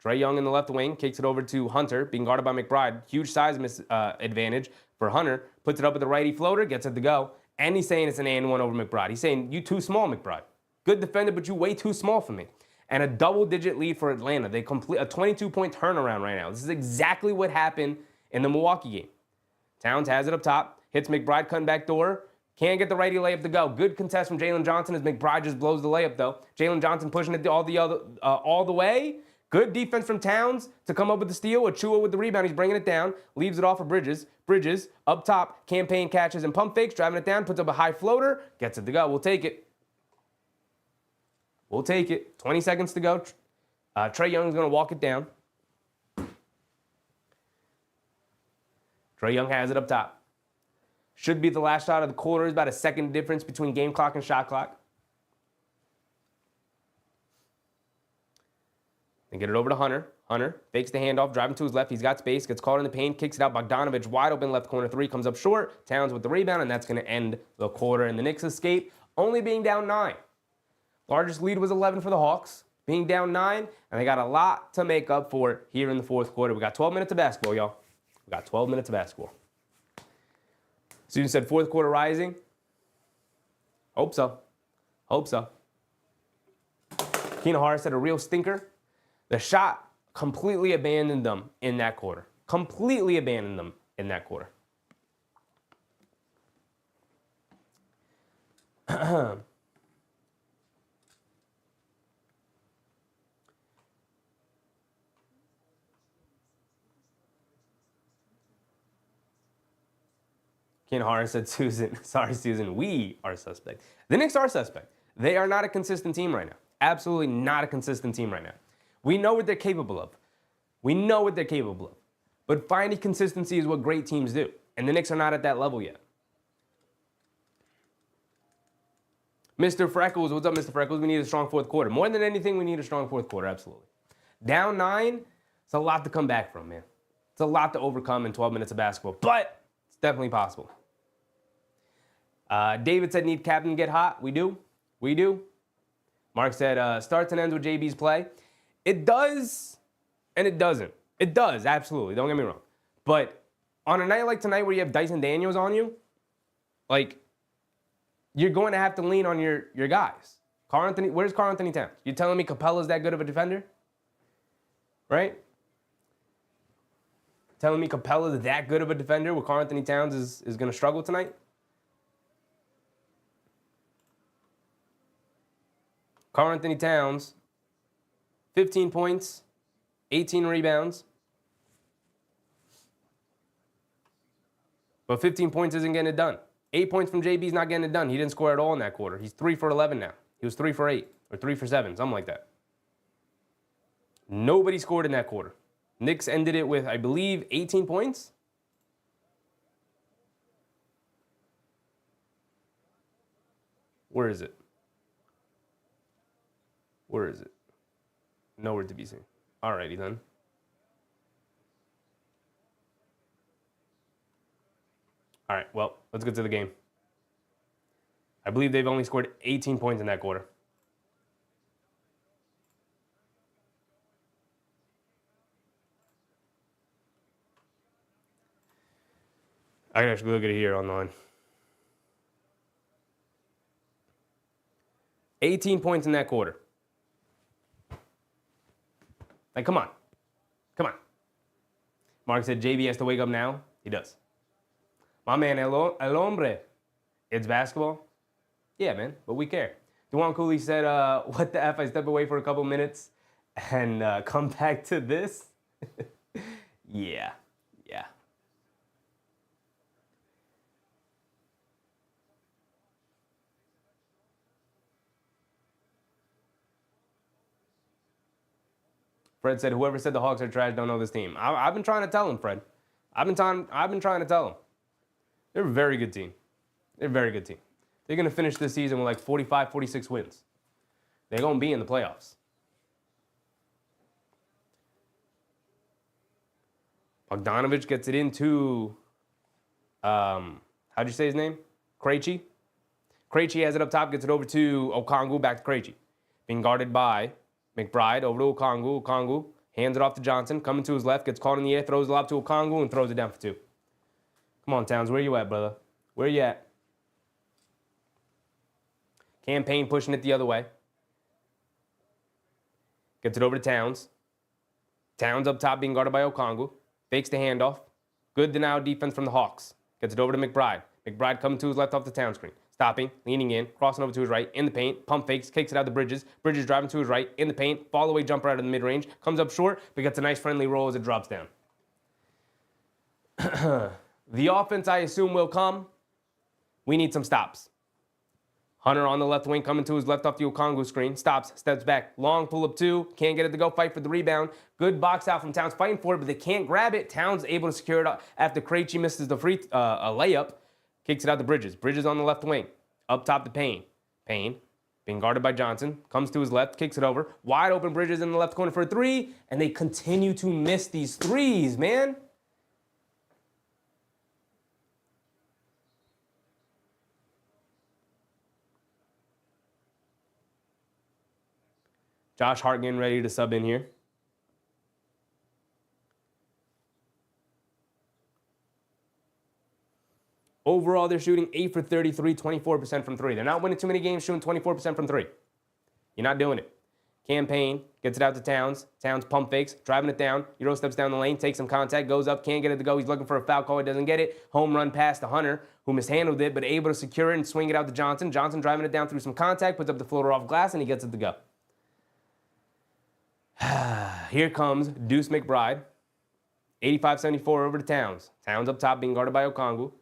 Trae Young in the left wing kicks it over to Hunter, being guarded by McBride. Huge size advantage for Hunter. Puts it up with the righty floater, gets it to go. And he's saying it's an and one over McBride. He's saying, you too small, McBride. Good defender, but you way too small for me. And a double-digit lead for Atlanta. They complete a 22-point turnaround right now. This is exactly what happened in the Milwaukee game. Towns has it up top. Hits McBride cutting back door. Can't get the righty layup to go. Good contest from Jalen Johnson as McBride just blows the layup, though. Jalen Johnson pushing it all the way. Good defense from Towns to come up with the steal. Achua with the rebound. He's bringing it down. Leaves it off for Bridges. Bridges up top. Campaign catches and pump fakes. Driving it down. Puts up a high floater. Gets it to go. We'll take it. We'll take it. 20 seconds to go. Trae Young's going to walk it down. Trae Young has it up top. Should be the last shot of the quarter. It's about a second difference between game clock and shot clock. They get it over to Hunter. Hunter fakes the handoff, driving to his left. He's got space, gets caught in the paint, kicks it out. Bogdanovich wide open left corner 3, comes up short. Towns with the rebound, and that's going to end the quarter. And the Knicks escape, only being down 9. Largest lead was 11 for the Hawks, being down 9, and they got a lot to make up for here in the fourth quarter. We got 12 minutes of basketball, y'all. We got 12 minutes of basketball. Student said fourth quarter rising. Hope so. Hope so. Keenan Harris said a real stinker. The shot completely abandoned them in that quarter. Completely abandoned them in that quarter. Ken Harris said, Susan, we are suspect. The Knicks are suspect. They are not a consistent team right now. Absolutely not a consistent team right now. We know what they're capable of. We know what they're capable of. But finding consistency is what great teams do. And the Knicks are not at that level yet. Mr. Freckles, what's up, Mr. Freckles? We need a strong fourth quarter. More than anything, we need a strong fourth quarter, absolutely. Down 9, it's a lot to come back from, man. It's a lot to overcome in 12 minutes of basketball, but it's definitely possible. David said, need captain to get hot. We do. We do. Mark said, starts and ends with JB's play. It does, and it doesn't. It does, absolutely. Don't get me wrong. But on a night like tonight where you have Dyson Daniels on you, like, you're going to have to lean on your guys. Where's Karl Anthony Towns? You telling me Capella's that good of a defender? Right? Telling me Capella's that good of a defender where Karl Anthony Towns is going to struggle tonight? Karl Anthony Towns, 15 points, 18 rebounds. But 15 points isn't getting it done. 8 points from JB's not getting it done. He didn't score at all in that quarter. He's 3 for 11 now. He was 3 for 8 or 3 for 7, something like that. Nobody scored in that quarter. Knicks ended it with, I believe, 18 points. Where is it? Where is it? Nowhere to be seen. Alrighty then. All right, well, let's get to the game. I believe they've only scored 18 points in that quarter. I can actually look at it here online. 18 points in that quarter. Like, come on. Come on. Mark said JB has to wake up now. He does. My man, el hombre. It's basketball. Yeah, man, but we care. Dewan Cooley said, what the F, I step away for a couple minutes and come back to this? Yeah. Fred said, whoever said the Hawks are trash don't know this team. I've been trying to tell him, Fred. I've been trying to tell him. They're a very good team. They're a very good team. They're going to finish this season with like 45, 46 wins. They're going to be in the playoffs. Bogdanovich gets it into, how'd you say his name? Krejci. Krejci has it up top, gets it over to Okongwu, back to Krejci. Being guarded by McBride, over to Okongwu. Okongwu hands it off to Johnson, coming to his left, gets caught in the air, throws it up to Okongwu, and throws it down for 2. Come on, Towns, where you at, brother? Where you at? Campaign pushing it the other way. Gets it over to Towns. Towns up top being guarded by Okongwu. Fakes the handoff. Good denial defense from the Hawks. Gets it over to McBride. McBride coming to his left off the Towns screen. Stopping, leaning in, crossing over to his right, in the paint, pump fakes, kicks it out to Bridges. Bridges driving to his right, in the paint, fall away jumper out of the mid-range, comes up short, but gets a nice friendly roll as it drops down. The offense, I assume, will come. We need some stops. Hunter on the left wing coming to his left off the Okongwu screen. Stops, steps back. Long pull-up 2. Can't get it to go. Fight for the rebound. Good box out from Towns fighting for it, but they can't grab it. Towns able to secure it after Krejci misses the a layup. Kicks it out to Bridges. Bridges on the left wing. Up top to Payne. Payne being guarded by Johnson. Comes to his left. Kicks it over. Wide open Bridges in the left corner for a 3. And they continue to miss these threes, man. Josh Hart getting ready to sub in here. Overall, they're shooting 8 for 33, 24% from 3. They're not winning too many games shooting 24% from 3. You're not doing it. Campaign gets it out to Towns. Towns pump fakes, driving it down. Euro steps down the lane, takes some contact, goes up, can't get it to go. He's looking for a foul call. He doesn't get it. Home run pass to Hunter, who mishandled it, but able to secure it and swing it out to Johnson. Johnson driving it down through some contact, puts up the floater off glass, and he gets it to go. Here comes Deuce McBride. 85-74 over to Towns. Towns up top being guarded by Okongwu.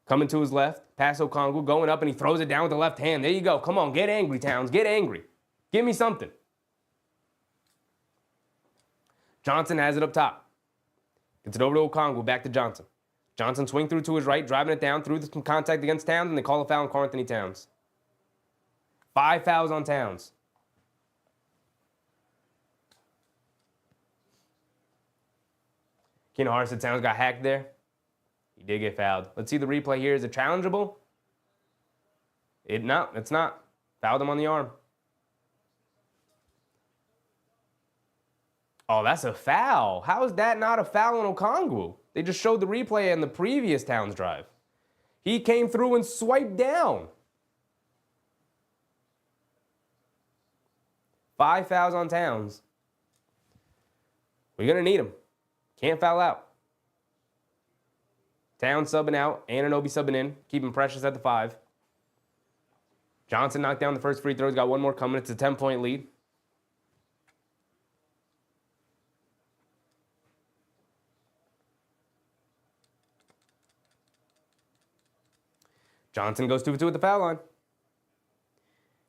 Coming to his left, pass Okongwu, going up, and he throws it down with the left hand. There you go. Come on, get angry, Towns. Get angry. Give me something. Johnson has it up top. Gets it over to Okongwu, back to Johnson. Johnson swing through to his right, driving it down through some contact against Towns, and they call a foul on Karl-Anthony Towns. 5 fouls on Towns. Keenan Hart said Towns got hacked there. He did get fouled. Let's see the replay here. Is it challengeable? No, it's not. Fouled him on the arm. Oh, that's a foul. How is that not a foul on Okongwu? They just showed the replay in the previous Towns drive. He came through and swiped down. 5 fouls on Towns. We're going to need him. Can't foul out. Towns subbing out. Anunoby subbing in. Keeping Precious at the 5. Johnson knocked down the first free throw. He's got one more coming. It's a 10-point lead. Johnson goes 2-for-2 at the foul line.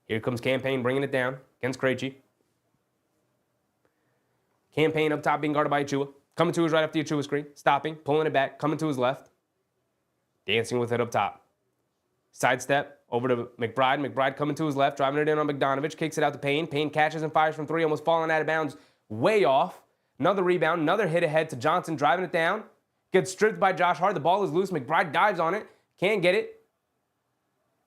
Here comes Campaign bringing it down against Krejci. Campaign up top being guarded by Achua. Coming to his right after the Achua screen. Stopping, pulling it back, coming to his left. Dancing with it up top. Sidestep over to McBride. McBride coming to his left, driving it in on Bogdanovich. Kicks it out to Payne. Payne catches and fires from 3, almost falling out of bounds. Way off. Another rebound, another hit ahead to Johnson, driving it down. Gets stripped by Josh Hart. The ball is loose. McBride dives on it. Can't get it.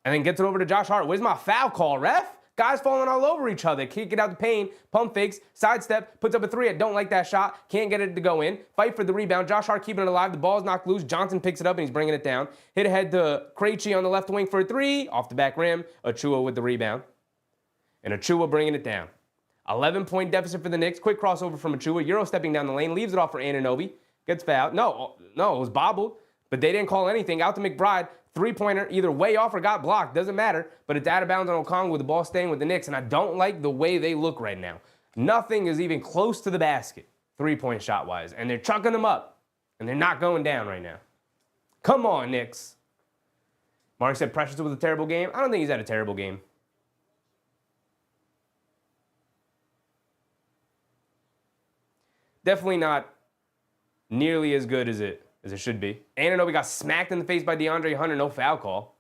And then gets it over to Josh Hart. Where's my foul call, ref? Guys falling all over each other. Kick it out to Payne. Pump fakes. Sidestep. Puts up a 3. I don't like that shot. Can't get it to go in. Fight for the rebound. Josh Hart keeping it alive. The ball's knocked loose. Johnson picks it up and he's bringing it down. Hit ahead to Krejci on the left wing for a 3. Off the back rim. Achua with the rebound. And Achua bringing it down. 11-point deficit for the Knicks. Quick crossover from Achua. Euro stepping down the lane. Leaves it off for Anunoby. Gets fouled. No, it was bobbled. But they didn't call anything. Out to McBride. 3-pointer, either way off or got blocked. Doesn't matter. But it's out of bounds on Okongwu with the ball staying with the Knicks. And I don't like the way they look right now. Nothing is even close to the basket, 3-point shot-wise. And they're chucking them up. And they're not going down right now. Come on, Knicks. Mark said Precious was a terrible game. I don't think he's had a terrible game. Definitely not nearly as good as it should be. Anunoby got smacked in the face by DeAndre Hunter. No foul call.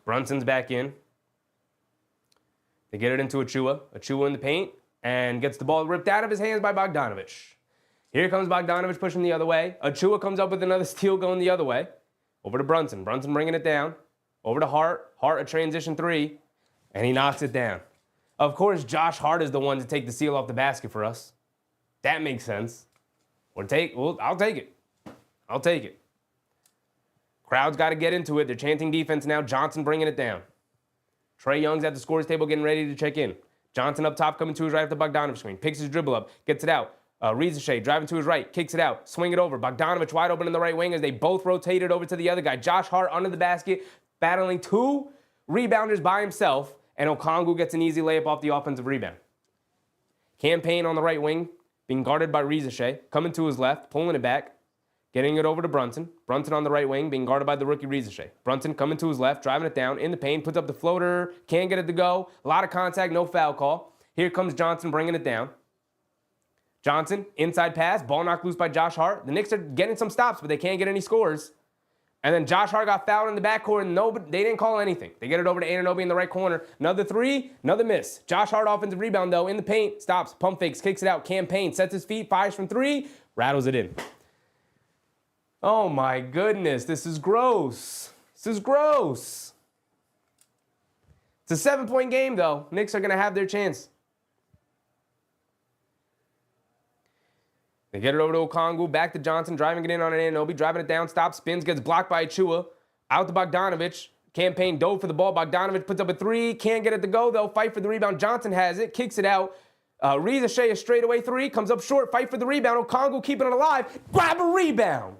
Brunson's back in. They get it into Achua. Achua in the paint and gets the ball ripped out of his hands by Bogdanovich. Here comes Bogdanovich pushing the other way. Achua comes up with another steal going the other way. Over to Brunson. Brunson bringing it down. Over to Hart. Hart a transition 3. And he knocks it down. Of course, Josh Hart is the one to take the seal off the basket for us. That makes sense. I'll take it. I'll take it. Crowd's got to get into it. They're chanting defense now. Johnson bringing it down. Trae Young's at the scorer's table getting ready to check in. Johnson up top coming to his right after Bogdanovich screen. Picks his dribble up. Gets it out. Riza driving to his right, kicks it out, swing it over. Bogdanovich wide open in the right wing as they both rotated over to the other guy. Josh Hart under the basket, battling 2 rebounders by himself, and Okongwu gets an easy layup off the offensive rebound. Campaign on the right wing, being guarded by Riza coming to his left, pulling it back, getting it over to Brunson. Brunson on the right wing, being guarded by the rookie Riza Brunson coming to his left, driving it down in the paint, puts up the floater, can't get it to go. A lot of contact, no foul call. Here comes Johnson bringing it down. Johnson, inside pass, ball knocked loose by Josh Hart. The Knicks are getting some stops, but they can't get any scores. And then Josh Hart got fouled in the backcourt, and they didn't call anything. They get it over to Anunoby in the right corner. Another 3, another miss. Josh Hart offensive rebound, though, in the paint. Stops, pump fakes, kicks it out. Campaign, sets his feet, fires from 3, rattles it in. Oh, my goodness. This is gross. This is gross. It's a 7-point game, though. Knicks are going to have their chance. They get it over to Okongwu, back to Johnson, driving it in on an Anunoby, driving it down, stops, spins, gets blocked by Achua. Out to Bogdanovich. Campaign dove for the ball. Bogdanovich puts up a 3, can't get it to go, though. Fight for the rebound. Johnson has it, kicks it out. Riza a straightaway 3, comes up short, fight for the rebound. Okongwu keeping it alive, grab a rebound.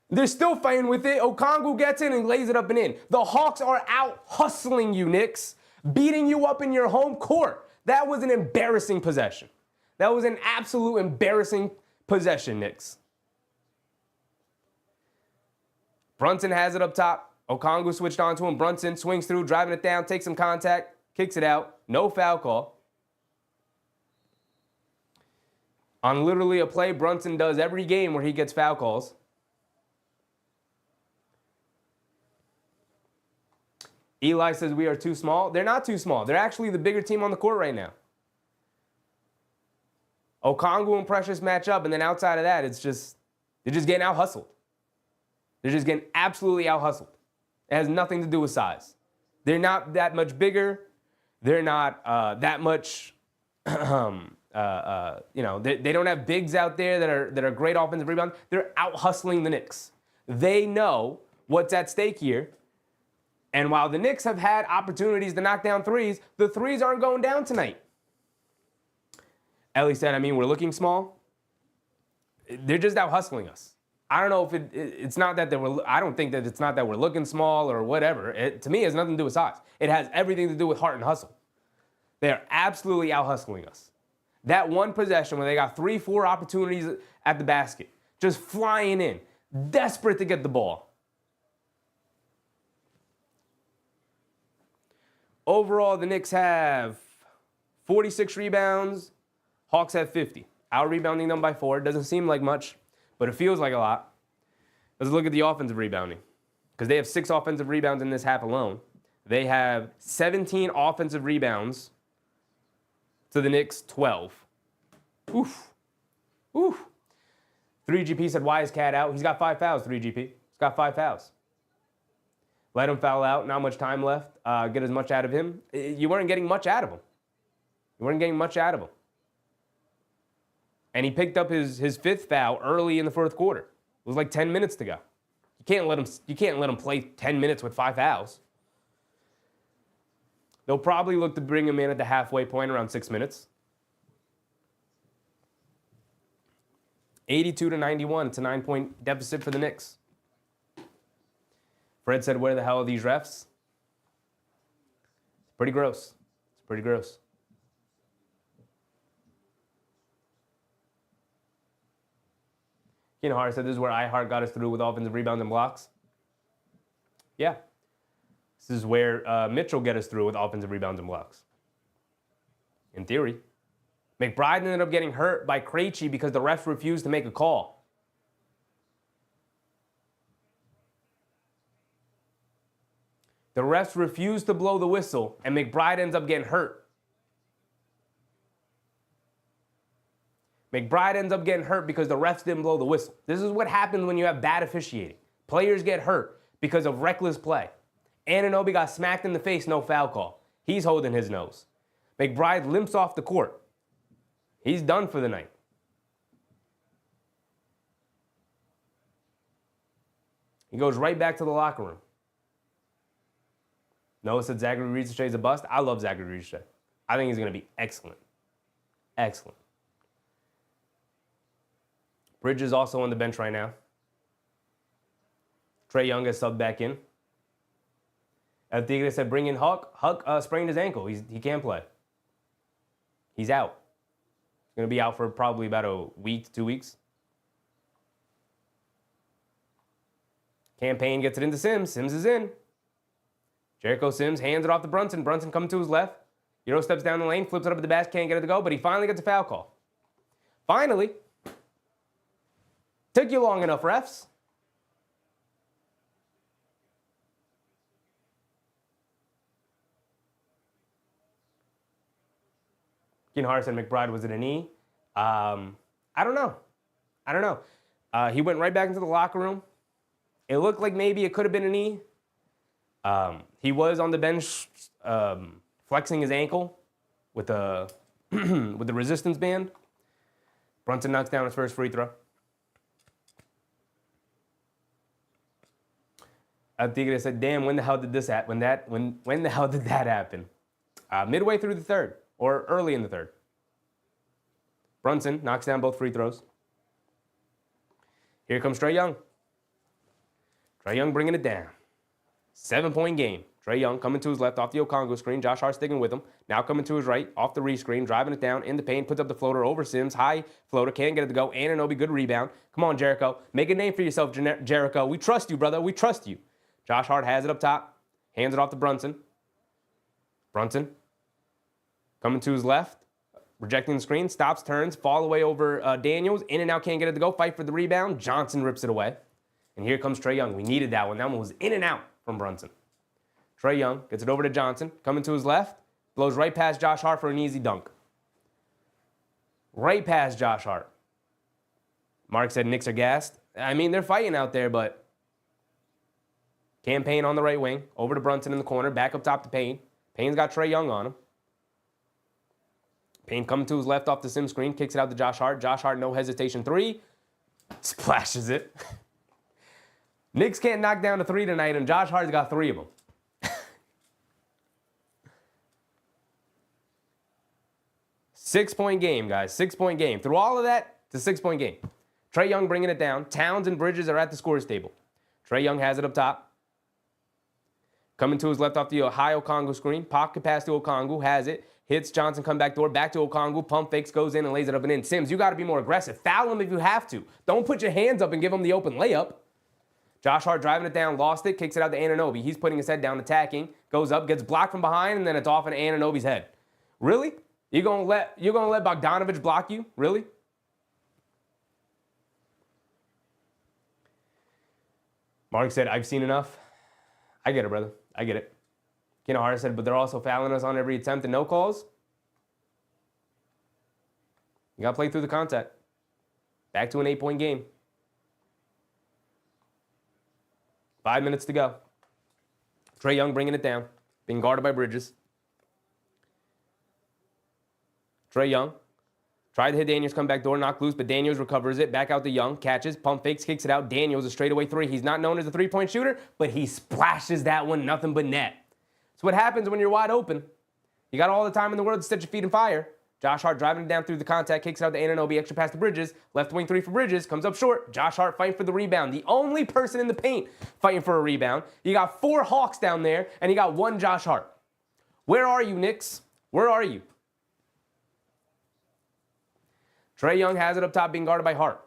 They're still fighting with it. Okongwu gets in and lays it up and in. The Hawks are out hustling you, Knicks, beating you up in your home court. That was an embarrassing possession. That was an absolute embarrassing possession, Knicks. Brunson has it up top. Okongwu switched on to him. Brunson swings through, driving it down, takes some contact, kicks it out. No foul call. On literally a play Brunson does every game where he gets foul calls. Eli says we are too small. They're not too small. They're actually the bigger team on the court right now. Okongwu and Precious match up, and then outside of that, they're just getting out-hustled. They're just getting absolutely out-hustled. It has nothing to do with size. They're not that much bigger. They're not that much, they don't have bigs out there that are great offensive rebounds. They're out-hustling the Knicks. They know what's at stake here. And while the Knicks have had opportunities to knock down threes, the threes aren't going down tonight. Ellie said, we're looking small. They're just out-hustling us. I don't know if it's not that I don't think that it's not that we're looking small or whatever. To me, it has nothing to do with size. It has everything to do with heart and hustle. They are absolutely out-hustling us. That one possession where they got 3-4 opportunities at the basket, just flying in, desperate to get the ball. Overall, the Knicks have 46 rebounds. Hawks have 50. Out-rebounding them by 4. Doesn't seem like much, but it feels like a lot. Let's look at the offensive rebounding, because they have 6 offensive rebounds in this half alone. They have 17 offensive rebounds to the Knicks 12. Oof. 3GP said, why is Cat out? He's got 5 fouls, 3GP. He's got 5 fouls. Let him foul out. Not much time left. Get as much out of him. You weren't getting much out of him. And he picked up his 5th foul early in the 4th quarter. It was like 10 minutes to go. You can't let him play 10 minutes with 5 fouls. They'll probably look to bring him in at the halfway point around 6 minutes. 82-91. It's a 9-point deficit for the Knicks. Fred said, where the hell are these refs? It's pretty gross. Hart said, this is where iHeart got us through with offensive rebounds and blocks. Yeah. This is where Mitchell get us through with offensive rebounds and blocks. In theory. McBride ended up getting hurt by Krejci because the refs refused to make a call. The refs refused to blow the whistle, and McBride ends up getting hurt. McBride ends up getting hurt because the refs didn't blow the whistle. This is what happens when you have bad officiating. Players get hurt because of reckless play. Anunoby got smacked in the face, no foul call. He's holding his nose. McBride limps off the court. He's done for the night. He goes right back to the locker room. Noah said Zachary Ricochet is a bust. I love Zachary Ricochet. I think he's going to be excellent. Excellent. Bridge is also on the bench right now. Trae Young has subbed back in. El Tigre said bring in Huck. Huck sprained his ankle. He can't play. He's out. He's going to be out for probably about a week to 2 weeks. Campaign gets it into Sims. Sims is in. Jericho Sims hands it off to Brunson. Brunson coming to his left. Euro steps down the lane, flips it up at the basket, can't get it to go, but he finally gets a foul call. Finally. Took you long enough, refs. Keen Hart said McBride was it a knee? I don't know. He went right back into the locker room. It looked like maybe it could have been a knee. He was on the bench flexing his ankle with the with the resistance band. Brunson knocks down his first free throw. El Tigre said, damn, when the hell did this happen? When the hell did that happen? Midway through the 3rd, or early in the 3rd. Brunson knocks down both free throws. Here comes Trae Young. Trae Young bringing it down. 7-point game. Trae Young coming to his left off the Okongwu screen. Josh Hart sticking with him. Now coming to his right off the rescreen, driving it down in the paint, puts up the floater over Sims. High floater, can't get it to go. Anunoby, good rebound. Come on, Jericho. Make a name for yourself, Jericho. We trust you, brother. We trust you. Josh Hart has it up top. Hands it off to Brunson. Brunson coming to his left. Rejecting the screen. Stops, turns. Fall away over Daniels. In and out, can't get it to go. Fight for the rebound. Johnson rips it away. And here comes Trae Young. We needed that one. That one was in and out from Brunson. Trae Young gets it over to Johnson. Coming to his left. Blows right past Josh Hart for an easy dunk. Right past Josh Hart. Mark said Knicks are gassed. I mean, they're fighting out there, but Campaign on the right wing. Over to Brunson in the corner. Back up top to Payne. Payne's got Trae Young on him. Payne coming to his left off the sim screen. Kicks it out to Josh Hart. Josh Hart, no hesitation. Three. Splashes it. Knicks can't knock down a three tonight, and Josh Hart's got 3 of them. 6-point game, guys. 6-point game. Through all of that, it's a 6-point game. Trae Young bringing it down. Towns and Bridges are at the scores table. Trae Young has it up top. Coming to his left off the high Okongwu screen. Pocket pass to Okongwu. Has it. Hits Johnson, come back door. Back to Okongwu. Pump fakes, goes in and lays it up and in. Sims, you got to be more aggressive. Foul him if you have to. Don't put your hands up and give him the open layup. Josh Hart driving it down, lost it, kicks it out to Anunoby. He's putting his head down, attacking, goes up, gets blocked from behind, and then it's off in Anunoby's head. Really? You're gonna let Bogdanovich block you? Really? Mark said, I've seen enough. I get it, brother. I get it. Keno Hart said, but they're also fouling us on every attempt and no calls. You got to play through the contact. Back to an 8-point game. 5 minutes to go. Trae Young bringing it down. Being guarded by Bridges. Trae Young. Tried to hit Daniels, come back door, knocked loose, but Daniels recovers it. Back out to Young. Catches, pump fakes, kicks it out. Daniels, a straightaway 3. He's not known as a 3-point shooter, but he splashes that one, nothing but net. That's what happens when you're wide open. You got all the time in the world to set your feet on fire. Josh Hart driving it down through the contact, kicks it out to Anunoby, extra pass to Bridges. Left wing 3 for Bridges, comes up short. Josh Hart fighting for the rebound. The only person in the paint fighting for a rebound. You got 4 Hawks down there, and you got 1 Josh Hart. Where are you, Knicks? Where are you? Trae Young has it up top, being guarded by Hart.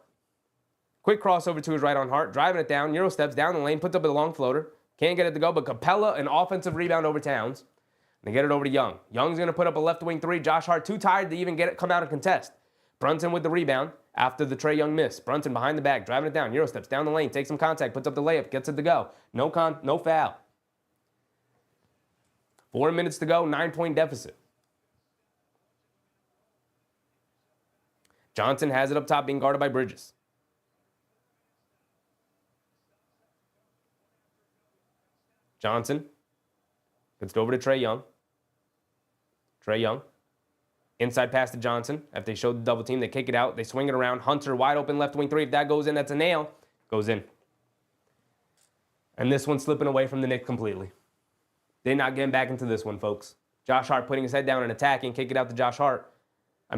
Quick crossover to his right on Hart, driving it down. Euro steps down the lane, puts up a long floater. Can't get it to go, but Capella, an offensive rebound over Towns. They get it over to Young. Young's going to put up a left wing 3. Josh Hart too tired to even come out and contest. Brunson with the rebound after the Trae Young miss. Brunson behind the back, driving it down. Euro steps down the lane, takes some contact, puts up the layup, gets it to go. No foul. 4 minutes to go, 9-point deficit. Johnson has it up top, being guarded by Bridges. Johnson gets it over to Trae Young. Trae Young. Inside pass to Johnson. After they showed the double team, they kick it out. They swing it around. Hunter, wide open left wing 3. If that goes in, that's a nail. Goes in. And this one's slipping away from the Knicks completely. They're not getting back into this one, folks. Josh Hart putting his head down and attacking. Kick it out to Josh Hart.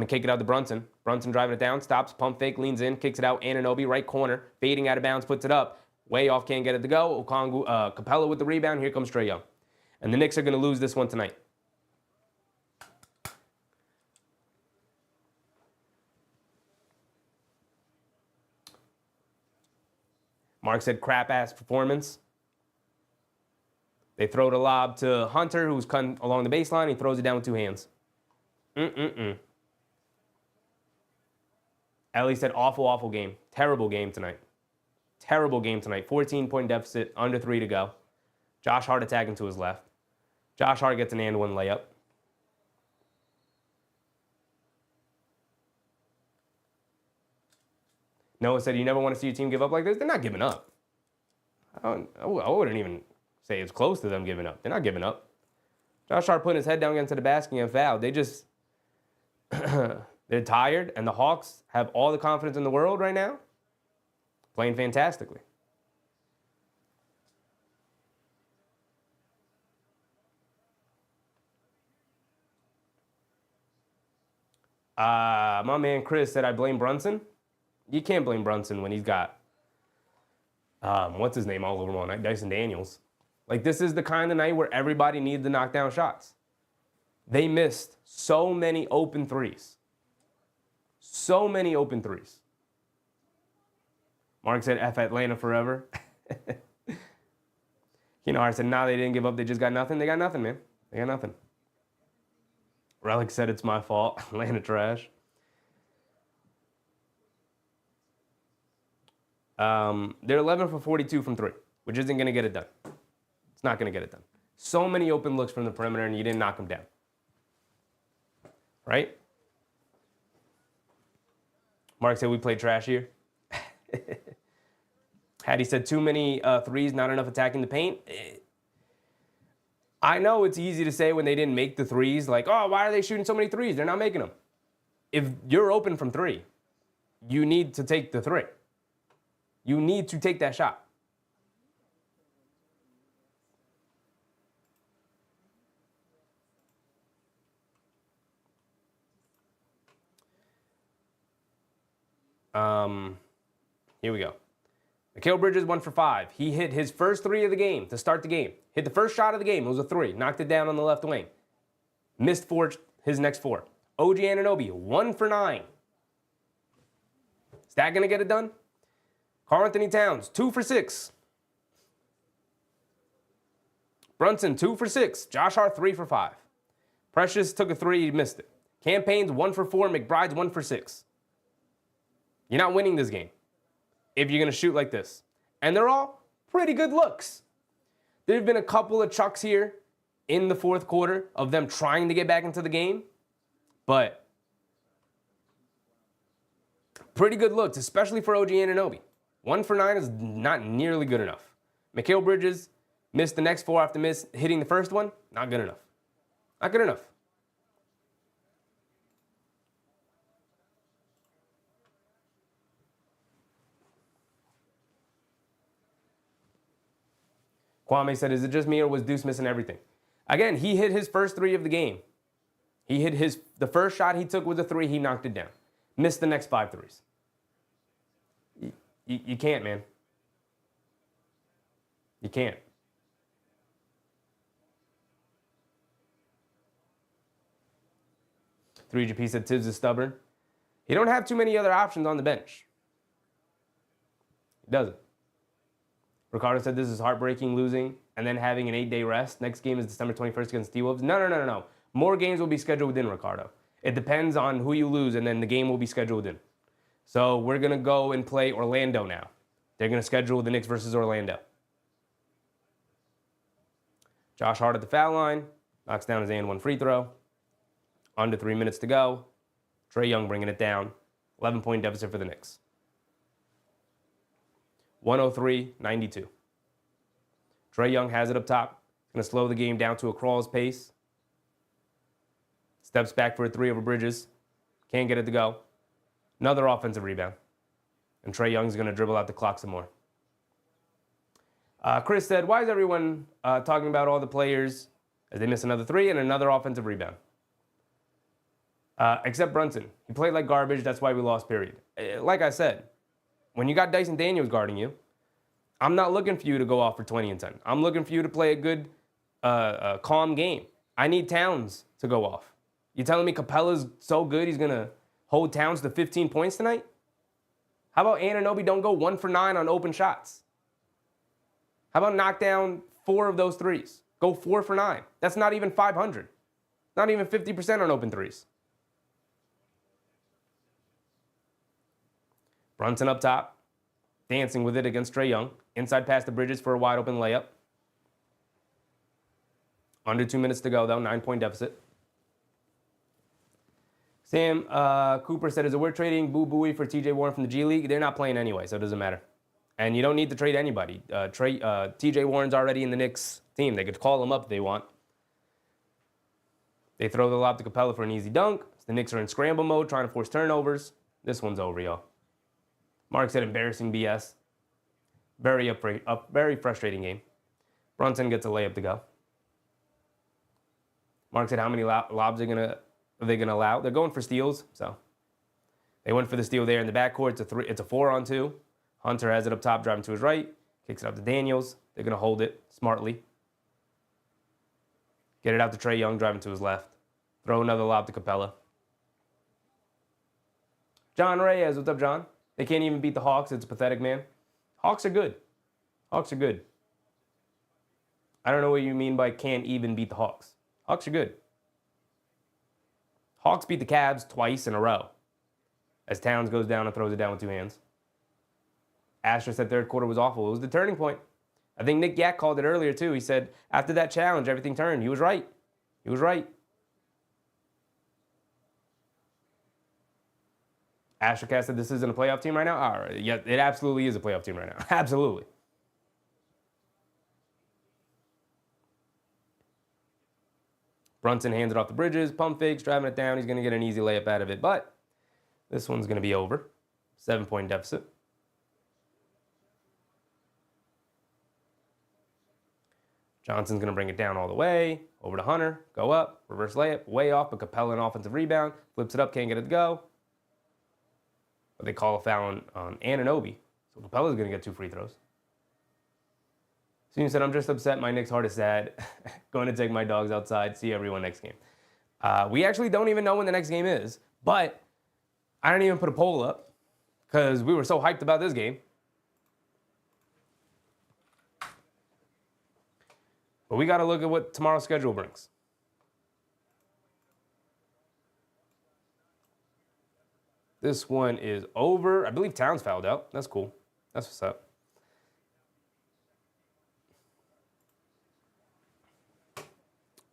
Kick it out to Brunson. Brunson driving it down. Stops. Pump fake. Leans in. Kicks it out. Anunoby, right corner. Fading out of bounds. Puts it up. Way off. Can't get it to go. Okongwu, Capella with the rebound. Here comes Trae Young. And the Knicks are going to lose this one tonight. Mark said crap-ass performance. They throw the lob to Hunter, who's cutting along the baseline. He throws it down with 2 hands. Ellie said awful game. Terrible game tonight. Terrible game tonight. 14-point deficit, under 3 to go. Josh Hart attacking to his left. Josh Hart gets an and 1 layup. Noah said, you never want to see your team give up like this? They're not giving up. I wouldn't even say it's close to them giving up. They're not giving up. Josh Hart putting his head down against the basket and fouled. They just, they're tired, and the Hawks have all the confidence in the world right now, playing fantastically. My man Chris said I blame Brunson. You can't blame Brunson when he's got, what's his name all over him, Dyson Daniels. Like, this is the kind of night where everybody needs to knock down shots. They missed so many open threes. So many open threes. Mark said, F Atlanta forever. You know, I said, nah, they didn't give up. They just got nothing. They got nothing, man. They got nothing. Relic said, it's my fault. Atlanta trash. They're 11 for 42 from 3, which isn't going to get it done. It's not going to get it done. So many open looks from the perimeter, and you didn't knock them down. Right? Mark said we played trash here. Hattie said too many threes, not enough attacking the paint. I know it's easy to say when they didn't make the threes, like, oh, why are they shooting so many threes? They're not making them. If you're open from 3, you need to take the 3. You need to take that shot. Here we go. Mikal Bridges 1 for 5. He hit his first 3 of the game to start the game. Hit the first shot of the game. It was a 3. Knocked it down on the left wing. Missed his next 4. OG Anunoby 1 for 9. Is that going to get it done? Karl Anthony Towns 2 for 6. Brunson 2 for 6. Josh Hart 3 for 5. Precious took a 3. He missed it. Campaign's 1 for 4. McBride's 1 for 6. You're not winning this game if you're going to shoot like this. And they're all pretty good looks. There have been a couple of chucks here in the fourth quarter of them trying to get back into the game. But pretty good looks, especially for OG Anunoby. 1 for 9 is not nearly good enough. Mikal Bridges missed the next 4 after hitting the first one. Not good enough. Not good enough. Kwame said, is it just me or was Deuce missing everything? Again, he hit his first 3 of the game. He hit the first shot he took was a 3. He knocked it down. Missed the next 5 threes. You can't, man. You can't. Three GP said Tibbs is stubborn. He don't have too many other options on the bench. He doesn't. Ricardo said this is heartbreaking losing and then having an 8-day rest. Next game is December 21st against T-Wolves. No. More games will be scheduled within, Ricardo. It depends on who you lose, and then the game will be scheduled within. So we're going to go and play Orlando now. They're going to schedule the Knicks versus Orlando. Josh Hart at the foul line. Knocks down his and-1 free throw. Under 3 minutes to go. Trae Young bringing it down. 11-point deficit for the Knicks. 103-92. Trae Young has it up top. Going to slow the game down to a crawl's pace. Steps back for a 3 over Bridges. Can't get it to go. Another offensive rebound. And Trae Young's going to dribble out the clock some more. Chris said, why is everyone talking about all the players as they miss another 3 and another offensive rebound? Except Brunson. He played like garbage. That's why we lost, period. Like I said, when you got Dyson Daniels guarding you, I'm not looking for you to go off for 20 and 10. I'm looking for you to play a good, calm game. I need Towns to go off. You telling me Capella's so good he's going to hold Towns to 15 points tonight? How about Anunoby don't go 1 for 9 on open shots? How about knock down 4 of those threes? Go 4 for 9. That's not even 500. Not even 50% on open threes. Brunson up top, dancing with it against Trae Young. Inside pass to Bridges for a wide open layup. Under 2 minutes to go, though. 9-point deficit. Sam Cooper said, is it worth trading Boo Buie for TJ Warren from the G League? They're not playing anyway, so it doesn't matter. And you don't need to trade anybody. TJ Warren's already in the Knicks team. They could call him up if they want. They throw the lob to Capella for an easy dunk. The Knicks are in scramble mode, trying to force turnovers. This one's over, y'all. Mark said embarrassing BS. Very frustrating game. Brunson gets a layup to go. Mark said how many lobs are they gonna allow? They're going for steals, so they went for the steal there in the backcourt. It's a 4-on-2. Hunter has it up top, driving to his right, kicks it up to Daniels. They're gonna hold it smartly. Get it out to Trae Young, driving to his left. Throw another lob to Capella. John Reyes, what's up, John? They can't even beat the Hawks. It's pathetic, man. Hawks are good. Hawks are good. I don't know what you mean by can't even beat the Hawks. Hawks are good. Hawks beat the Cavs twice in a row. As Towns goes down and throws it down with two hands. Asher said third quarter was awful. It was the turning point. I think Nick Yak called it earlier, too. He said, after that challenge, everything turned. He was right. He was right. Asher Cass said this isn't a playoff team right now? All right. Yeah, it absolutely is a playoff team right now. Absolutely. Brunson hands it off the Bridges. Pump fakes, driving it down. He's going to get an easy layup out of it. But this one's going to be over. 7-point deficit. Johnson's going to bring it down all the way. Over to Hunter. Go up. Reverse layup. Way off, but Capella an offensive rebound. Flips it up. Can't get it to go. But they call a foul on Anunoby. So Capella's going to get 2 free throws. Steven said, I'm just upset. My Knicks heart is sad. Going to take my dogs outside. See everyone next game. We actually don't even know when the next game is. But I didn't even put a poll up because we were so hyped about this game. But we got to look at what tomorrow's schedule brings. This one is over. I believe Towns fouled out. That's cool. That's what's up.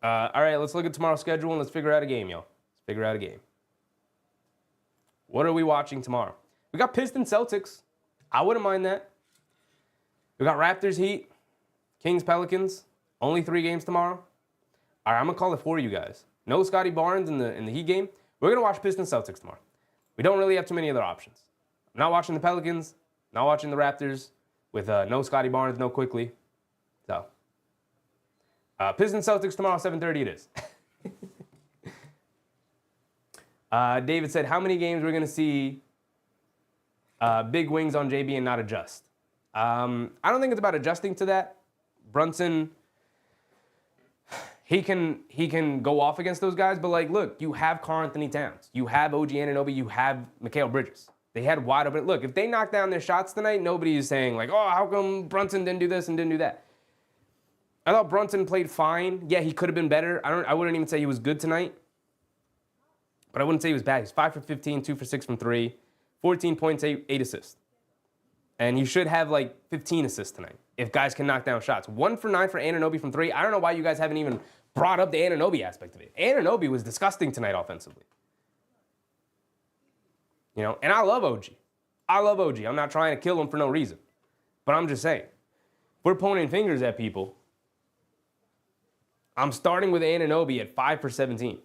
All right, let's look at tomorrow's schedule and let's figure out a game, y'all. Let's figure out a game. What are we watching tomorrow? We got Pistons Celtics. I wouldn't mind that. We got Raptors Heat, Kings Pelicans. Only 3 games tomorrow. All right, I'm gonna call it for you guys. No Scotty Barnes in the Heat game. We're gonna watch Pistons Celtics tomorrow. We don't really have too many other options. I'm not watching the Pelicans. Not watching the Raptors with no Scotty Barnes, no Quickly. So Pistons Celtics tomorrow, 7:30 it is. David said, how many games we're gonna see big wings on JB and not adjust? I don't think it's about adjusting to that. Brunson, he can go off against those guys, but like, look, you have Karl-Anthony Towns, you have OG Anunoby, you have Mikal Bridges. They had wide open. Look, if they knock down their shots tonight, nobody is saying like, oh, how come Brunson didn't do this and didn't do that? I thought Brunson played fine. Yeah, he could have been better. I wouldn't even say he was good tonight, but I wouldn't say he was bad. He's 5 for 15, 2 for 6 from 3, 14 points, 8 assists. And he should have like 15 assists tonight if guys can knock down shots. 1 for 9 for Anunoby from 3. I don't know why you guys haven't even brought up the Anunoby aspect of it. Anunoby was disgusting tonight offensively. You know, and I love OG. I love OG. I'm not trying to kill him for no reason. But I'm just saying, if we're pointing fingers at people, I'm starting with Anunoby at 5 for 17.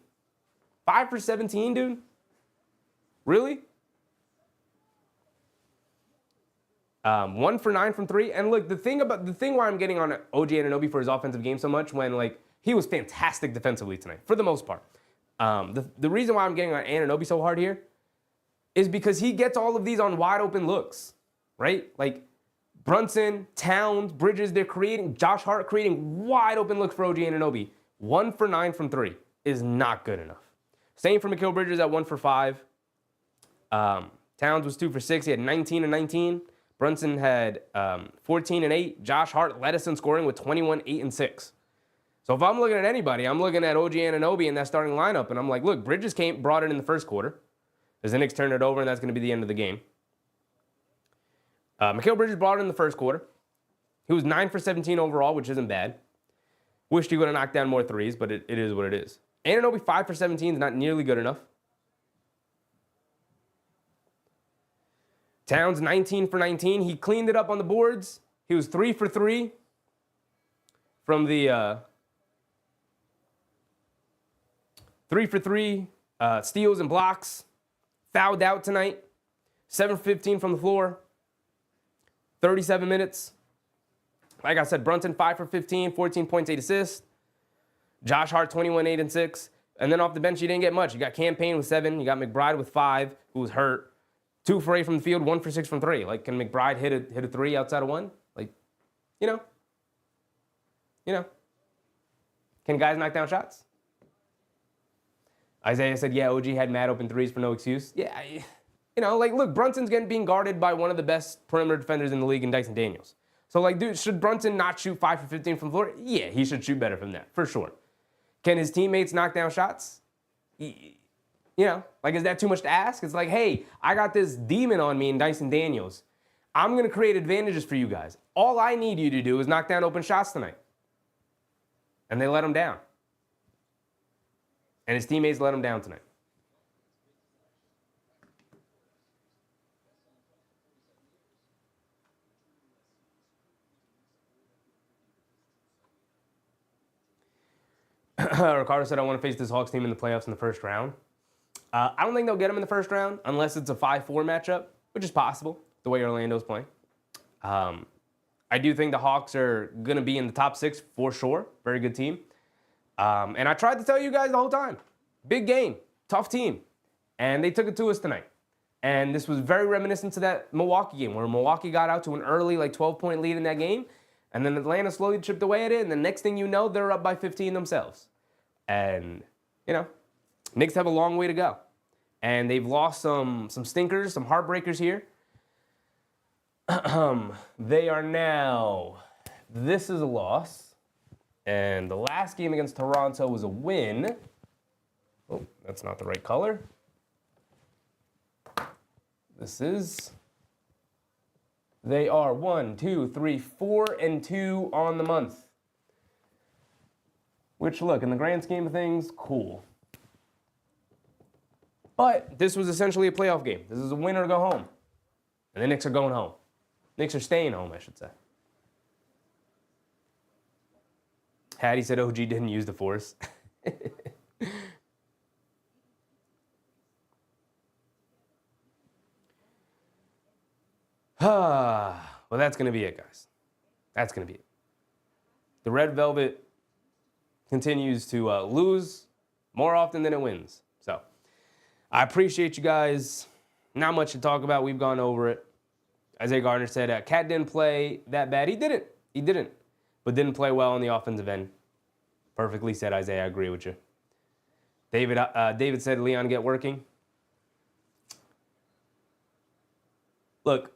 5 for 17, dude? Really? 1 for 9 from 3. And look, the thing why I'm getting on OG Anunoby for his offensive game so much, when like he was fantastic defensively tonight, for the most part. The reason why I'm getting on Anunoby so hard here is because he gets all of these on wide open looks, right? Like Brunson, Towns, Bridges, they're creating, Josh Hart creating wide open looks for OG Anunoby. 1 for 9 from 3 is not good enough. Same for Mikal Bridges at 1 for 5. Towns was 2 for 6. He had 19 and 19. Brunson had 14 and 8. Josh Hart led us in scoring with 21, 8, and 6. So if I'm looking at anybody, I'm looking at OG Anunoby in that starting lineup, and I'm like, look, Bridges brought it in the first quarter, as the Knicks turned it over, and that's going to be the end of the game. Mikal Bridges brought it in the first quarter. He was 9 for 17 overall, which isn't bad. Wished he would have knocked down more threes, but it is what it is. Anunoby 5 for 17 is not nearly good enough. Towns 19 for 19. He cleaned it up on the boards. He was 3 for 3 from the 3 for 3 steals and blocks. Fouled out tonight. 7 for 15 from the floor. 37 minutes. Like I said, Brunson 5 for 15, 14 points, 8 assists. Josh Hart 21, 8, and 6. And then off the bench, you didn't get much. You got Campaign with 7. You got McBride with 5, who was hurt. 2 for 8 from the field, 1 for 6 from 3. Like, can McBride hit a 3 outside of 1? Like, you know. Can guys knock down shots? Isaiah said, yeah, OG had mad open threes for no excuse. Yeah, look, Brunson's being guarded by one of the best perimeter defenders in the league in Dyson Daniels. So, dude, should Brunson not shoot 5 for 15 from the floor? Yeah, he should shoot better from that, for sure. Can his teammates knock down shots? Is that too much to ask? It's like, hey, I got this demon on me in Dyson Daniels. I'm going to create advantages for you guys. All I need you to do is knock down open shots tonight. And they let him down. And his teammates let him down tonight. Ricardo said, I want to face this Hawks team in the playoffs in the first round. I don't think they'll get him in the first round unless it's a 5-4 matchup, which is possible, the way Orlando's playing. I do think the Hawks are going to be in the top 6 for sure. Very good team. And I tried to tell you guys the whole time. Big game, tough team. And they took it to us tonight. And this was very reminiscent to that Milwaukee game where Milwaukee got out to an early 12-point lead in that game. And then Atlanta slowly chipped away at it. And the next thing you know, they're up by 15 themselves. And, Knicks have a long way to go. And they've lost some stinkers, some heartbreakers here. They are now, this is a loss. And the last game against Toronto was a win. Oh, that's not the right color. They are 4-2 on the month. Which, look, in the grand scheme of things, cool. But this was essentially a playoff game. This is a win or go home. And the Knicks are going home. Knicks are staying home, I should say. Hattie said OG didn't use the force. Well, that's going to be it, guys. That's going to be it. The Red Velvet continues to lose more often than it wins. So I appreciate you guys. Not much to talk about. We've gone over it. Isaiah Gardner said, Cat didn't play that bad. He didn't. But didn't play well on the offensive end. Perfectly said, Isaiah. I agree with you. David said, Leon, get working. Look,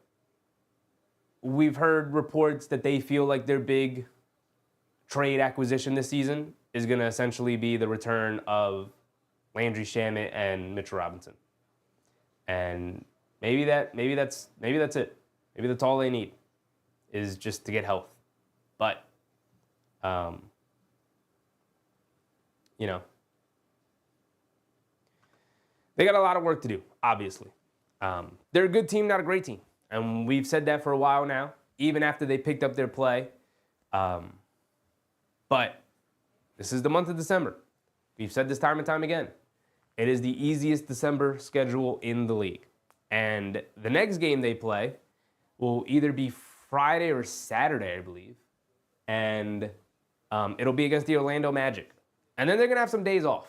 we've heard reports that they feel like their big trade acquisition this season is going to essentially be the return of Landry Shamet and Mitchell Robinson. And maybe that's it. Maybe that's all they need is just to get health. But, they got a lot of work to do, obviously. They're a good team, not a great team. And we've said that for a while now, even after they picked up their play. But this is the month of December. We've said this time and time again. It is the easiest December schedule in the league. And the next game they play will either be Friday or Saturday, I believe. And it'll be against the Orlando Magic. And then they're going to have some days off.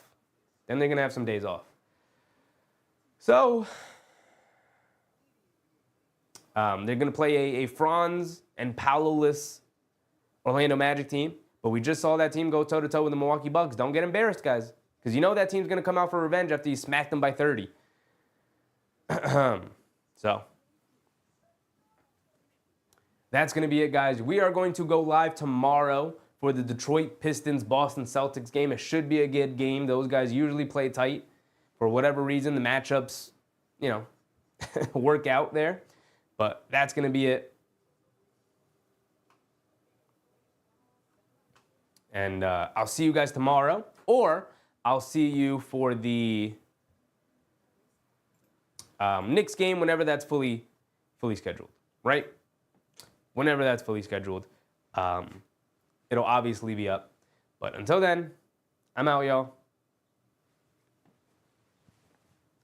So they're going to play a Franz and Paolo-less Orlando Magic team. But we just saw that team go toe-to-toe with the Milwaukee Bucks. Don't get embarrassed, guys. Because you know that team's going to come out for revenge after you smack them by 30. So that's going to be it, guys. We are going to go live tomorrow for the Detroit Pistons-Boston Celtics game. It should be a good game. Those guys usually play tight. For whatever reason, the matchups, work out there. But that's going to be it. And I'll see you guys tomorrow. Or I'll see you for the Knicks game whenever that's fully scheduled, right? Whenever that's fully scheduled. It'll obviously be up. But until then, I'm out, y'all.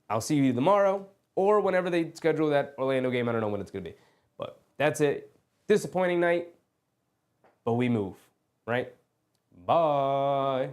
I'll see you tomorrow or whenever they schedule that Orlando game. I don't know when it's going to be. But that's it. Disappointing night, but we move, right? Bye.